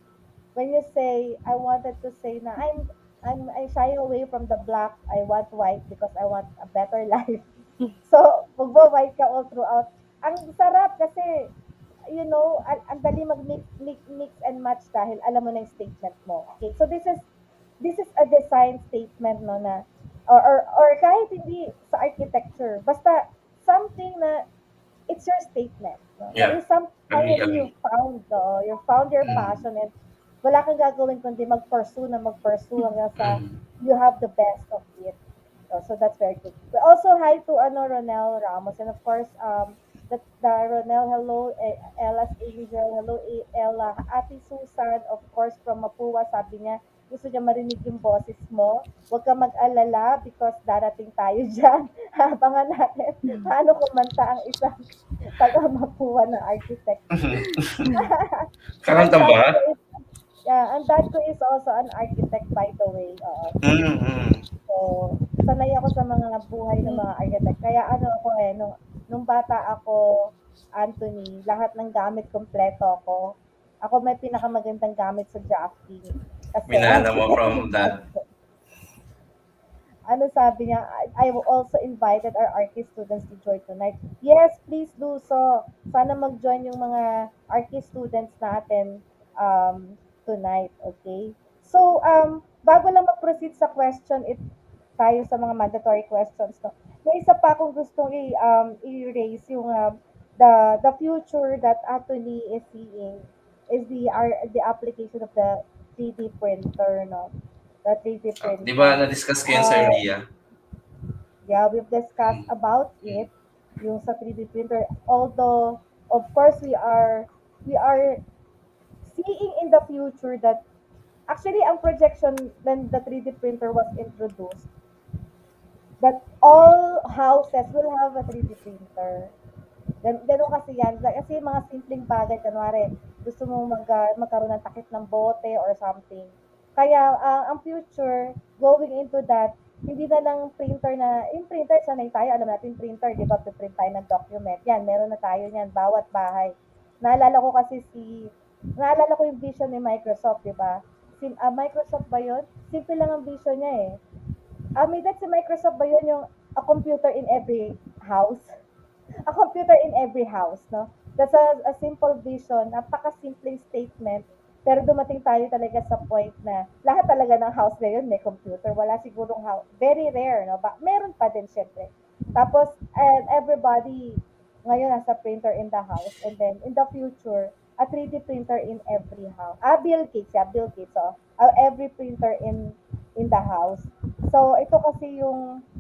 When you say, I wanted to say na I'm shying away from the black. I want white because I want a better life. So, magbo-white ka all throughout. Ang sarap kasi ang dali mag-mix and match dahil alam mo na yung statement mo. Okay, so this is a design statement no na or kahit hindi sa architecture, basta something na it's your statement. No? There Yeah, is some agree, finally agree. you found your Mm, passion and wala kang gagawin kundi mag-pursue hanggang sa mm. you have the best of it. So that's very good. But also hi to Ronel Ramos and of course the Ronel, hello, Ella's Angel, hello, Ella, Ate Susan, of course, from Mapua, sabi niya, gusto niya marinig yung boses mo. Huwag ka mag-alala because darating tayo dyan. Abangan natin paano kumanta ang isang taga-Mapua na architect. ang Kakanta dad ba? ko is, yeah, ang dad ko is also an architect by the way. Oo. Mm, mm. So, sanay ako sa mga buhay ng mga architect. Kaya ano ako eh, nung bata ako, Anthony, lahat ng gamit kompleto ako. Ako may pinakamagandang gamit sa drafting. Kasi Minana mo architect from yung dad that. ko. Ano sabi niya, I also invited our artist students to join tonight. Yes, please do so. Sana mag-join yung mga artist students natin tonight, okay? So, bago lang mag-proceed sa question, tayo sa mga mandatory questions, no? May isa pa akong gustong i-raise yung the future that Anthony is seeing is the application of the 3D printer, no? The 3D Di ba printing. na-discuss ko yan sa Uh, Ria? yeah, we've discussed Mm, about mm. it, yung sa 3D printer. Although, of course, we are seeing in the future that actually ang projection when the 3D printer was introduced that all houses will have a 3D printer. Ganun kasi yan. Kasi mga simpleng bagay, kunwari, gusto mo magkaroon ng takip ng bote or something. Kaya ang future, going into that, hindi na lang printer yung printer, sanay tayo, alam natin printer, di ba, print tayo ng document. Yan, meron na tayo yan, bawat bahay. Naalala ko kasi naalala ko yung vision ni Microsoft, di ba? Microsoft ba yun? Simple lang ang vision niya eh. May that si Microsoft ba yun yung a computer in every house? A computer in every house, no? That's a simple vision, napaka-simpleng statement, pero dumating tayo talaga sa point na lahat talaga ng house ngayon may computer. Wala sigurong house, very rare, no? Meron pa din syempre. Tapos, and everybody ngayon nasa printer in the house, and then in the future, a 3D printer in every house. Bill Gates, so, every printer in the house. So, ito kasi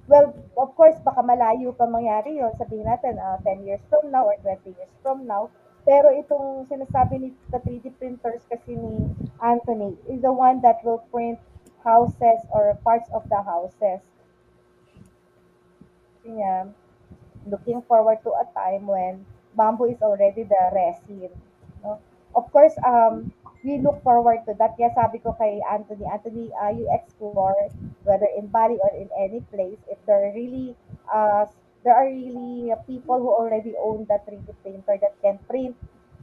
well, of course, baka malayo pa mangyari yun. Sabihin natin, 10 years from now or 20 years from now. Pero itong sinasabi ni the 3D printers kasi ni Anthony is the one that will print houses or parts of the houses. Kanya, looking forward to a time when bamboo is already the resin. No? Of course, we look forward to that. Kaya sabi ko kay Anthony, you explore whether in Bali or in any place, if there are really people who already own that 3D printer that can print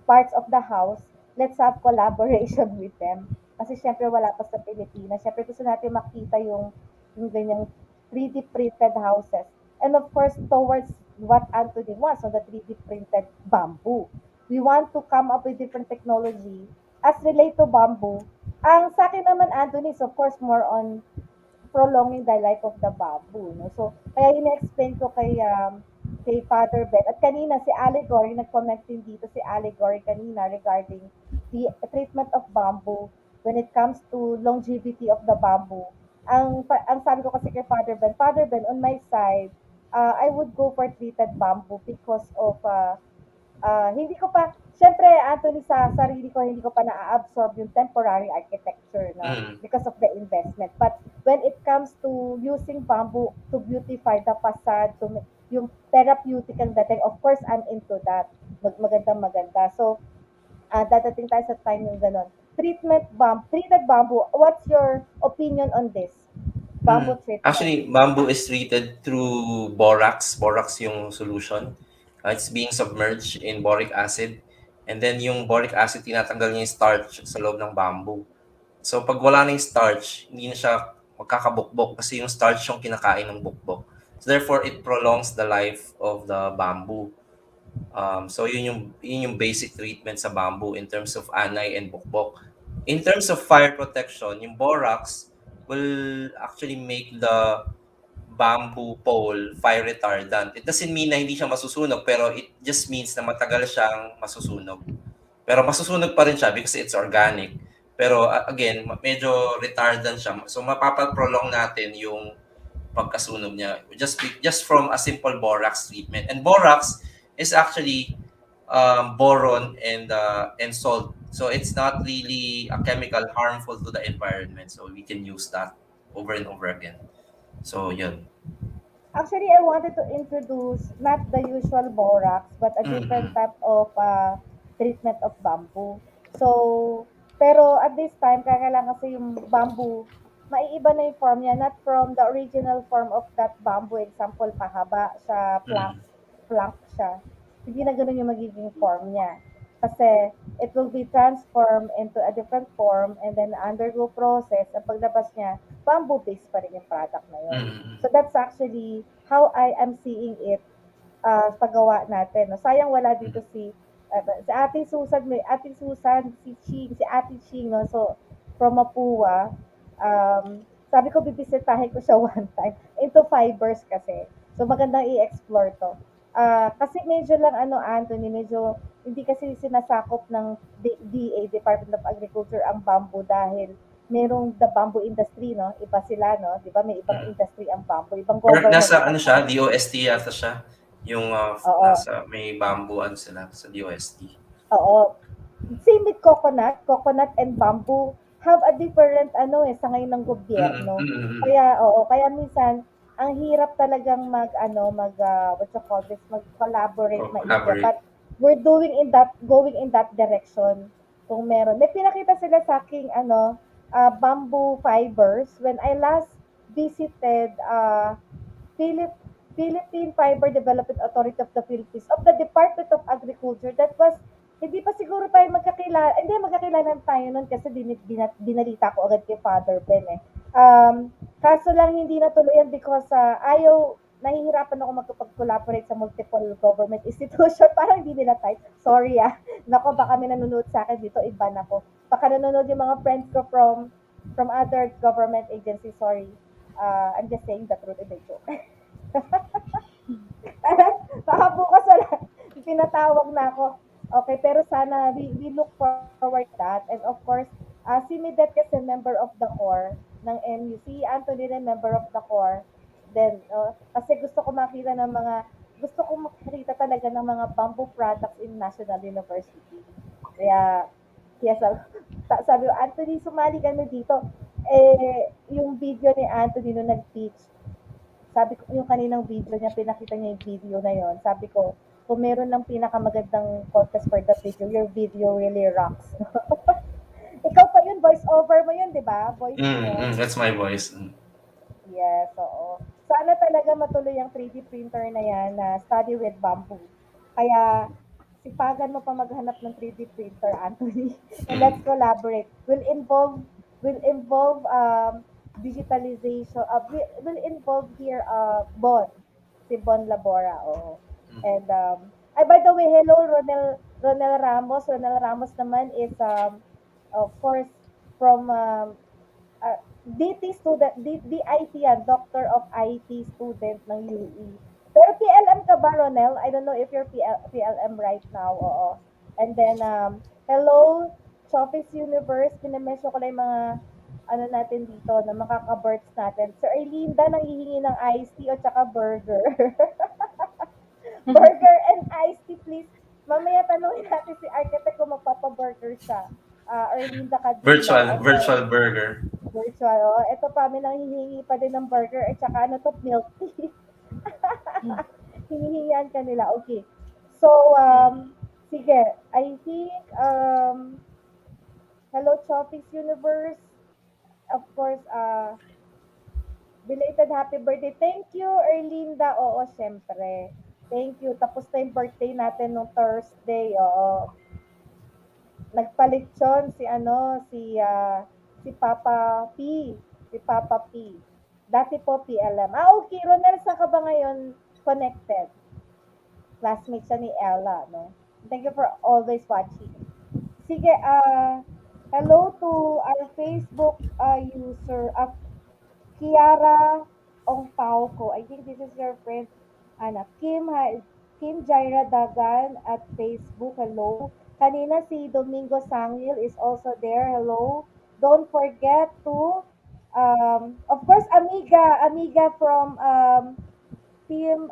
parts of the house, let's have collaboration with them. Kasi syempre wala pa sa Pilipinas. Syempre gusto natin makita yung ganyang 3D printed houses. And of course, towards what Anthony wants, so the 3D printed bamboo. We want to come up with different technology as relate to bamboo. Ang sa akin naman, Anthony, is of course more on prolonging the life of the bamboo. No? So, kaya ina-explain ko kay Father Ben. At kanina, si Allegory, nag-comment din dito si Allegory kanina regarding the treatment of bamboo when it comes to longevity of the bamboo. Ang sabi ko kasi kay Father Ben, on my side, I would go for treated bamboo because of hindi ko pa, syempre, Anthony, sa sarili ko, hindi ko pa na-absorb yung temporary architecture, no? Mm. Because of the investment. But when it comes to using bamboo to beautify the facade, yung therapeutic ang dating, of course, I'm into that. Magandang maganda. So, dadating tayo sa time yung ganon. Treated bamboo, what's your opinion on this? Bamboo treatment. Actually, bamboo is treated through borax. Borax yung solution. It's being submerged in boric acid. And then yung boric acid, tinatanggal niya yung starch sa loob ng bamboo. So pag wala na yung starch, hindi na siya magkakabukbok kasi yung starch yung kinakain ng bukbok. So therefore, it prolongs the life of the bamboo. So yun yung basic treatment sa bamboo in terms of anay and bukbok. In terms of fire protection, yung borax will actually make the bamboo pole fire retardant. It doesn't mean na hindi siya masusunog, pero it just means na matagal siyang masusunog. Pero masusunog pa rin siya because it's organic. Pero again, medyo retardant siya. So mapapaprolong natin yung pagkasunog niya just from a simple borax treatment. And borax is actually boron and salt. So it's not really a chemical harmful to the environment. So we can use that over and over again. So yun. Actually, I wanted to introduce not the usual borax, but a different Mm-mm. type of treatment of bamboo. So, pero at this time, kailangan kasi yung bamboo, maiiba na yung form niya, not from the original form of that bamboo. Example, pahaba siya, Mm-mm. plank siya. Hindi na ganun yung magiging form niya. Kasi it will be transformed into a different form and then undergo process. Ang paglabas niya, bamboo-based pa rin yung product na yun. Mm-mm. So that's actually how I am seeing it paggawa natin. No? Sayang wala dito si Ate Susan, Ate Susan, si Ching, si Ate Ching, no? So, from Mapua, sabi ko bibisitahin ko siya one time. Into fibers kasi. So, magandang i-explore to. Kasi medyo lang Anthony, medyo hindi kasi sinasakop ng DA, Department of Agriculture, ang bamboo dahil merong the bamboo industry, no? Iba sila, no? Di ba? May ibang Mm-mm. industry ang bamboo. Ibang Or government nasa din ano ang siya, bamboo. DOST yata siya. Yung Oo. nasa may bamboo ano sila sa DOST. Oo. Same with coconut, coconut and bamboo have a different sa ngayon ng Mm-mm. gobyerno. Mm-mm. Kaya kaya minsan ang hirap talagang what you call this, mag-collaborate Oh, maigi. collaborate. But we're going in that direction kung meron. May pinakita sila sa aking bamboo fibers when I last visited Philip Philippine Fiber Development Authority of the Philippines of the Department of Agriculture. That was hindi pa siguro tayo magkakilala, hindi magkakilala tayo noon kasi binalita ko agad kay Father Ben eh. Kaso lang hindi natuloy yan because nahihirapan ako magkapag-collaborate sa multiple government institution. Parang hindi nila type. Sorry Nako, baka may nanonood sa akin dito, iba na ko. Baka nanonood yung mga friends ko from other government agencies. Sorry. I'm just saying the truth, hindi joke. Baka bukas wala, pinatawag na ako. Okay, pero sana we look forward to that. And of course, si Midet kasi member of the core ng MU. Si Anthony rin member of the core. Then, kasi gusto ko makita talaga ng mga bamboo products in National University. Kaya, sabi ko, Anthony, sumali ka na dito. Yung video ni Anthony nung nag-teach, sabi ko, yung kaninang video niya, pinakita niya yung video na yon. Sabi ko, kung meron lang pinakamagandang contest for that video, your video really rocks. Ikaw pa yun, voice over mo yun, di ba? Voice mo. That's my voice. Yes, oo. Sana talaga matuloy ang 3D printer na yan na study with bamboo. Kaya, sipagan mo pa maghanap ng 3D printer, Anthony. And let's Mm. collaborate. Will involve digitalization. Will involve here Bon. Si Bon Labora, oo. Mm. And, by the way, hello, Ronel Ramos. Ronel Ramos naman is, of course, from DT student, DIT yan, Doctor of IT student ng UE. Pero PLM ka ba, Ronel? I don't know if you're PLM right now, oo. And then, hello, Chofis Universe, pinamention ko lang yung mga ano natin dito, na makaka-births natin. Sir Erlinda, nanghihingi ng iced tea o tsaka burger. Burger and iced tea, please. Mamaya tanungin natin si Architect kung magpapa-burger siya. Erlinda Cadilla. Okay. Virtual burger. Virtual. Oh. Ito pa, may nanghihingi pa din ng burger at saka ano to, milk tea. Hinihingian ka nila. Okay. So, sige. I think, hello, Chofix Universe. Of course, belated happy birthday. Thank you, Erlinda. Oo, syempre. Thank you. Tapos na yung birthday natin nung Thursday. Oo. Nagpalitsyon si ano, si Papa P. Si Papa P. Dati po PLM. Okay. Ronel, saan ka ba ngayon connected? Classmate siya ni Ella, no? Thank you for always watching. Sige, hello to our Facebook user, Kiara Ongpauco. I think this is your friend, Kim Jaira Dagan at Facebook. Hello. Kanina si Domingo Sangil is also there. Hello. Don't forget to, of course, Amiga from Team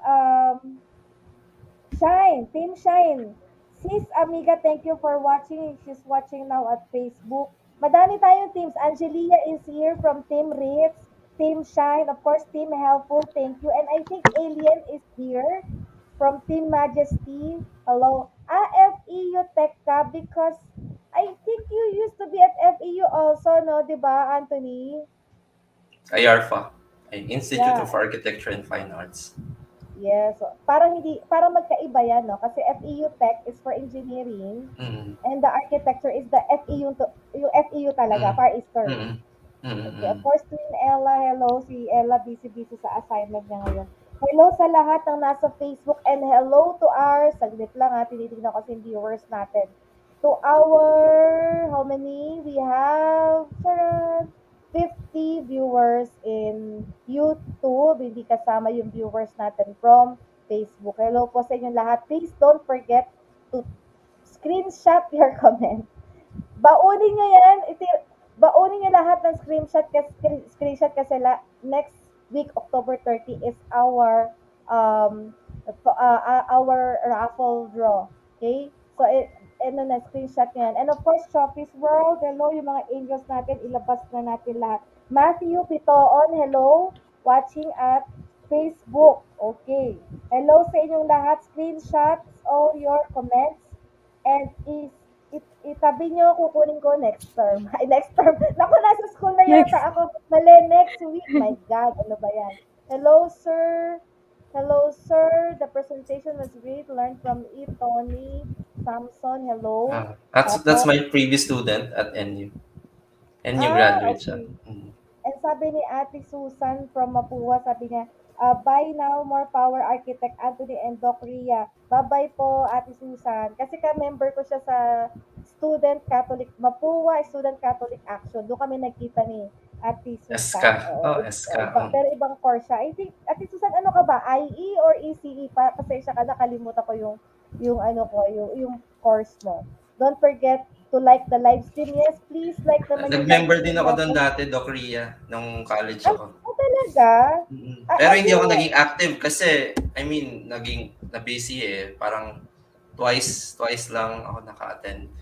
Shine, Team Shine. Sis Amiga, thank you for watching. She's watching now at Facebook. Madami tayong teams. Angelia is here from Team Ritz, Team Shine, of course, Team Helpful. Thank you. And I think Alien is here from Team Majesty. Hello. FEU Tech ka because I think you used to be at FEU also, no? Diba, Anthony? IARFA, Institute Yeah. of Architecture and Fine Arts. Yes. So, parang hindi, parang magkaiba yan, no? Kasi FEU Tech is for engineering Mm, and the architecture is the FEU, yung FEU talaga, mm, Far Eastern. mm, mm, Okay, of mm. course, Twin Ella, hello. Si Ella busy-busy sa assignment niya ngayon. Hello sa lahat ng nasa Facebook and hello to our, saglit lang ha, tinitignan ko kasi yung viewers natin. To our, how many? We have, charan, 50 viewers in YouTube. Hindi kasama yung viewers natin from Facebook. Hello po sa inyong lahat. Please don't forget to screenshot your comment. Baunin nyo yan. Baunin nyo lahat ng screenshot kasi next week, October 30 is our raffle draw. Okay? So, ano na, screenshot nyo yan. And of course, Shoppee's World, hello, yung mga angels natin, ilabas na natin lahat. Matthew Pitoon, hello, watching at Facebook. Okay. Hello sa inyong lahat. Screenshots all your comments and itabi nyo, kukunin ko next term. Ay, next term. Naku, nasa school na Next. yata ako. Mali, next week. My God, ano ba yan? Hello, sir. Hello, sir. The presentation was great. Learn from it, Tony. Samson, hello. That's Tapos, my previous student at NU. NU graduate siya. okay. Mm. And sabi ni Ate Susan from Mapua, sabi niya, bye now, more power architect Anthony and Doc Ria. Bye-bye po, Ate Susan. Kasi ka-member ko siya sa Student Catholic, Mapua Student Catholic Action. Doon kami nagkita ni Ate SK. Susan. Oo, Oh, SK. pero ibang course siya. I think, Ate Susan, ano ka ba? IE or ECE? Pasensya ka, nakalimutan ko yung ano ko, yung course mo. Don't forget to like the live stream. Yes, please like naman yung live Nag-member din stream ako doon natin. dati, Doc Ria, nung college Ay, ako. talaga? Mm. Pero hindi Ano ako yun? naging active kasi, I mean, naging na-busy eh. Parang twice lang ako naka-attend.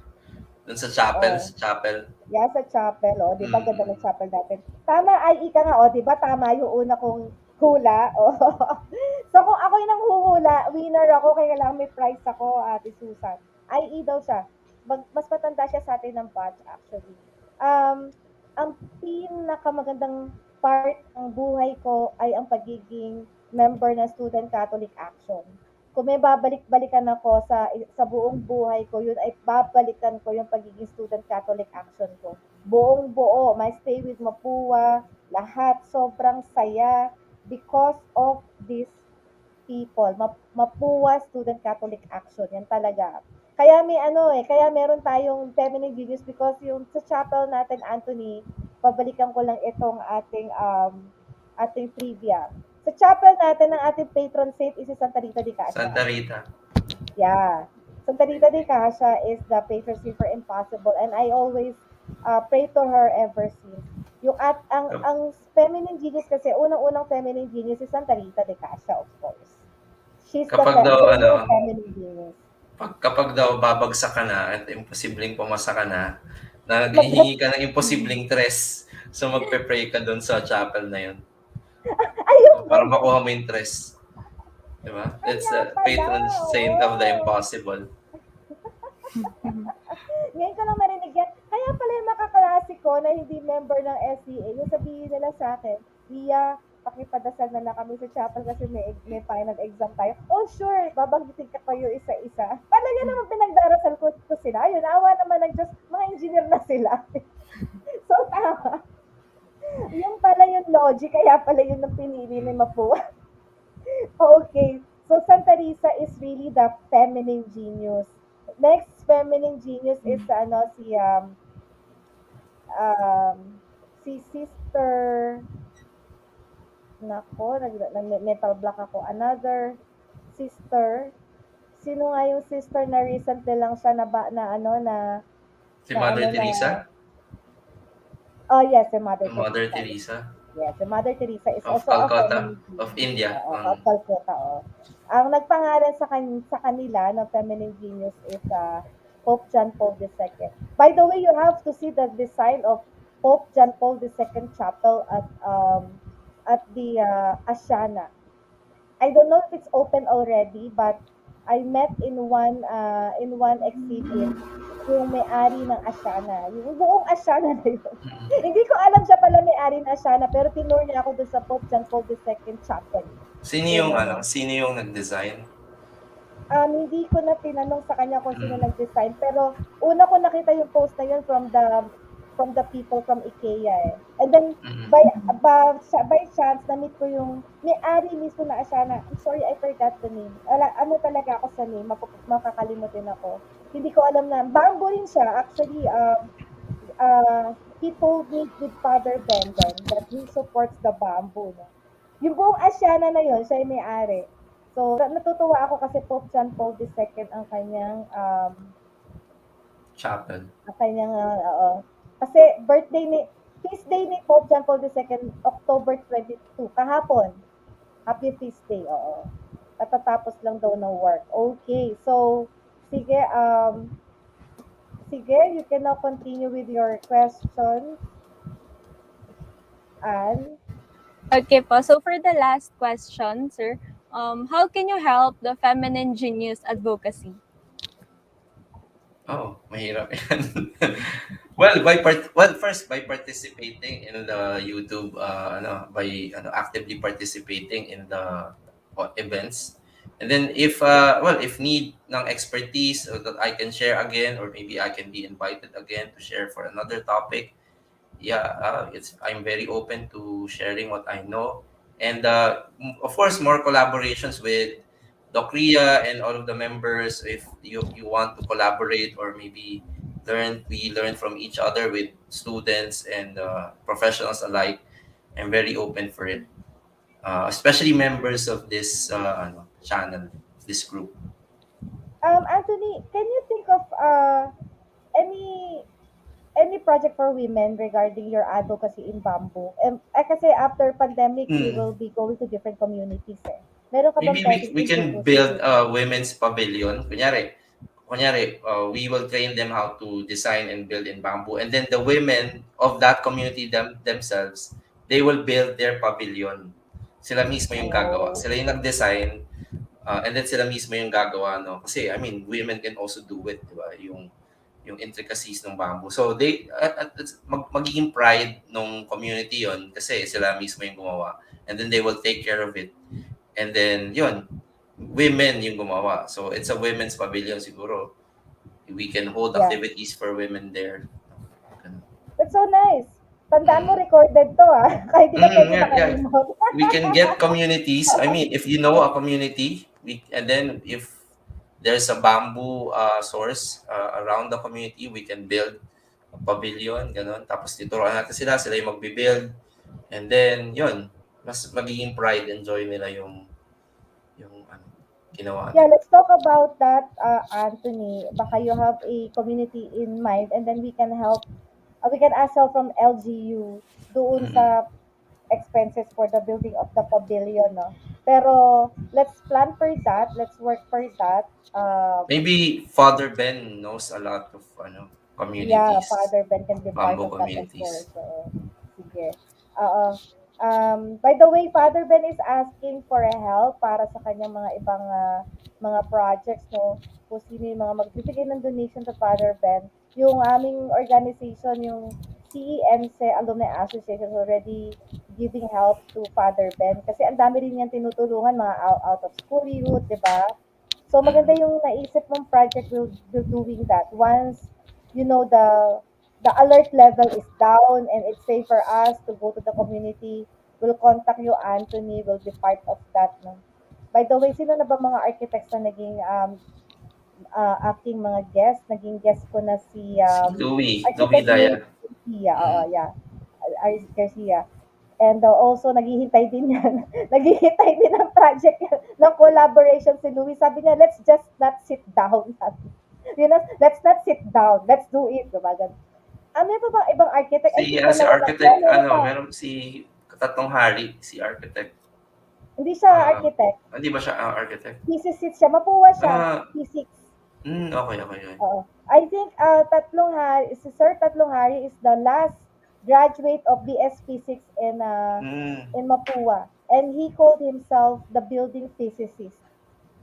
Doon sa chapel, Oh, sa chapel. yeah, sa chapel, oh, 'di ba ganda ng Mm. chapel natin. Tama, ay ika nga, oh, 'di ba tama yung una kong hula. Oh. So kung ako yung nanghuhula, winner ako kaya lang may prize ako, Ate Susan. IE daw siya. Mas matanda siya sa atin ng batch actually. Ang pinakamagandang part ng buhay ko ay ang pagiging member ng Student Catholic Action. Kung may babalik-balikan ako sa buong buhay ko, yun ay babalikan ko yung pagiging Student Catholic Action ko. Buong buo, my stay with Mapua, lahat, sobrang saya because of this people. Mapua Student Catholic Action, yan talaga. Kaya may ano kaya meron tayong feminine videos because yung sa chapel natin, Anthony, babalikan ko lang itong ating trivia. Sa chapel natin, ang ating patron saint is si Santa Rita de Casiar. Santa Rita. Yeah. Santa Rita de Casa is the patron for impossible, and I always pray to her ever since. Yung at ang feminine genius kasi unang-unang feminine genius is Santa Rita de Casa, of course. She's the Kapag daw ano, real feminine genius. kapag daw babagsak ka na at imposibleng pumasa ka na, Mag naghihingi ka ng imposibleng tres. So magpe-pray ka doon sa chapel na yun. ayun ba Para yun? makuha mo yung tres. Di ba? It's Kaya the pala, patron saint of the oo. impossible. Ngayon ko lang narinig yan. Kaya pala yung makaklase ko na hindi member ng SCA, yung sabihin nila sa akin, Ria, pakipadasal na lang kami sa chapel kasi may final exam tayo. Oh, sure, babanggitin ka kayo isa-isa. Talaga naman pinagdarasal ko sila. Ayun, awa naman ng Diyos, mga engineer na sila. So, tama. Yung pala yung logic, kaya pala yun ang pinili ni Mapua. Okay. So Santa Risa is really the feminine genius. Next feminine genius is si Sister nako, mental block ako. Another sister. Sino nga yung sister na recently lang siya na ba, na ano Si na ano Mother na Teresa? oh yes, si Mother Mother Teresa. Teresa Yes, si Mother Teresa is of also a Calcutta, feminine of genius. India. Oo, of Calcutta, oo. Ang nagpangalan sa kanila ng feminine genius is Pope John Paul II. By the way, you have to see the design of Pope John Paul II chapel at the Ashana. I don't know if it's open already, but I met in one exhibit yung may-ari ng Ashana. Yung buong Ashana na yun. Mm. Hindi ko alam siya pala may-ari ng Ashana, pero tinur niya ako doon sa Pope John Paul II Chapel. Sino yung nag-design? Hindi ko na tinanong sa kanya kung sino Mm. nag-design, pero una ko nakita yung post na yun from the people from IKEA eh. And then Mm. by chance na-meet ko yung may-ari mismo na Ashana. I'm sorry, I forgot the name. Ano talaga ako sa name, makakalimutin ako. Hindi ko alam na bamboo rin siya. Actually, he told me with Father Benden that he supports the bamboo. No? Yung buong Asiana na yun, siya yung may-ari. So, natutuwa ako kasi Pope John Paul II Chapel. ang kanyang, kasi feast day ni Pope John Paul II, October 22, kahapon. Happy feast day, oo. Katatapos lang daw ng work. Okay, so, sige, you can now continue with your questions. And Okay po. So for the last question, sir, how can you help the feminine genius advocacy? Oh, mahirap yan. First by participating in the YouTube actively participating in the events. And then if need ng expertise that I can share again, or maybe I can be invited again to share for another topic. Yeah, it's I'm very open to sharing what I know, and of course more collaborations with Doc Ria and all of the members. If you want to collaborate or maybe we learn from each other with students and professionals alike. I'm very open for it, especially members of this channel, this group. Anthony, can you think of any any project for women regarding your advocacy in bamboo? Kasi after pandemic, we Hmm. will be going to different communities eh. Meron ka bang Maybe pwedeng we can introduce build with a women's pavilion. Kunyari, we will train them how to design and build in bamboo. And then the women of that community themselves, they will build their pavilion. Sila mismo yung gagawa. oh, Sila yung nag-design, and then sila mismo yung gagawa, no? Kasi, I mean, women can also do it, di ba? Yung intricacies ng bamboo. So, magiging pride ng community yon kasi sila mismo yung gumawa. And then they will take care of it. And then, yun, women yung gumawa. So, it's a women's pavilion siguro. We can hold yeah. activities for women there. Ganun. That's so nice. Tandaan mo, Mm. recorded to ah. Kahit di ka pwede Yeah, yeah. makalimot. We can get communities. I mean, if you know a community, and then if there's a bamboo source around the community, we can build a pavilion, ganun. Tapos tuturuan natin sila yung magbi-build. And then, yun, mas magiging pride and joy nila yung ano. ginawa Yeah, nila. let's talk about that, Anthony. Baka you have a community in mind and then we can ask help from LGU doon Mm. sa expenses for the building of the pavilion, no? Pero let's plan for that. Let's work for that. Maybe Father Ben knows a lot of Yeah, communities, Father Ben can be part bamboo of that, of course. communities. So, sige. Oo. By the way, Father Ben is asking for a help para sa kanyang mga ibang mga projects, no? Kung sino yung mga magbibigay ng donation to Father Ben. Yung aming organization, yung CENSE Alumni Association, is already giving help to Father Ben. Kasi ang dami rin niyang tinutulungan, mga out of school youth, di ba? So maganda Mm. yung naisip mong project will doing that. Once the alert level is down and it's safe for us to go to the community, we'll contact you, Anthony, will be part of that. No? By the way, sino na ba mga architects na naging aking mga guest? Naging guest ko na si Si Louis architect Louis Daya. Garcia. Oo, Mm. yeah. Aris Garcia. And also, naghihintay din yan. Naghihintay din ng project yan, ng collaboration si Louis. Sabi niya, let's just not sit down. Let's not sit down. Let's do it. Diba? May pa bang ibang architect? I think Si dalawa lang. Yeah, architect, meron pa. meron si tatlong hari, si architect. Hindi siya Ah, architect. Hindi ba siya architect? Thesis siya. Mapuwa siya. Ah, Physics. okay, okay, okay. Oo. I think si Sir Tatlong Hari is the last graduate of BS Physics Mm, in Mapua. And he called himself the building physicist.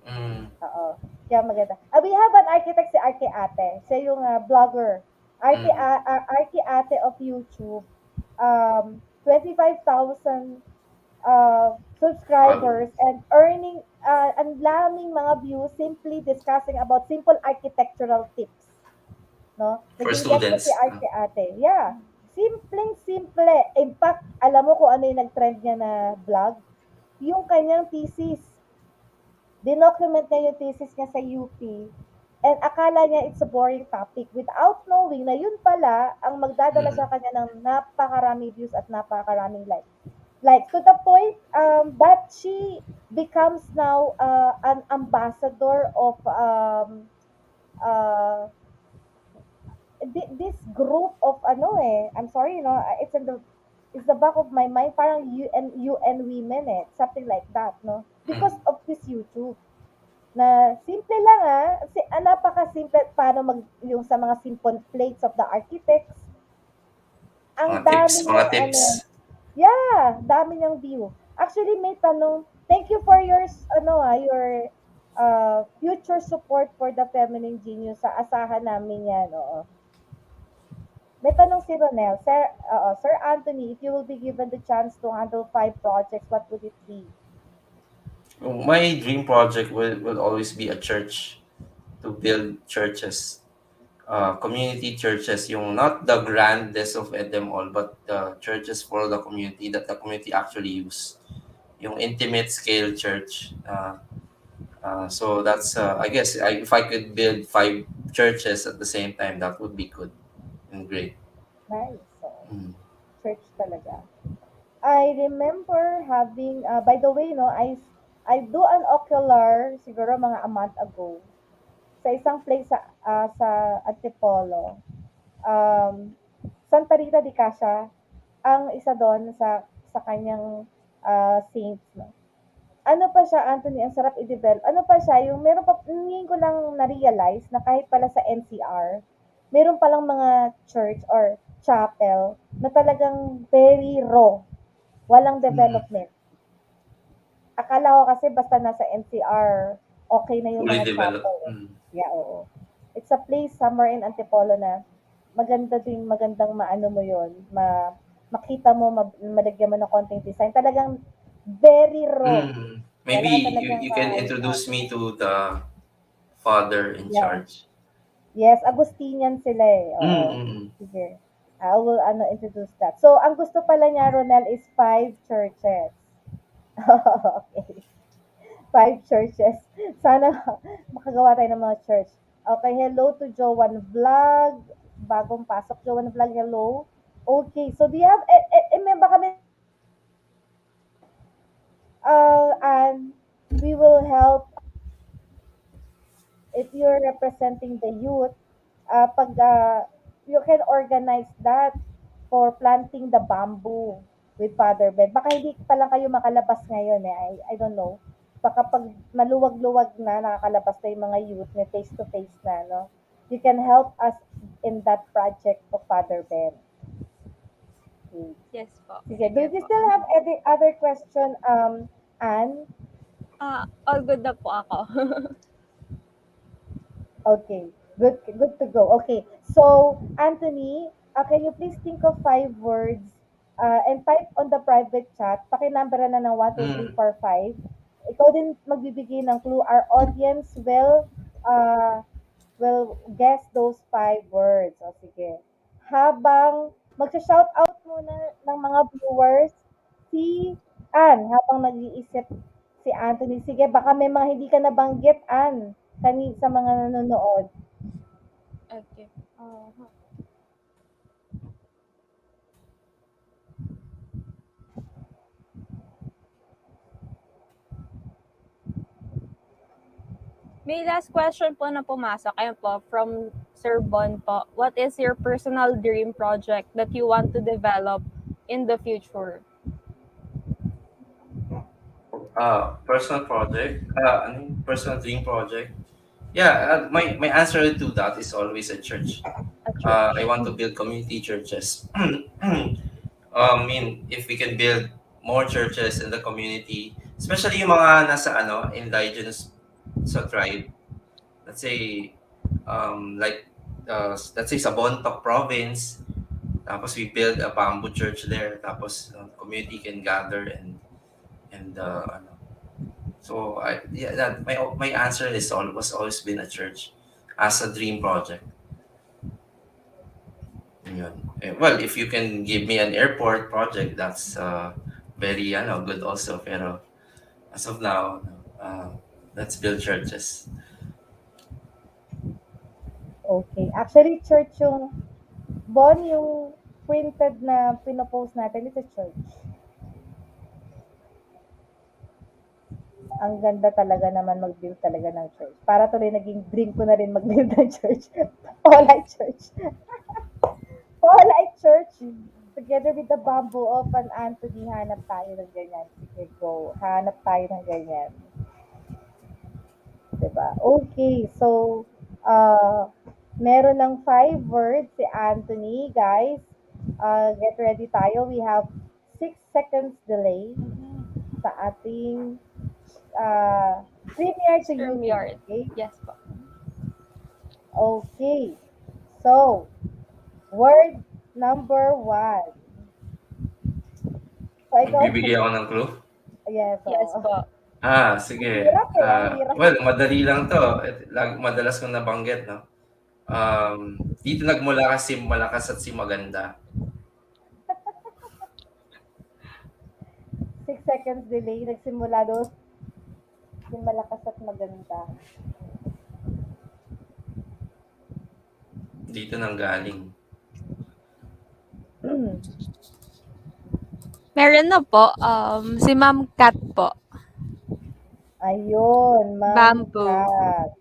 mm, Oo. Kaya maganda. We have an architect si Arke Ate. Siya yung vlogger. mm. Arke Ate of YouTube. 25,000 Follow. subscribers and earning ang laming mga views simply discussing about simple architectural tips. No? For Naging guest ko si students. Arke Ate. Yeah. Simpleng-simple. In fact, alam mo kung ano yung nag-trend niya na vlog? Yung kanyang thesis. Dinocument niya yung thesis niya sa UP. And akala niya it's a boring topic without knowing na yun pala ang magdadala Mm, sa kanya ng napakaraming views at napakaraming likes. Like to the point that she becomes now an ambassador of uh, this group of I'm sorry, it's the back of my mind, parang UN women something like that, no? mm. Because of this YouTube na simple lang napaka-simple paano yung sa mga simple plates of the architects, ang dami Mga niyang tips. yeah, dami niyang view. Actually, may tanong, thank you for your future support for the feminine genius. Sa asahan namin yan, oo. May tanong si Ronel, Sir Anthony, if you will be given the chance to handle 5 projects, what would it be? My dream project will always be a church, to build churches, community churches, yung not the grandest of them all, but the churches for the community that the community actually use. Yung intimate scale church. So that's, I guess, if I could build 5 churches at the same time, that would be good and great. Nice. So, Mm. church talaga. I remember having, by the way, no, I do an ocular siguro mga a month ago sa isang place sa Antipolo. Um, Santa Rita di Casa, ang isa doon sa kanyang saints, no. Ano pa siya, Anthony, ang sarap i-develop. Ano pa siya, yung meron pa, ngayon ko lang na-realize na kahit pala sa NCR, meron palang mga church or chapel na talagang very raw. Walang Mm. development. Akala ko kasi basta nasa NCR, okay na yung Fully mga developed. chapel. Mm. Yeah, oo. It's a place somewhere in Antipolo na magandang maano mo yon, makita mo, malagyan mo ng konting design. Talagang very raw. Mm. Maybe Wala talagang you can introduce maayos-ayos. me to the father in Yeah. charge. Yes, Agustinian sila eh. Mm, Oo. mm, mm. Sige. I will introduce that. So, ang gusto pala niya, Ronel, is 5 churches. Okay. 5 churches. Sana makagawa tayo ng mga church. Okay, hello to Joan Vlog. Bagong pasok, Joan Vlog, hello. Okay, so do you have, may baka may, and we will help. if you're representing the youth, pag you can organize that for planting the bamboo with Father Ben. Baka hindi pa lang kayo makalabas ngayon eh. I don't know. Baka pag maluwag-luwag na, nakakalabas na yung mga youth, may face-to-face na, no? You can help us in that project of Father Ben. Okay. Yes po. Sige, do Sige you po. still have any other question, Anne? All good na po ako. Okay, good to go. Okay, so Anthony, can you please think of 5 words and type on the private chat, pakinumber na ng 1, 2, 3, Mm. 4, 5. Ikaw din magbibigay ng clue. Our audience will guess those 5 words. O sige. Habang magsha-shout out muna ng mga viewers, si Ann, habang nag-iisip si Anthony. Sige, baka may mga hindi ka nabanggit, Ann, sa mga nanonood. Okay. May last question po na pumasok. Ayun po, from Sir Bon po. What is your personal dream project that you want to develop in the future? Personal project, personal dream project. Yeah, my answer to that is always a church. A church. I want to build community churches. If we can build more churches in the community, especially yung mga nasa indigenous sa tribe, let's say let's say sa Bontoc province, tapos we build a bamboo church there, tapos community can gather and so I yeah that my answer is always been a church as a dream project. Yun. Well, if you can give me an airport project, that's very good also. Pero as of now, uh, let's build churches. Okay. Actually, church yung Bon, yung printed na pinopost natin, it's a church. Ang ganda talaga naman mag-build talaga ng church. Para tuloy naging dream ko na rin mag-build ng church. Polite church. Polite church. Together with the bamboo of an Anthony, hanap tayo ng ganyan. Sige, go. Hanap tayo ng ganyan. Diba? Okay, so, meron ng 5 words si Anthony, guys. Get ready tayo. We have 6 seconds delay sa ating premiere sa YouTube. StreamYard. Okay? Yes po. Okay. So, word number 1. So, ikaw, Bibigyan ako ng clue. yes, Yes oh. po. Sige. Hirap eh, ang hirap. Well, madali lang to. Madalas kong nabanggit, no? Dito nagmula kasi malakas at si maganda. 6 seconds delay, nagsimula doon. Yung malakas at maganda. Dito nang galing. Meron na po. Si Ma'am Kat po. Ayun, Bamboo. Kat.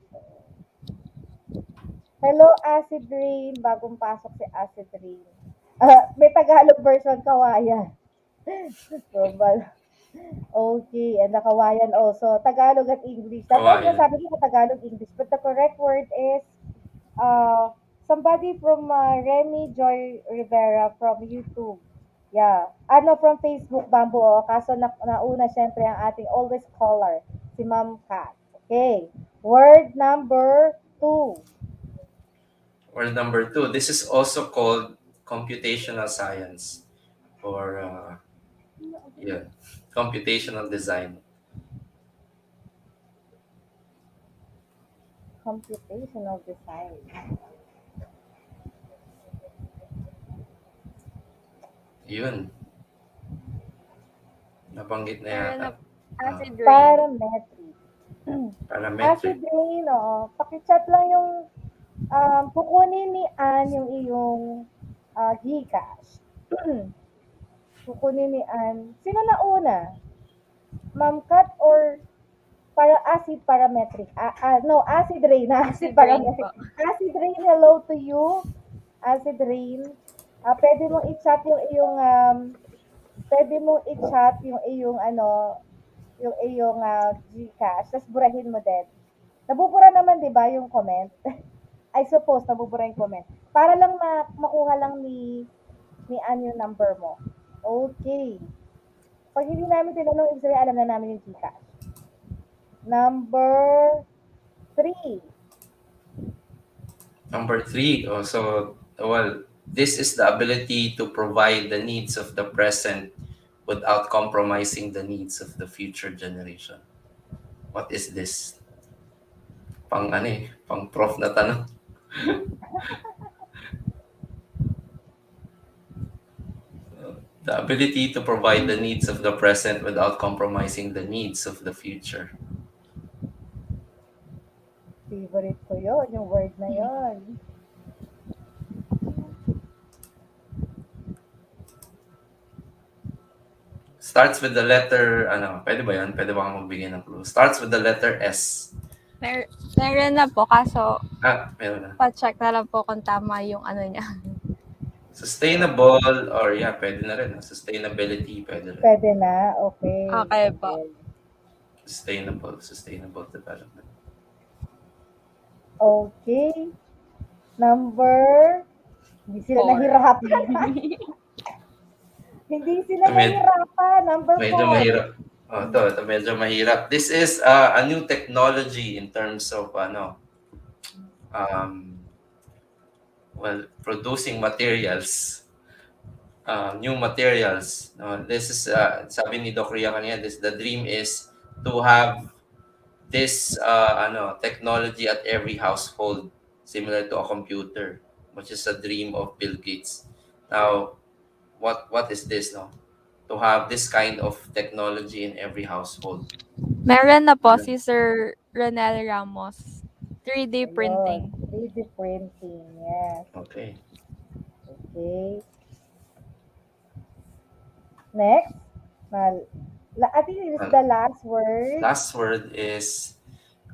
Hello, Acid Rain. Bagong pasok si Acid Rain. May Tagalog version, kawayan. Global. Okay, and the kawayan also. Tagalog at English. That's why Kawayan. sabi ko Tagalog, English. But the correct word is somebody from Remy Joy Rivera from YouTube. Yeah. From Facebook, Bamboo. Oh. Kaso nauna syempre ang ating always caller, si Ma'am Kat. Okay. Word number 2. Word number 2. This is also called computational science or computational design. Computational design. Yun. Nabanggit na Meron yata. na acid rain. Parametric. Acid Parametric. rain, oo. Pakichat lang yung kukunin ni Ann yung iyong Gcash. Kukunin ni Ann. Sino na una? Ma'am Kat or para acid parametric. No, acid rain, acid Acid rain parametric. po. Acid rain, hello to you. Acid rain. Pwede mong i-chat yung iyong pwede mong i-chat yung iyong yung iyong GCash, tapos burahin mo din. Nabubura naman 'di ba yung comment? I suppose nabubura yung comment. Para lang makuha lang ni Ann yung number mo. Okay. Pag hindi namin tinanong, ibig sabihin alam na namin yung GCash. Number 3. Number three, also, well, this is the ability to provide the needs of the present without compromising the needs of the future generation. What is this? Pang ano eh, pang prof na tanong. The ability to provide the needs of the present without compromising the needs of the future. Favorite ko yun, yung word na yun. Starts with the letter, ano, pwede ba yan? Pwede ba akong magbigay ng clue? Starts with the letter S. Meron na po, kaso Meron na. pa-check na lang po kung tama yung ano niya. Sustainable, or yeah, pwede na rin. Sustainability, pwede rin. Pwede na? Okay. Okay po. Sustainable development. Okay. Number, hindi sila 4. nahirapan. Hindi sila nahirapan. Number 4. Medyo mahirap. Ito medyo mahirap. This is a new technology in terms of producing materials. New materials. This is sabi ni Doc Ria kanina, the dream is to have this technology at every household, similar to a computer, which is a dream of Bill Gates. Now, what is this, no? To have this kind of technology in every household. Meron na po si Sir Ronel Ramos. 3D printing. 3D printing, yes. Okay. Okay. Next. I think this is the last word. Last word is,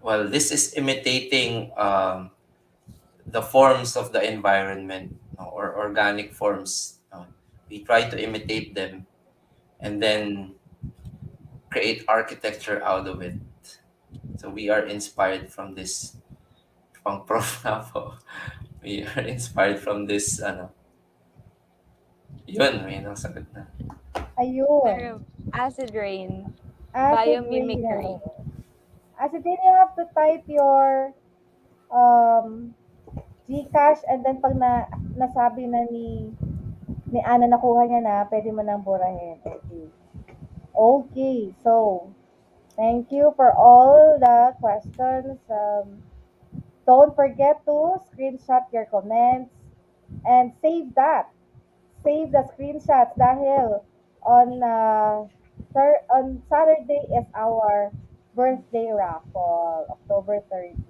well, this is imitating the forms of the environment, or organic forms. We try to imitate them and then create architecture out of it. So we are inspired from this. Pang prof na po. We are inspired from this, yun, may nasagot na. Ayun. Acid rain. Acid Biomimicry. rain. Acid rain, you have to type your GCash, and then pag nasabi na ni Ana, nakuha niya na, pwede mo nang burahin. Okay. Okay, so thank you for all the questions. Don't forget to screenshot your comments and save that. Save the screenshots dahil on Saturday is our birthday raffle, October 30.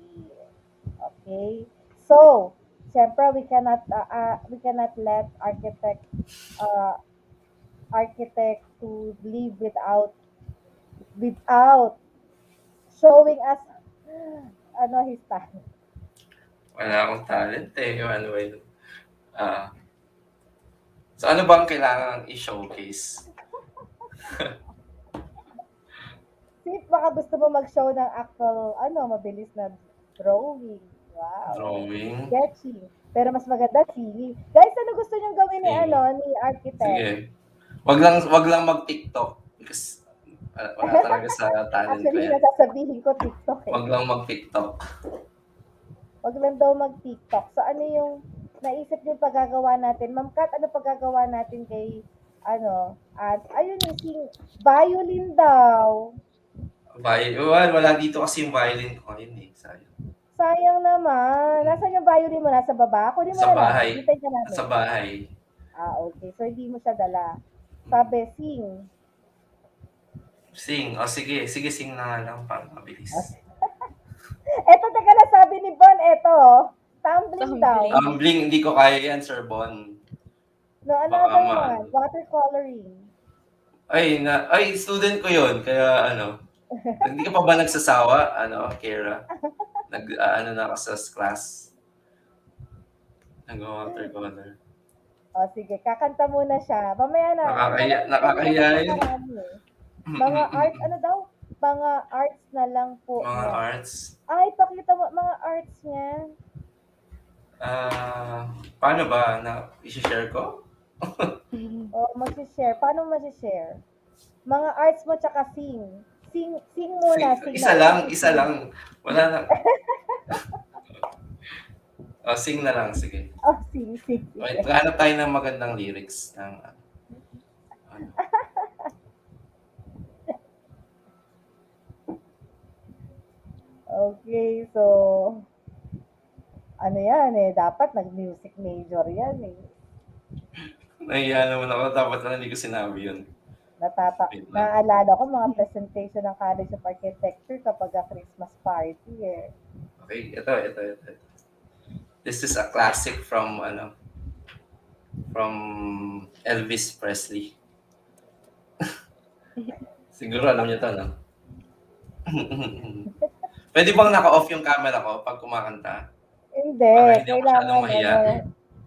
Okay? So, syempre we cannot let architect to live without showing us his talent. Wala akong talent eh. Ano ba yun? So ano bang kailangan i-showcase? Sip, baka gusto mo mag-show ng actual, mabilis na drawing. Wow. Drawing? Sketching. Pero mas maganda, sige. Guys, ano gusto niyong gawin ni architect? Sige. Wag lang mag-TikTok because wala talaga sa talent ko Actually, yan. nasasabihin ko TikTok eh. Wag lang mag-TikTok. Wag lang daw mag-TikTok. So, ano yung naisip niyo paggagawa natin? Ma'am Kat, ano paggagawa natin kay, ayun yung violin daw. Wala dito kasi yung violin ko yun eh. Sayang naman. Nasaan yung violin mo? Nasa baba? Kunin mo Sa na lang. bahay. Hintay ka namin. Sa bahay. Okay. So, hindi mo siya dala. Sabi, sing. Sing. Sige, sing na nga lang para mabilis. Eto, teka na, sabi ni Bon, tumbling daw. Tumbling, hindi ko kaya yan, Sir Bon. No, another one. Watercoloring. Ay, student ko yun. Kaya Hindi ka pa ba nagsasawa, Kira? Ano na ako sa class? Nag-watercolor. O sige, kakanta muna siya. Mamaya na, Nakakahiya, marami, pwede ka nakakahiya naman yun. marami eh. Mga art, ano daw? Mga arts na lang po Mga niya. arts. Ay, pakita mo mga arts niya. Paano ba? I-share ko? O, magsishare. Paano magsishare? Mga arts mo tsaka sing. Sing muna, sing na. Isa Huwag lang, kang isa sing. lang. Wala na. Sing na lang, sige. Oh, sing, sing, Wait, sige. maghanap tayo ng magandang lyrics ng ano. Okay, so, ano yan eh, dapat nag-music major yan eh. Nahiya naman ako. Dapat na hindi ko sinabi yun. Wait lang. Naaalala ko mga presentation ng College of Architecture kapag Christmas party eh. Okay, ito. This is a classic from Elvis Presley. Siguro alam niyo to, no? Pwede bang naka-off yung camera ko pag kumakanta? Hindi, Para hindi ako masyadong kailangan mahiya. ano,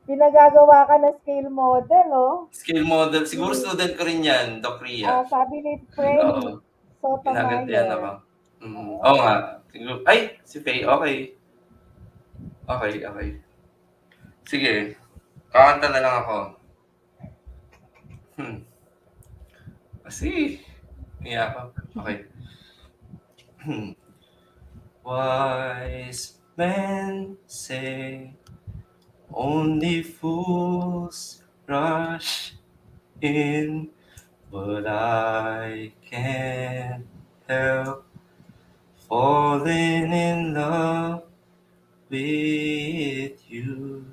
pinagagawa ka ng scale model oh. Scale model. Siguro student ko rin yan, Doc Ria. Sabi ni Frey, Oo. Ginagantihan ako. Sotomayor. Oo nga. Siguro, ay, si Faye. Okay. Okay. Sige. Kakanta na lang ako. Kasi, niya ako. Okay. Wise men say only fools rush in, but I can't help falling in love with you.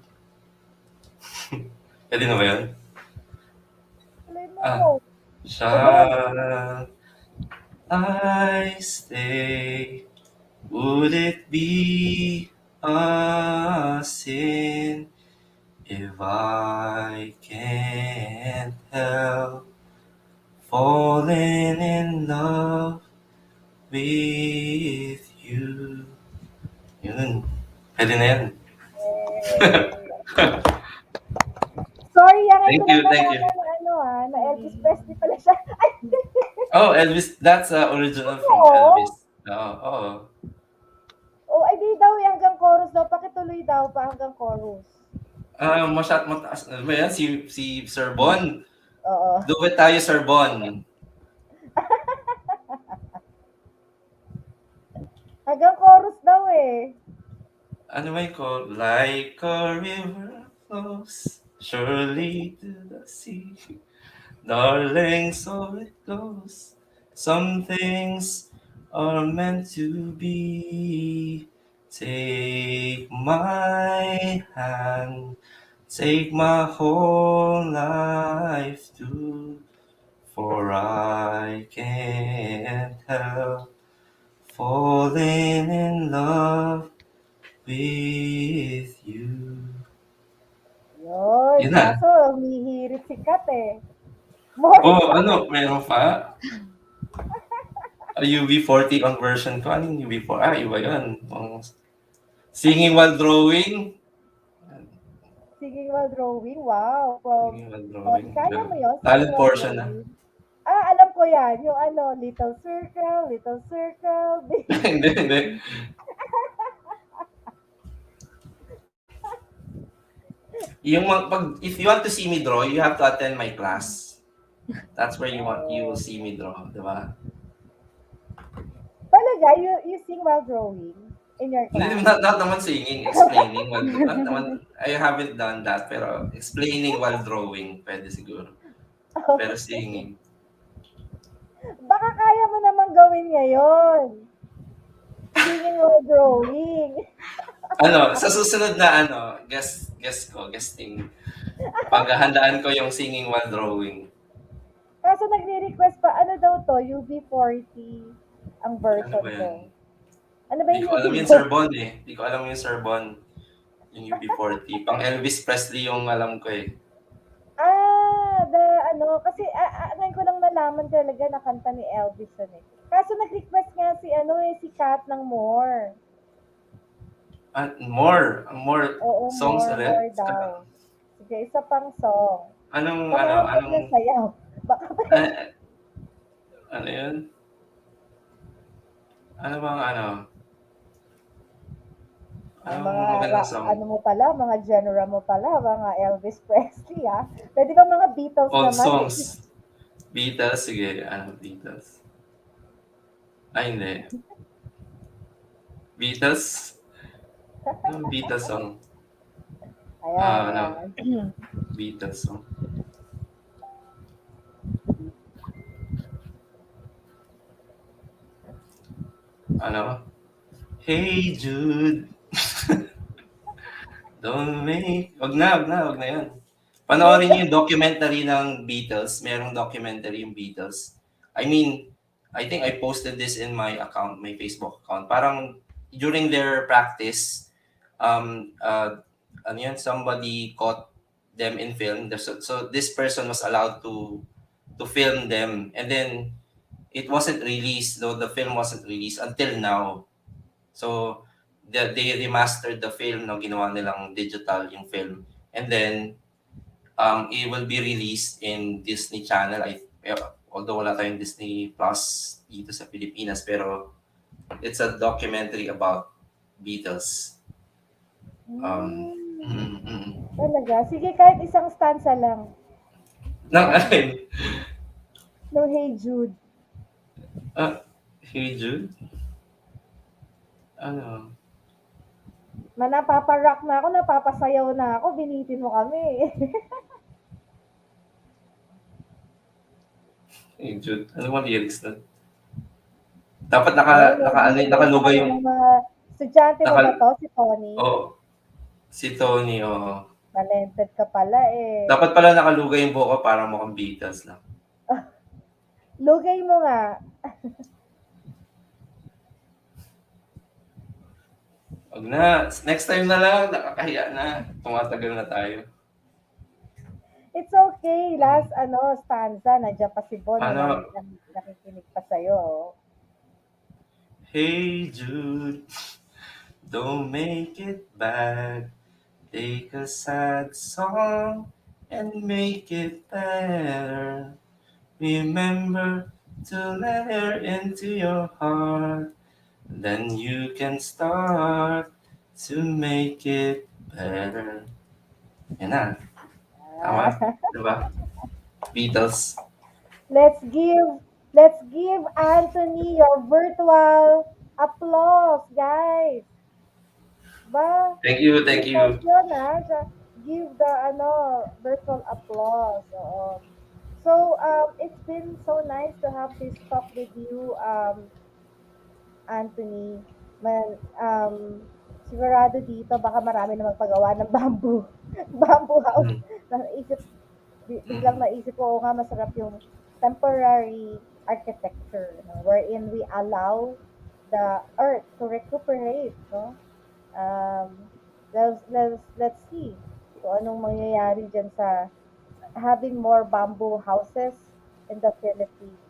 Pwede na ba yun? Tuloy mo. Shall I stay? Would it be a sin if I can't help falling in love with you? Yun. Pwede na yan. Sorry, yan Thank ito you, lang thank you. na na Elvis Presley pala siya. Ay, Oh, Elvis, that's original from Oo. Elvis. Oo. oh, ay di daw, hanggang chorus daw. Pakituloy daw pa hanggang chorus. Mataas. Ano ba yan? Si Sir Bon. Oo. Duet tayo, Sir Bon. Hanggang chorus daw eh. Ano ba yung call? Like a river flows surely to the sea. Darling, so it goes. Some things are meant to be. Take my hand. Take my whole life too. For I can't help falling in love with you. Yun. Yun na. Kaso, humihirit si Kat eh. Meron pa? UB40 ang version ko. Anong UB4? Iba yun. Singing while drawing. Singing while drawing, wow. Singing while drawing. Kaya mo yun? Singing Talent while portion na. drawing. Alam ko yan. Yung little circle, big. Hindi. If you want to see me draw, you have to attend my class. That's where you will see me draw, di ba? Talaga, you sing while drawing in your class? Not naman singing, explaining. Not naman, I haven't done that, pero explaining while drawing, pwede siguro. Pero singing. Baka kaya mo naman gawin ngayon. Singing while drawing. Sa susunod na guesting. Paghahandaan ko yung singing while drawing. Kaso nagre-request pa, ano daw to, UB40 ang version Ano ba ko. yan? Ano ba Hindi yung ko alam yung Sir Bon eh. Hindi ko alam yung Sir Bon. Yung UB40. Pang Elvis Presley yung alam ko eh. Kasi ngayon ko lang nalaman talaga na kanta ni Elvis yun eh. Kaso nag-request nga si ano eh, si Kat ng More. More Oo, songs more ulit? daw. Sige, isa pang song. Kailangan huwag Anong, na sayaw. Baka ah, ano yun? Ano bang ang anong mga magandang song? ano mo pala, mga genre mo pala, mga Elvis Presley ah. Pwede ba mga Beatles Old naman? songs. Beatles, sige, Beatles. Ay, hindi. Beatles? Anong Beatles song? Ayan, Ano, ayan. Beatles song. Ano? Hey Jude, don't make... wag na yan. Panoorin niyo Medyo, yung documentary ng Beatles. Merong documentary yung Beatles. I mean, I think I posted this in my account, my Facebook account. Parang during their practice, um, uh, ano yun, somebody caught them in film. So this person was allowed to film them, and then it wasn't released. Though the film wasn't released until now. So they remastered the film, no, ginawa nilang digital yung film, and then it will be released in Disney Channel. Although wala tayong Disney Plus dito sa Pilipinas, pero it's a documentary about Beatles. Um, hmm, mm, mm. talaga. Sige, kahit isang stanza lang. Nang ano yun? No, Hey Jude. Hey Jude? Ano? Napaparock na ako, napapasayaw na ako, binitin mo kami. Hey Jude? Ano mga lyrics na? Dapat Ayun, nag-iisa nakalugay kayo yung... ng mga estudyante mo Nakal, ba to, si Tony? oh, si Tony, oh. Talented ka pala eh. Dapat pala nakalugay yung buhok ko para mukhang Beatles lang. Lugay mo nga. Wag na. Next time na lang. Nakakahiya na. Tumatagal na tayo. It's okay. Last stanza, nandiyan pa si Bon na Ano? nakikinig pa sa'yo. Oh. Hey Jude, don't make it bad. Take a sad song and make it better. Remember to let her into your heart. Then you can start to make it better. Yan na. Tama? Ah, Diba? Beatles. let's give let's give Anthony your virtual applause, guys. Ba? Thank you, thank Beatles you. yun, ha? Give the, virtual applause. Oo. So, it's been so nice to have this talk with you, Anthony. Sigurado dito, baka marami na magpagawa ng bamboo, bamboo house. Mm, Naisip, biglang mm, naisip ko, oo nga, masarap yung temporary architecture, no? Wherein we allow the earth to recuperate, no? Let's see kung anong mangyayari dyan sa having more bamboo houses in the Philippines.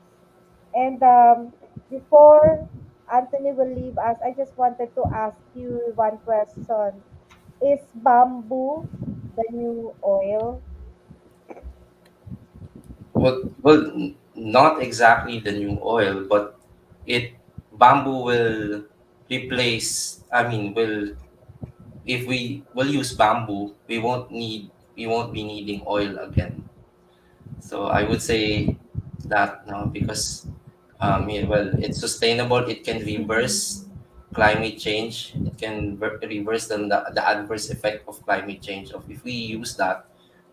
And before Anthony will leave us, I just wanted to ask you one question. Is bamboo the new oil? not exactly the new oil, but it bamboo will replace. I mean, will if we will use bamboo, we won't be needing oil again. So I would say that, no, because yeah, well, it's sustainable. It can reverse climate change. It can reverse the adverse effect of climate change. Of if we use that,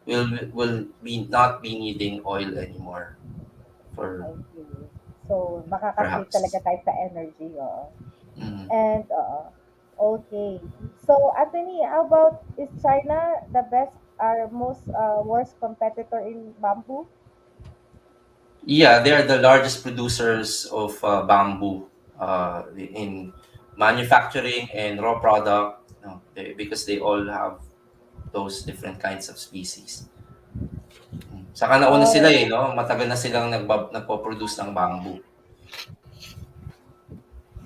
will be not be needing oil anymore for Okay. So, makaka-save talaga perhaps. tayo sa energy. Oo. Mm. And, okay. So, Anthony, how about, is China the best or most worst competitor in bamboo? Yeah, they are the largest producers of bamboo in manufacturing and raw product. No, because they all have those different kinds of species. Saka nauna sila Oh, no? Matagal na silang nagpo-produce ng bamboo.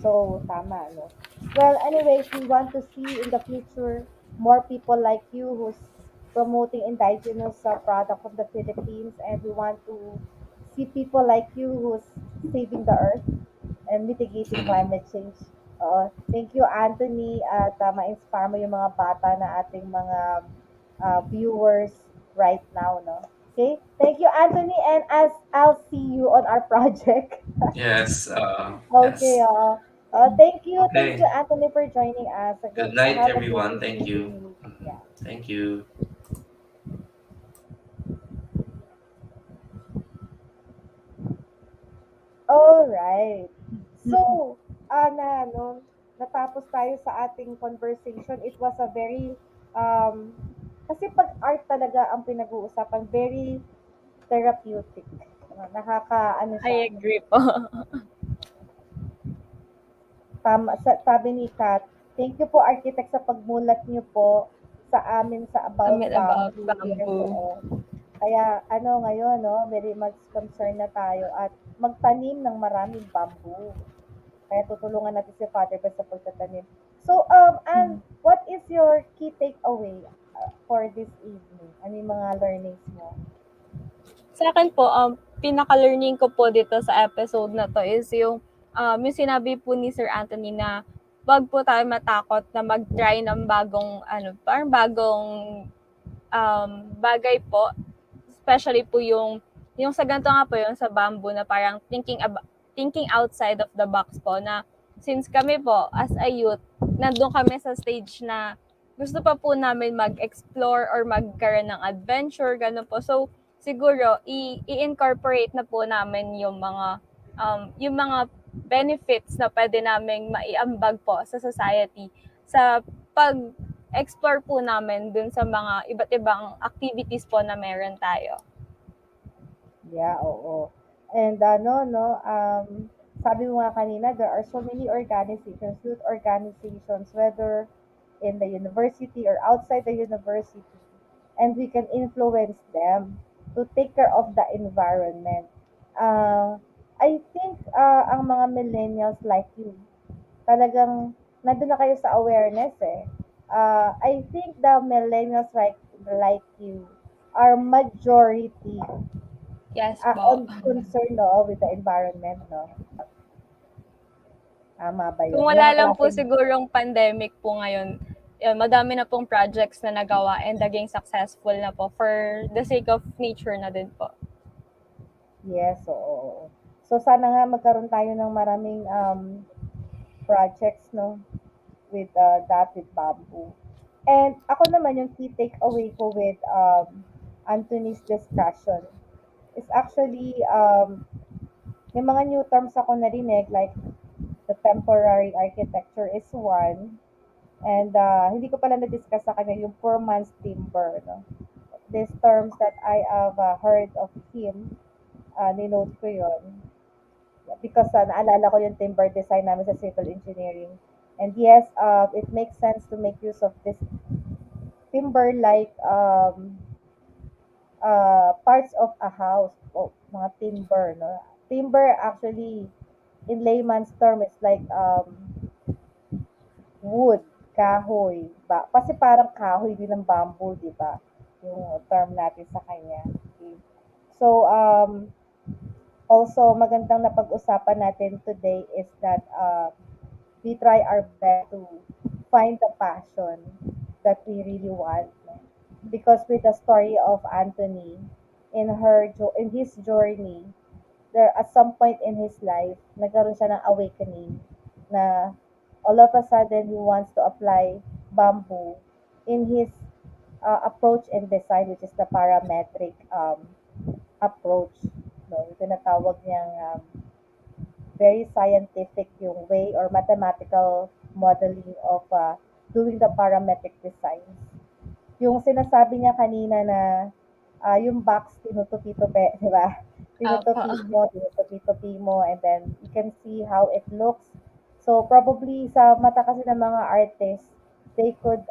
so tama, no? Well, anyways, we want to see in the future more people like you who's promoting indigenous product from the Philippines, and we want to see people like you who's saving the earth and mitigating climate change. Thank you, Anthony, at ma-inspire mo yung mga bata na ating mga viewers right now, no? Okay? Thank you, Anthony, and as I'll see you on our project. Yes, Okay, yes. thank you, Okay. Anthony, for joining us. Good night, Have a good everyone. Thank you. evening. Mhm. Yeah. Thank you. All right. So, natapos tayo sa ating conversation. It was a very, um, kasi pag art talaga ang pinag-uusapan, very therapeutic. Ano I siya, agree po. sabi ni Kat, thank you po architect sa pagmulat niyo po sa amin sa about Amin about bamboo. Yes, bamboo. oo. Kaya ano ngayon, no, very much concerned na tayo at magtanim ng maraming bamboo. Kaya tutulungan natin si Father Beth sa pagtatanim. So, and what is your key takeaway for this evening? Ano yung mga learnings mo? Sa akin po, pinaka-learning ko po dito sa episode na 'to is yung sinabi po ni Sir Anthony na 'wag po tayo matakot na mag-try ng bagong ano, parang bagong, bagay po. Especially po yung sa ganito nga po yung sa bamboo na parang thinking outside of the box po na since kami po as a youth, nandun kami sa stage na gusto pa po namin mag-explore or magkaroon ng adventure, gano'n po. So, siguro i-incorporate na po namin yung mga benefits na pwede naming maiambag po sa society sa pag-explore po namin dun sa mga iba't ibang activities po na meron tayo. Yeah, oo. And sabi mo nga kanina, there are so many organizations, youth organizations, whether in the university or outside the university, and we can influence them to take care of the environment. I think ang mga millennials like you, talagang nandun na kayo sa awareness eh. I think the millennials like you are majority Yes po. on concern, no, with the environment, no? Tama ba Kung yun? Yung wala mga lang po klaseng, sigurong pandemic po ngayon, yun, madami na pong projects na nagawa and naging successful na po for the sake of nature na din po. yes, oo. So, sana nga magkaroon tayo ng maraming projects, no, with that, with bamboo. And ako naman, yung key takeaway ko with Anthony's discussion is actually, may mga new terms ako narinig, like the temporary architecture is one. And hindi ko pala na-discuss sa kanya yung poor man's timber. No? These terms that I have heard of him, ninote ko yon because naalala ko yung timber design namin sa civil engineering. And yes, it makes sense to make use of this timber like parts of a house, o mga timber. No? Timber actually, in layman's term, is like wood, kahoy. Kasi parang kahoy din ng bamboo, di ba? Yung term natin sa kanya. Okay. So, also, magandang napag-usapan natin today is that we try our best to find the passion that we really want. Because with the story of Anthony, in his journey, there at some point in his life, nagkaroon siya ng awakening na all of a sudden he wants to apply bamboo in his approach and design, which is the parametric approach. No, yung tinatawag niyang very scientific yung way or mathematical modeling of doing the parametric designs. Yung sinasabi niya kanina na yung box tinutupi-tupi, di ba? Opo. Tinutupi mo, and then you can see how it looks. So probably sa mata kasi ng mga artists, they could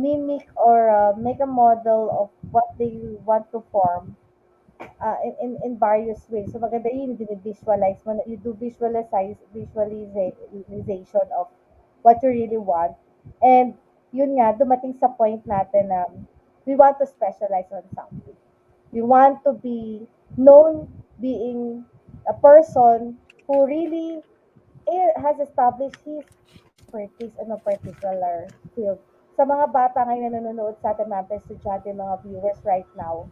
mimic or make a model of what they want to form in various ways. So maganda yun, visualize mo, you do visualization of what you really want. And yun nga, dumating sa point natin na we want to specialize on something. We want to be known being a person who really has established his expertise in a particular field. Sa mga bata ngayon na nanonood sa atin, mga estudyante, mga viewers right now,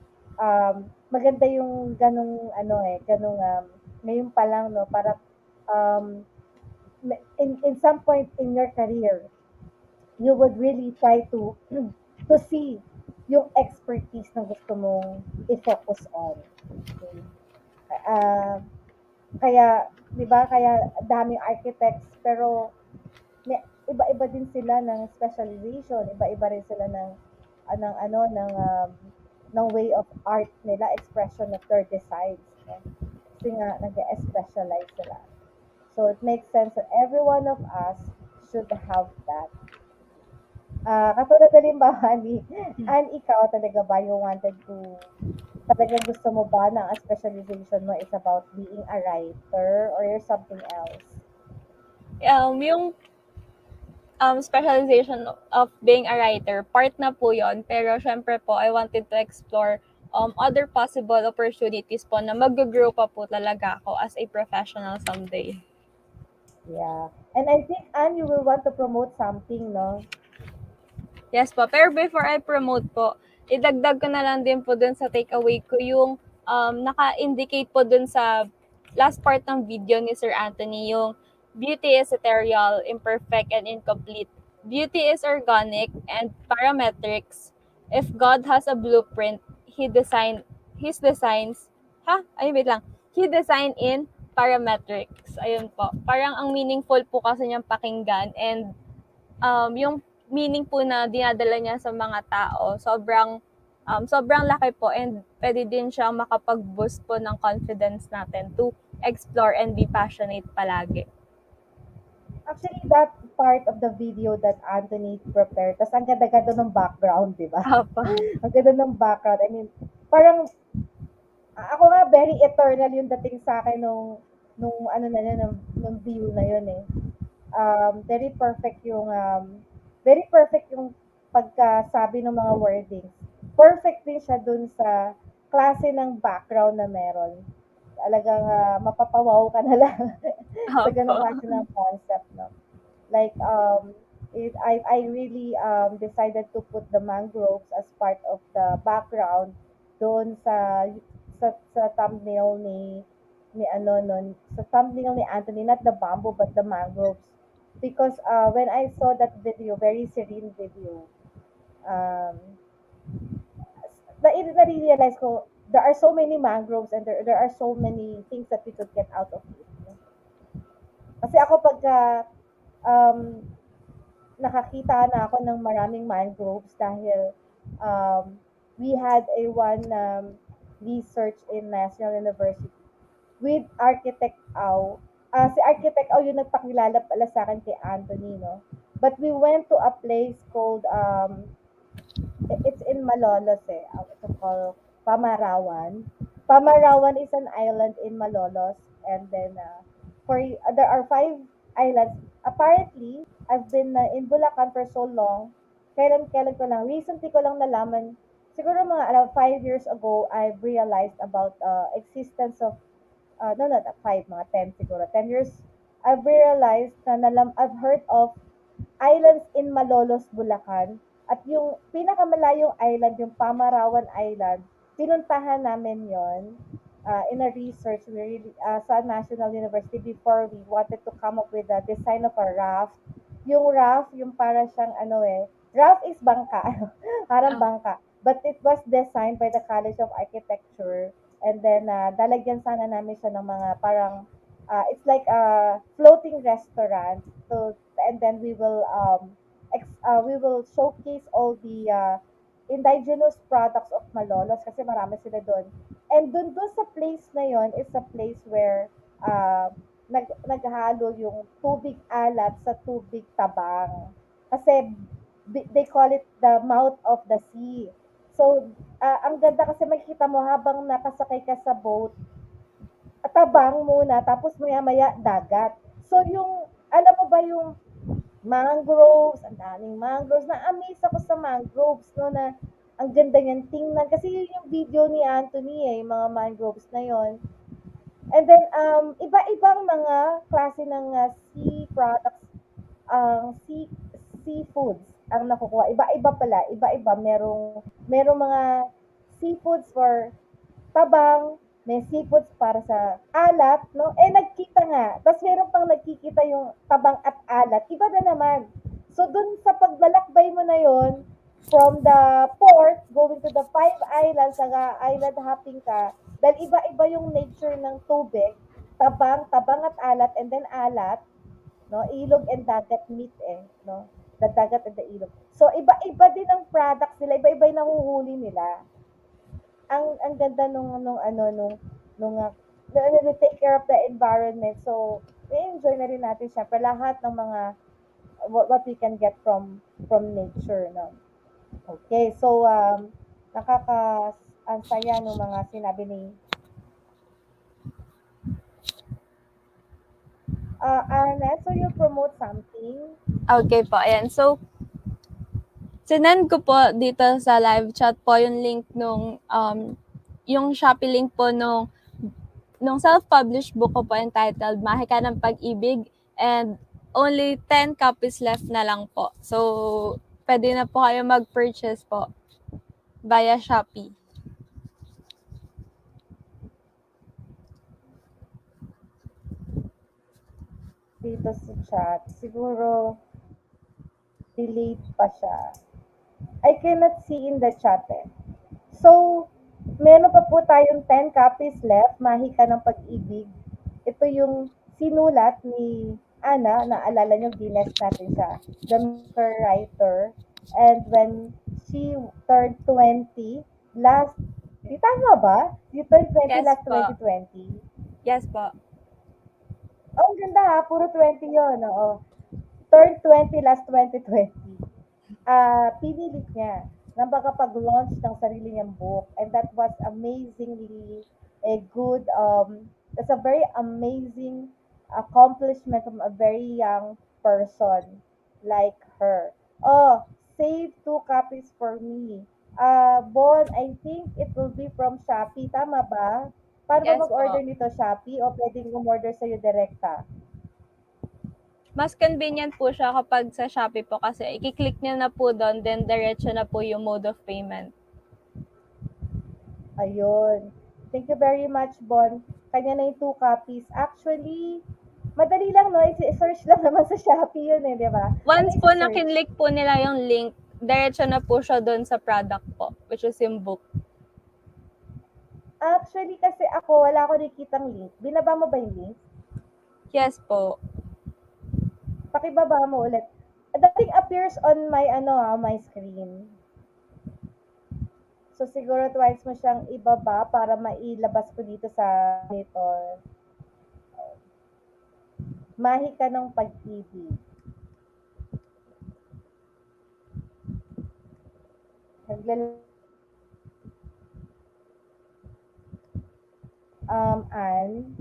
maganda yung ganong ano ganong ngayon pa lang no, para um, in some point in your career, you would really try to to see yung expertise na gusto mong i-focus on. Okay. Ah, kaya 'di ba, kaya daming architects pero may iba-iba din sila ng specialization, iba-iba rin sila ng ng ano ng way of art nila, expression of their designs, no? Kasi nga nag-specialize sila. So it makes sense that every one of us should have that. Katulad na rin ba ni ikaw talaga ba you wanted to talagang gusto mo ba na ang specialization mo is about being a writer or you're something else? Yung specialization of being a writer, part na po yon. Pero syempre po, I wanted to explore other possible opportunities po na mag-grow pa po talaga ako as a professional someday. Yeah. And I think, Anne, you will want to promote something, no? Yes po. Pero before I promote po, idagdag ko na lang din po dun sa takeaway ko yung naka-indicate po dun sa last part ng video ni Sir Anthony, yung beauty is ethereal, imperfect, and incomplete. Beauty is organic and parametrics. If God has a blueprint, His designs, wait lang. He designed in parametrics. Ayun po. Parang ang meaningful po kasi niyang pakinggan and yung meaning po na dinadala niya sa mga tao, sobrang laki po and pwede din siyang makapag-boost po ng confidence natin to explore and be passionate palagi. Actually, that part of the video that Anthony prepared, tas ang ganda-ganda ng background, di ba? Opo. Ang ganda ng background. I mean, parang, ako nga, very eternal yung dating sa akin nung ano na yun, nung view na yun eh. Very perfect yung pagkasabi ng mga wordings. Perfect din siya dun sa klase ng background na meron. Talagang mapapawaw ka na lang sa Opo. ganong klase ng concept, no? Like, I really decided to put the mangroves as part of the background doon sa thumbnail ni ano nun, sa thumbnail ni Anthony, not the bamboo but the mangroves. Because when I saw that video, very serene video, um, na-realize ko, there are so many mangroves and there are so many things that we could get out of it. Kasi ako pagka um, nakakita na ako ng maraming mangroves dahil we had a one research in National University with Architect Au. Si Architect Au yung nagpakilala pala sa akin kay Anthony, no? But we went to a place called, it's in Malolos eh. It's called Pamarawan. Pamarawan is an island in Malolos. And then, there are 5 islands. Apparently, I've been in Bulacan for so long. Kailan ko lang. Recently ko lang nalaman. Siguro mga around 5 years ago, I've realized about existence of no, not 5, mga 10 siguro. 10 years, I've realized I've heard of islands in Malolos, Bulacan. At yung pinakamalayong island, yung Pamarawan Island, pinuntahan namin yon in a research we really, sa National University before we wanted to come up with the design of a raft. Yung raft, yung para siyang ano raft is bangka, parang bangka. But it was designed by the College of Architecture. And then, dalagyan sana namin siya ng mga parang, it's like a floating restaurant. So, and then we will showcase all the indigenous products of Malolos kasi marami sila doon. And doon sa place na yon is a place where naghalo yung tubig alat sa tubig tabang. Kasi they call it the mouth of the sea. So, ang ganda kasi makikita mo habang nakasakay ka sa boat, tabang muna, tapos maya-maya dagat. So, yung, alam mo ba yung mangroves, ang daming mangroves. Na-amaze ako sa mangroves, no, na ang ganda niyan tingnan. Kasi yun yung video ni Anthony, yung mga mangroves na yon. And then, iba-ibang mga klase ng sea products, seafoods ang nakukuha. Iba-iba pala, iba-iba. Merong mga seafoods for tabang, may seafoods para sa alat, no? Eh, nagkita nga. Tapos meron pang nagkikita yung tabang at alat. Iba na naman. So, dun sa paglalakbay mo na yon, from the port, going to the five islands, island hopping ka, dahil iba-iba yung nature ng tubig, tabang at alat, and then alat, no? Ilog and dagat meet no? The dagat and the ilog. So, iba-iba din ang products nila, iba-iba yung nahuhuli nila. Ang ganda nung take care of the environment. So, i-enjoy na rin natin syempre lahat ng mga what we can get from nature, no? Okay, so ang saya ng mga sinabi ni Anna, so you promote something? Okay po, ayan. So, sinend ko po dito sa live chat po yung link yung Shopee link po nung self-published book ko po entitled Mahika ng Pag-ibig, and only 10 copies left na lang po. So, pwede na po kayo mag-purchase po via Shopee. Dito sa chat, siguro delayed pa siya. I cannot see in the chat So, meron pa po tayong 10 copies left, Mahika ng Pag-ibig. Ito yung sinulat ni Ana, naalala nyo, gines natin siya, the maker writer. And when she turned 20, tama ba? You turned 20 Yes last po. 2020. Yes po. Oh, ang ganda ha, puro 20 yun, oo. Turned 20 last 2020. Pinilit niya na makapag-launch ng sarili niyang book, and that was amazingly a good that's a very amazing accomplishment from a very young person like her. Oh, save 2 copies for me. Bon, I think it will be from Shopee. Tama ba? Paano ba Yes mag-order po. nito, Shopee? O pwedeng umorder sa'yo direkta? Mas convenient po siya kapag sa Shopee po kasi i-click niyo na po doon, then diretso na po yung mode of payment. Ayun. Thank you very much, Bon. Kanya na yung 2 copies. Actually, madali lang, no? I-search lang naman sa Shopee yun di ba? Once po na I-search? kinlik po nila yung link, diretso na po siya doon sa product po, which is yung book. Actually, kasi ako, wala ako nakikitang link. Binaba mo ba yung link? Yes po. Pakibaba mo ulit. Dating appears on my, my screen. So, siguro twice mo siyang ibaba para mailabas ko dito sa monitor. Mahika ng Pag-ibig. Ann.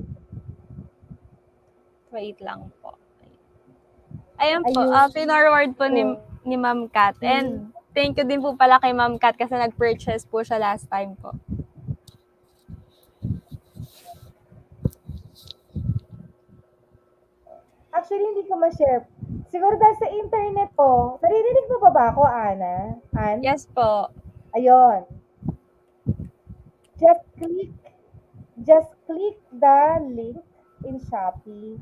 Wait lang po. Ayan po, Ayun. pinorward po ni Ma'am Kat. And thank you din po pala kay Ma'am Kat kasi nag-purchase po siya last time po. Actually, hindi ko ma-share. Siguro dahil sa internet ko. Naririnig mo ba ako, Ana? Ann? Yes po. Ayun. Just click just click the link in Shopee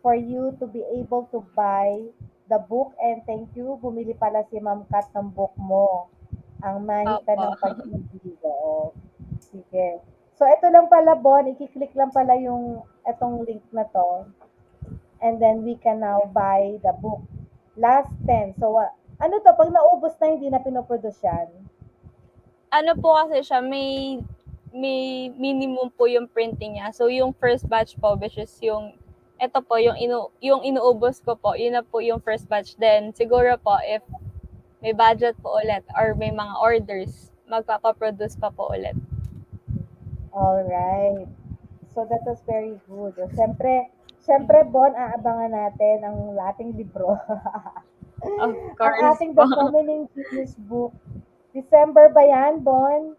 for you to be able to buy the book, and thank you, bumili pala si Ma'am Kat ng book mo, ang Mahika Opo. ng Pag-ibig. Oo. Sige. So, ito lang pala, Bon, i-click lang pala yung etong link na to, and then we can now buy the book. Last 10. So, ano to, pag naubos na, hindi na pinoproduce yan? Ano po kasi siya, may minimum po yung printing niya. So, yung first batch po, which is ito po, yung inuubos ko po, yun na po yung first batch. Then, siguro po, if may budget po ulit or may mga orders, magpapaproduce pa po ulit. All right. So that was very good. O, siyempre, Bon, aabangan natin ang ating libro. Of Ang course ating po. The Feminine Genius book. December ba yan, Bon?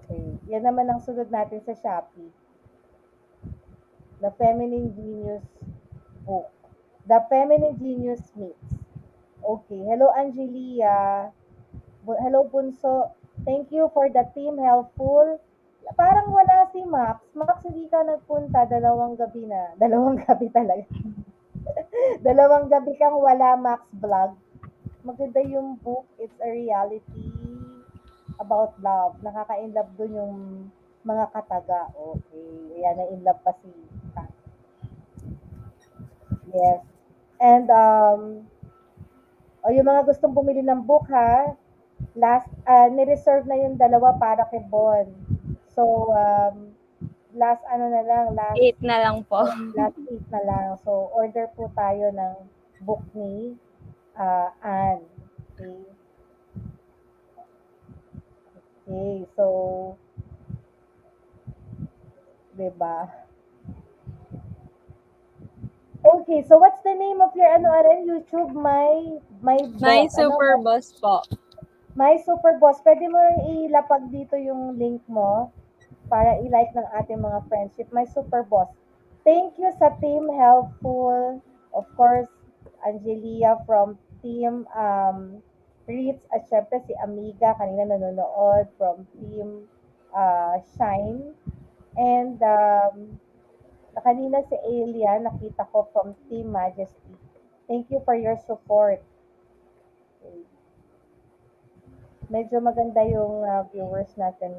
Okay. Yan naman ang sunod natin sa Shopee. The Feminine Genius book. The Feminine Genius Meets. Okay. Hello, Angelia. Hello, Bunso. Thank you for the team. Helpful. Parang wala si Max. Max, hindi ka nagpunta. Dalawang gabi na. Dalawang gabi talaga. Dalawang gabi kang wala, Max Vlog. Maganda yung book. It's a reality about love. Nakaka-inlove dun yung mga kataga. Okay. Ayan, na-inlove pa si Kat. Yes. And, yung mga gustong bumili ng book, ha, ni-reserve na yung dalawa para kay Bon. So, last ano na lang, 8 na lang po. last week na lang. So, order po tayo ng book ni Anne. Okay. Okay, so, 'di ba? Okay, so what's the name of your YouTube? My super boss po. My Super Boss. Pwede mo ilapag dito yung link mo para i-like ng ating mga friendship. My Super Boss. Thank you sa Team Helpful. Of course, Angelia from Team Ritz. At syempre si Amiga, kanina nanonood from Team Shine. And kanina si Alia, nakita ko from Team Majesty. Thank you for your support. Okay. Medyo maganda yung viewers natin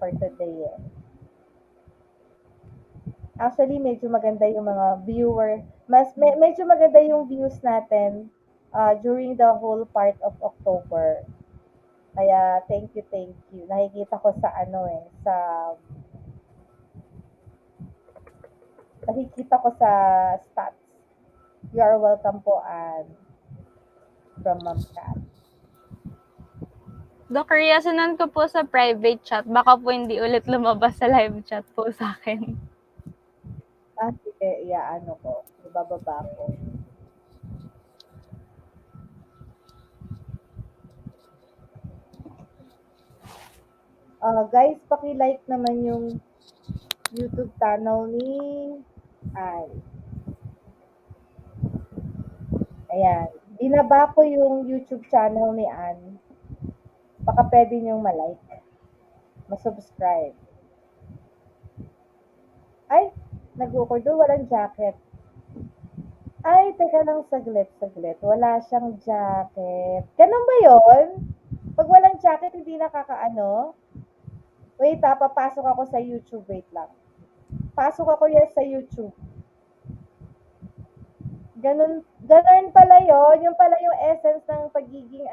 for today eh. Actually, medyo maganda yung mga viewer. Medyo maganda yung views natin during the whole part of October. Kaya, thank you, thank you. Nakikita ko sa nakikita ko sa stats. You are welcome po, and from Ma'am Kat. Dok Ria, sunan ko po sa private chat. Baka po hindi ulit lumabas sa live chat po sa akin. Sige, ko. Ibababa ko. Guys, paki-like naman yung YouTube channel ni Ann. Ayan. Binaba ko yung YouTube channel ni Ann. Baka pwede niyong malike. Masubscribe. Ay, nag-order. Walang jacket. Ay, teka lang saglit. Wala siyang jacket. Ganun ba yon? Pag walang jacket, hindi nakakaano? Wait papasok ako sa YouTube. Wait lang. Pasok ako yan sa YouTube. Ganun pala yon. Yung pala yung essence ng pagiging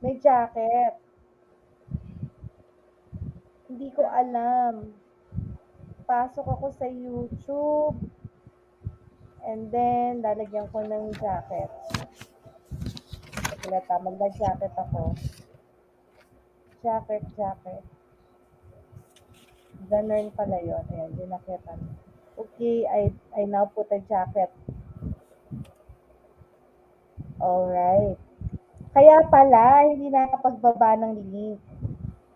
may jacket. Hindi ko alam. Pasok ako sa YouTube. And then, lalagyan ko ng jacket. Sige, magda-jacket ako. Jacket. Ganun pala yun. Ayan, dinaketan. Okay, I now put a jacket. Alright. Kaya pala, hindi nakapagbaba ng link.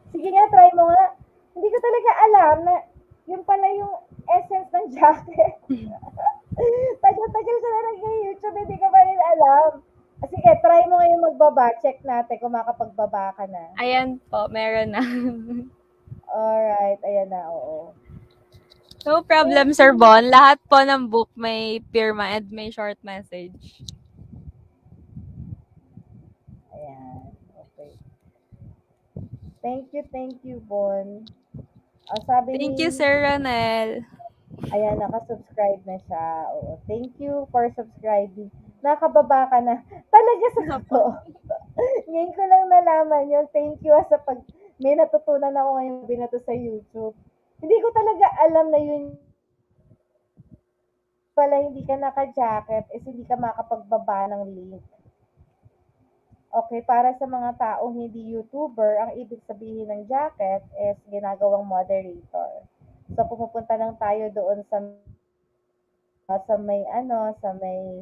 Sige nga, try mo nga. Hindi ko talaga alam na yun pala yung essence ng jacket. Tagal-tagal ka na nag-YouTube, hindi ko pa rin alam. Sige, try mo ngayon magbaba. Check natin kung makapagbaba ka na. Ayan po, meron na. Alright, ayan na, oo. No problem, Sir Bon. Lahat po ng book may pirma and may short message. Ayan, okay. Thank you, Bon. Sabi Thank ni, you, Sir Ronel. ayan, nakasubscribe na siya. Oo, thank you for subscribing. Nakababa ka na. Talaga sa totoo. Ngayon ko lang nalaman yun. Thank you sa may natutunan ako ngayong binato sa YouTube. Hindi ko talaga alam na yun pala hindi ka naka-jacket is hindi ka makapagbaba ng link. Okay, para sa mga taong hindi YouTuber, ang ibig sabihin ng jacket is ginagawang moderator. So, pumupunta lang tayo doon sa may,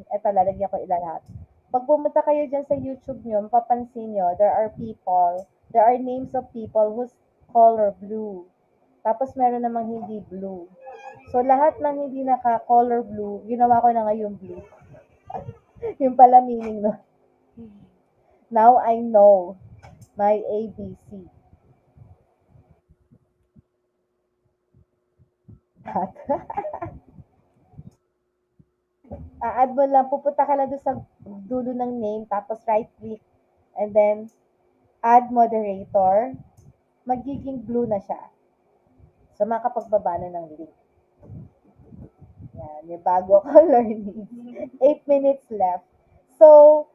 eto, lalagyan ko ilahat. Pag pumunta kayo dyan sa YouTube nyo, mapapansin nyo, there are names of people whose color blue. Tapos meron namang hindi blue. So, lahat ng hindi naka-color blue, ginawa ko na ngayon blue. Yung pala meaning no. Now I know my ABC. Add mo lang, pupunta ka lang doon sa dulo ng name, tapos right click, and then add moderator, magiging blue na siya. So, makapagbaba na ng link. Yan, yung bago ko learning. 8 minutes left. So,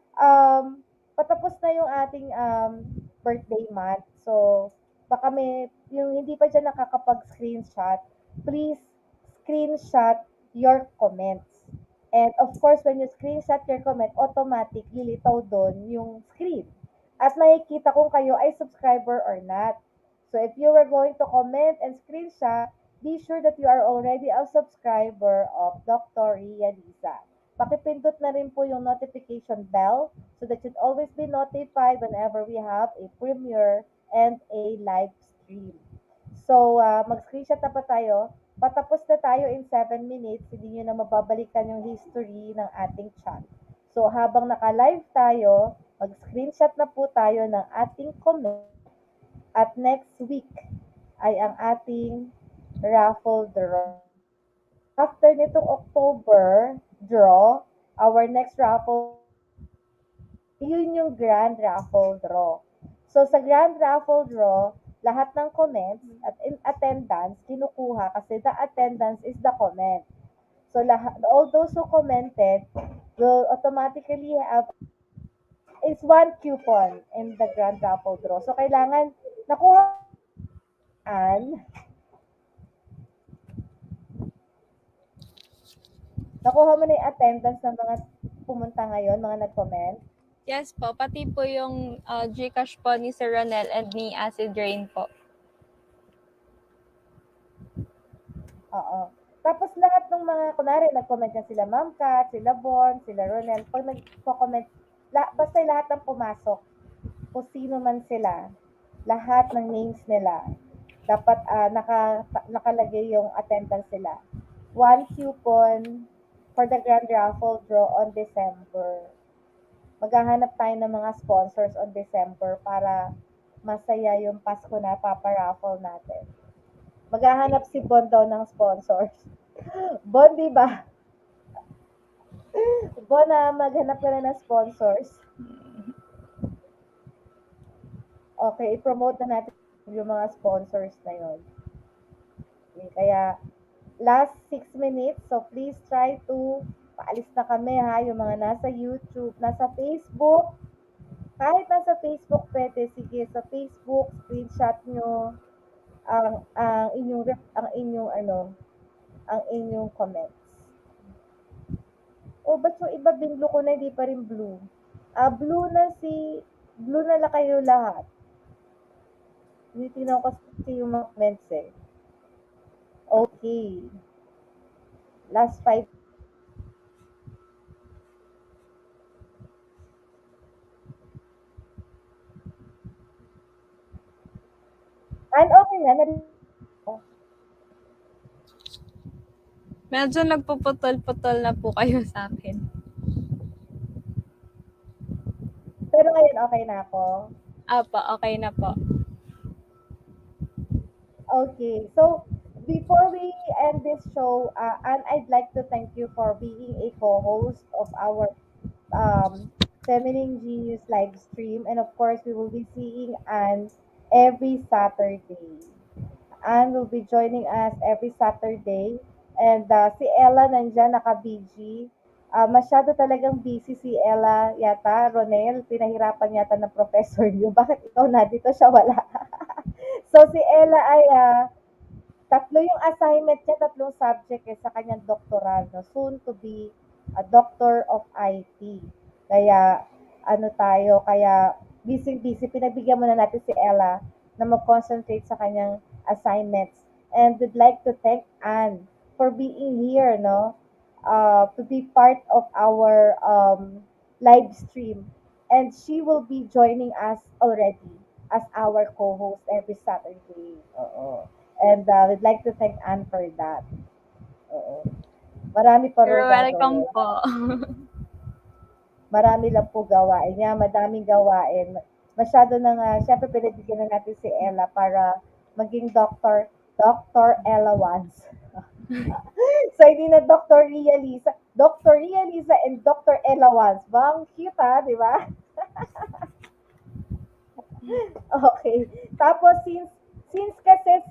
patapos na yung ating birthday month. So, baka may, yung hindi pa dyan nakakapag-screenshot, please screenshot your comments. And of course, when you screenshot your comment, automatic lilitaw doon yung screen. At makikita kung kayo ay subscriber or not. So if you were going to comment and screenshot, be sure that you are already a subscriber of Dr. Ria Liza. Pakipindot na rin po yung notification bell so that you'd always be notified whenever we have a premiere and a live stream. So, mag-screenshot na pa tayo. Patapos na tayo in 7 minutes, hindi nyo na mababalikan yung history ng ating chat. So, habang naka-live tayo, mag-screenshot na po tayo ng ating comment. At next week ay ang ating raffle draw. After nitong October draw, our next raffle, yun yung grand raffle draw. So, sa grand raffle draw, lahat ng comments at in attendance, kinukuha kasi the attendance is the comment. So, all those who commented will automatically have is one coupon in the grand raffle draw. So, kailangan nakuha nakuha mo na yung attendance ng mga pumunta ngayon, mga nag-comment. Yes po, pati po yung Gcash po ni Sir Ronel and ni Acid Rain po. Oo. Tapos lahat ng mga, kunwari, nag-comment na sila Ma'am Kat, sila Bon, sila Ronel. Pag nag-comment, basta lahat ng pumasok, kung sino man sila, lahat ng names nila, dapat nakalagay yung attendance nila. One coupon for the grand raffle draw on December. Maghahanap tayo ng mga sponsors on December para masaya yung Pasko na paparaffle natin. Maghahanap si Bon daw ng sponsors. Bon, di ba? Bon, maghanap ka na ng sponsors. Okay, i-promote na natin yung mga sponsors na yun. Okay, kaya, last 6 minutes, so please try to, paalis na kami ha, yung mga nasa YouTube, nasa Facebook, kahit nasa Facebook pwede, sige, sa Facebook, screenshot nyo ang inyong comments. Oh, ba't yung iba binlo ko na, hindi pa rin blue? Blue na lang kayo lahat. Hindi tinaw kasi yung mga comments eh. Okay. Last 5. And okay na. Medyo nagpuputol-putol na po kayo sa akin. Pero ngayon okay na ako. Apo, okay na po. Okay. So, before we end this show, and I'd like to thank you for being a co-host of our Feminine Genius live stream. And of course, we will be seeing Anne every Saturday. Anne will be joining us every Saturday. And si Ella nandyan, naka-BG. Masyado talagang busy si Ella yata. Ronel, pinahirapan yata ng professor niyo. Bakit ikaw na dito siya wala? So si Ella ay Tatlo yung assignment niya, tatlong subject sa kanyang doctoral, no? Soon to be a doctor of IT. Kaya, ano tayo, kaya busy-busy, pinagbigyan muna natin si Ella na mag-concentrate sa kanyang assignments. And we'd like to thank Anne for being here, no? To be part of our live stream. And she will be joining us already as our co-host every Saturday. Oo. And we'd like to thank Anne for that. Oo. Marami pa raw You're welcome gagawin. po. Marami lang po gawain niya, madaming gawain. Masyado na nga, syempre pinagbigyan na natin si Ella para maging Dr. Ella once. So, hindi na Dr. Ria Liza. Dr. Ria Liza and Dr. Ella once. Bang cute ha, di ba? Okay. Tapos since kasi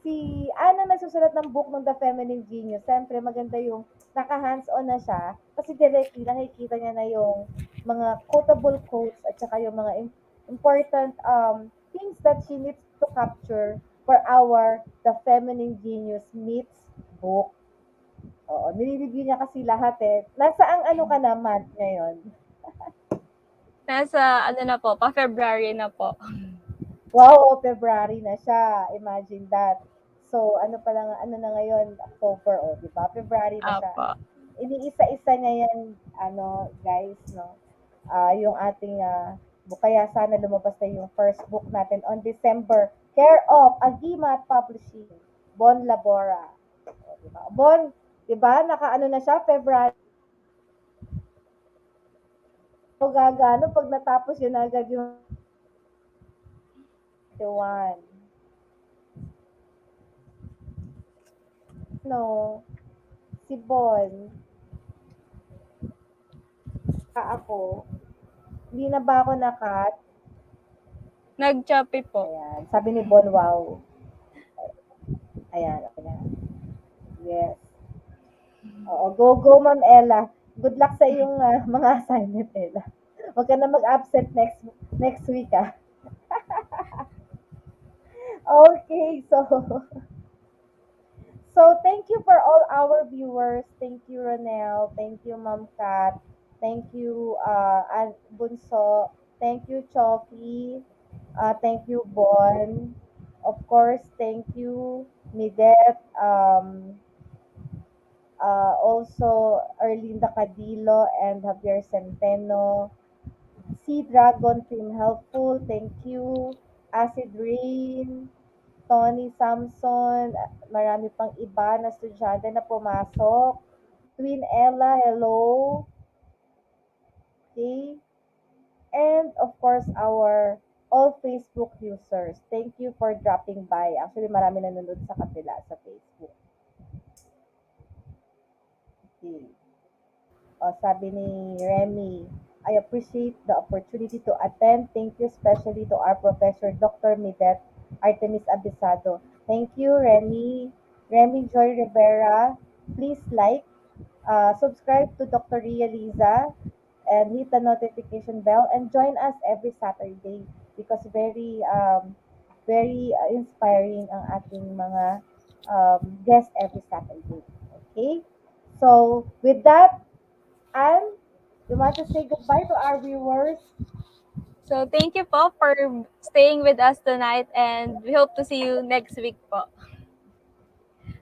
si Ana nagsusulat ng book ng The Feminine Genius, siyempre maganda yung naka-hands-on na siya kasi directly nakikita niya na yung mga quotable quotes at saka yung mga important things that she needs to capture for our The Feminine Genius meets book. Oo, nire-review niya kasi lahat eh. Nasa ang ano ka naman ngayon? Nasa ano na po, pa-February na po. Wow, February na siya. Imagine that. So, ano pa lang, ano na ngayon, October, oh, di ba? February na siya. Apo. Iniisa-isa niya yan, ano, guys, no? Yung ating book. Kaya sana lumabas na yung first book natin on December. Care of Agimat Publishing, Bon Labora. O, di ba? Bon, di ba? Naka-ano na siya, February. O gagano pag natapos yun agad yung 1. No, si Bon, ako, hindi na ba ako nakat? Nag-Shopee po. Ayan. Sabi ni Bon, wow. Ayan, okay na. Yes. Oo, go, Ma'am Ella. Good luck sa iyong mga assignment, Ella. Huwag ka na mag-absent next week, ah. Okay, so thank you for all our viewers. Thank you, Ronel. Thank you, Ma'am Kat. Thank you, Bunso. Thank you, Chofi. Thank you, Bon. Of course, thank you, Midet. Also, Erlinda Cadillo and Javier Centeno. Sea Dragon Team Helpful, thank you. Acid Rain, Tony Samson, marami pang iba na estudyante na pumasok. Twin Ella, hello. Okay. And of course, our all Facebook users. Thank you for dropping by. Actually, marami nanonood sa kapila sa Facebook. Okay. O, sabi ni Remy, I appreciate the opportunity to attend. Thank you especially to our professor, Dr. Midet Artemis Abisado. Thank you, Remy. Remy Joy Rivera. Please like, subscribe to Dr. Ria Liza, and hit the notification bell and join us every Saturday because very inspiring ang ating mga guests every Saturday. Okay? So, with that, and you want to say goodbye to our viewers? So, thank you po for staying with us tonight and we hope to see you next week po.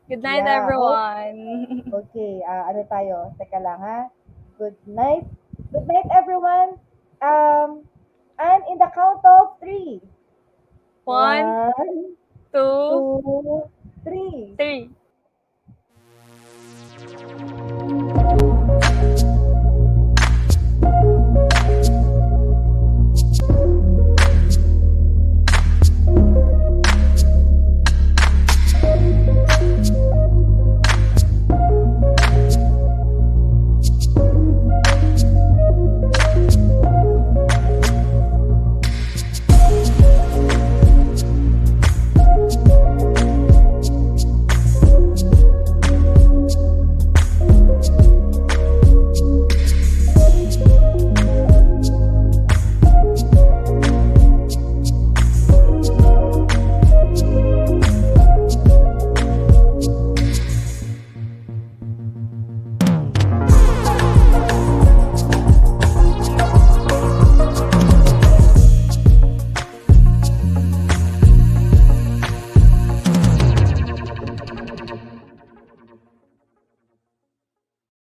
Good night, Yeah, hope. everyone. Okay, ano tayo? Teka lang ha. Good night. Good night, everyone. And in the count of 3. 1, 1, 2, 2, 3. 3.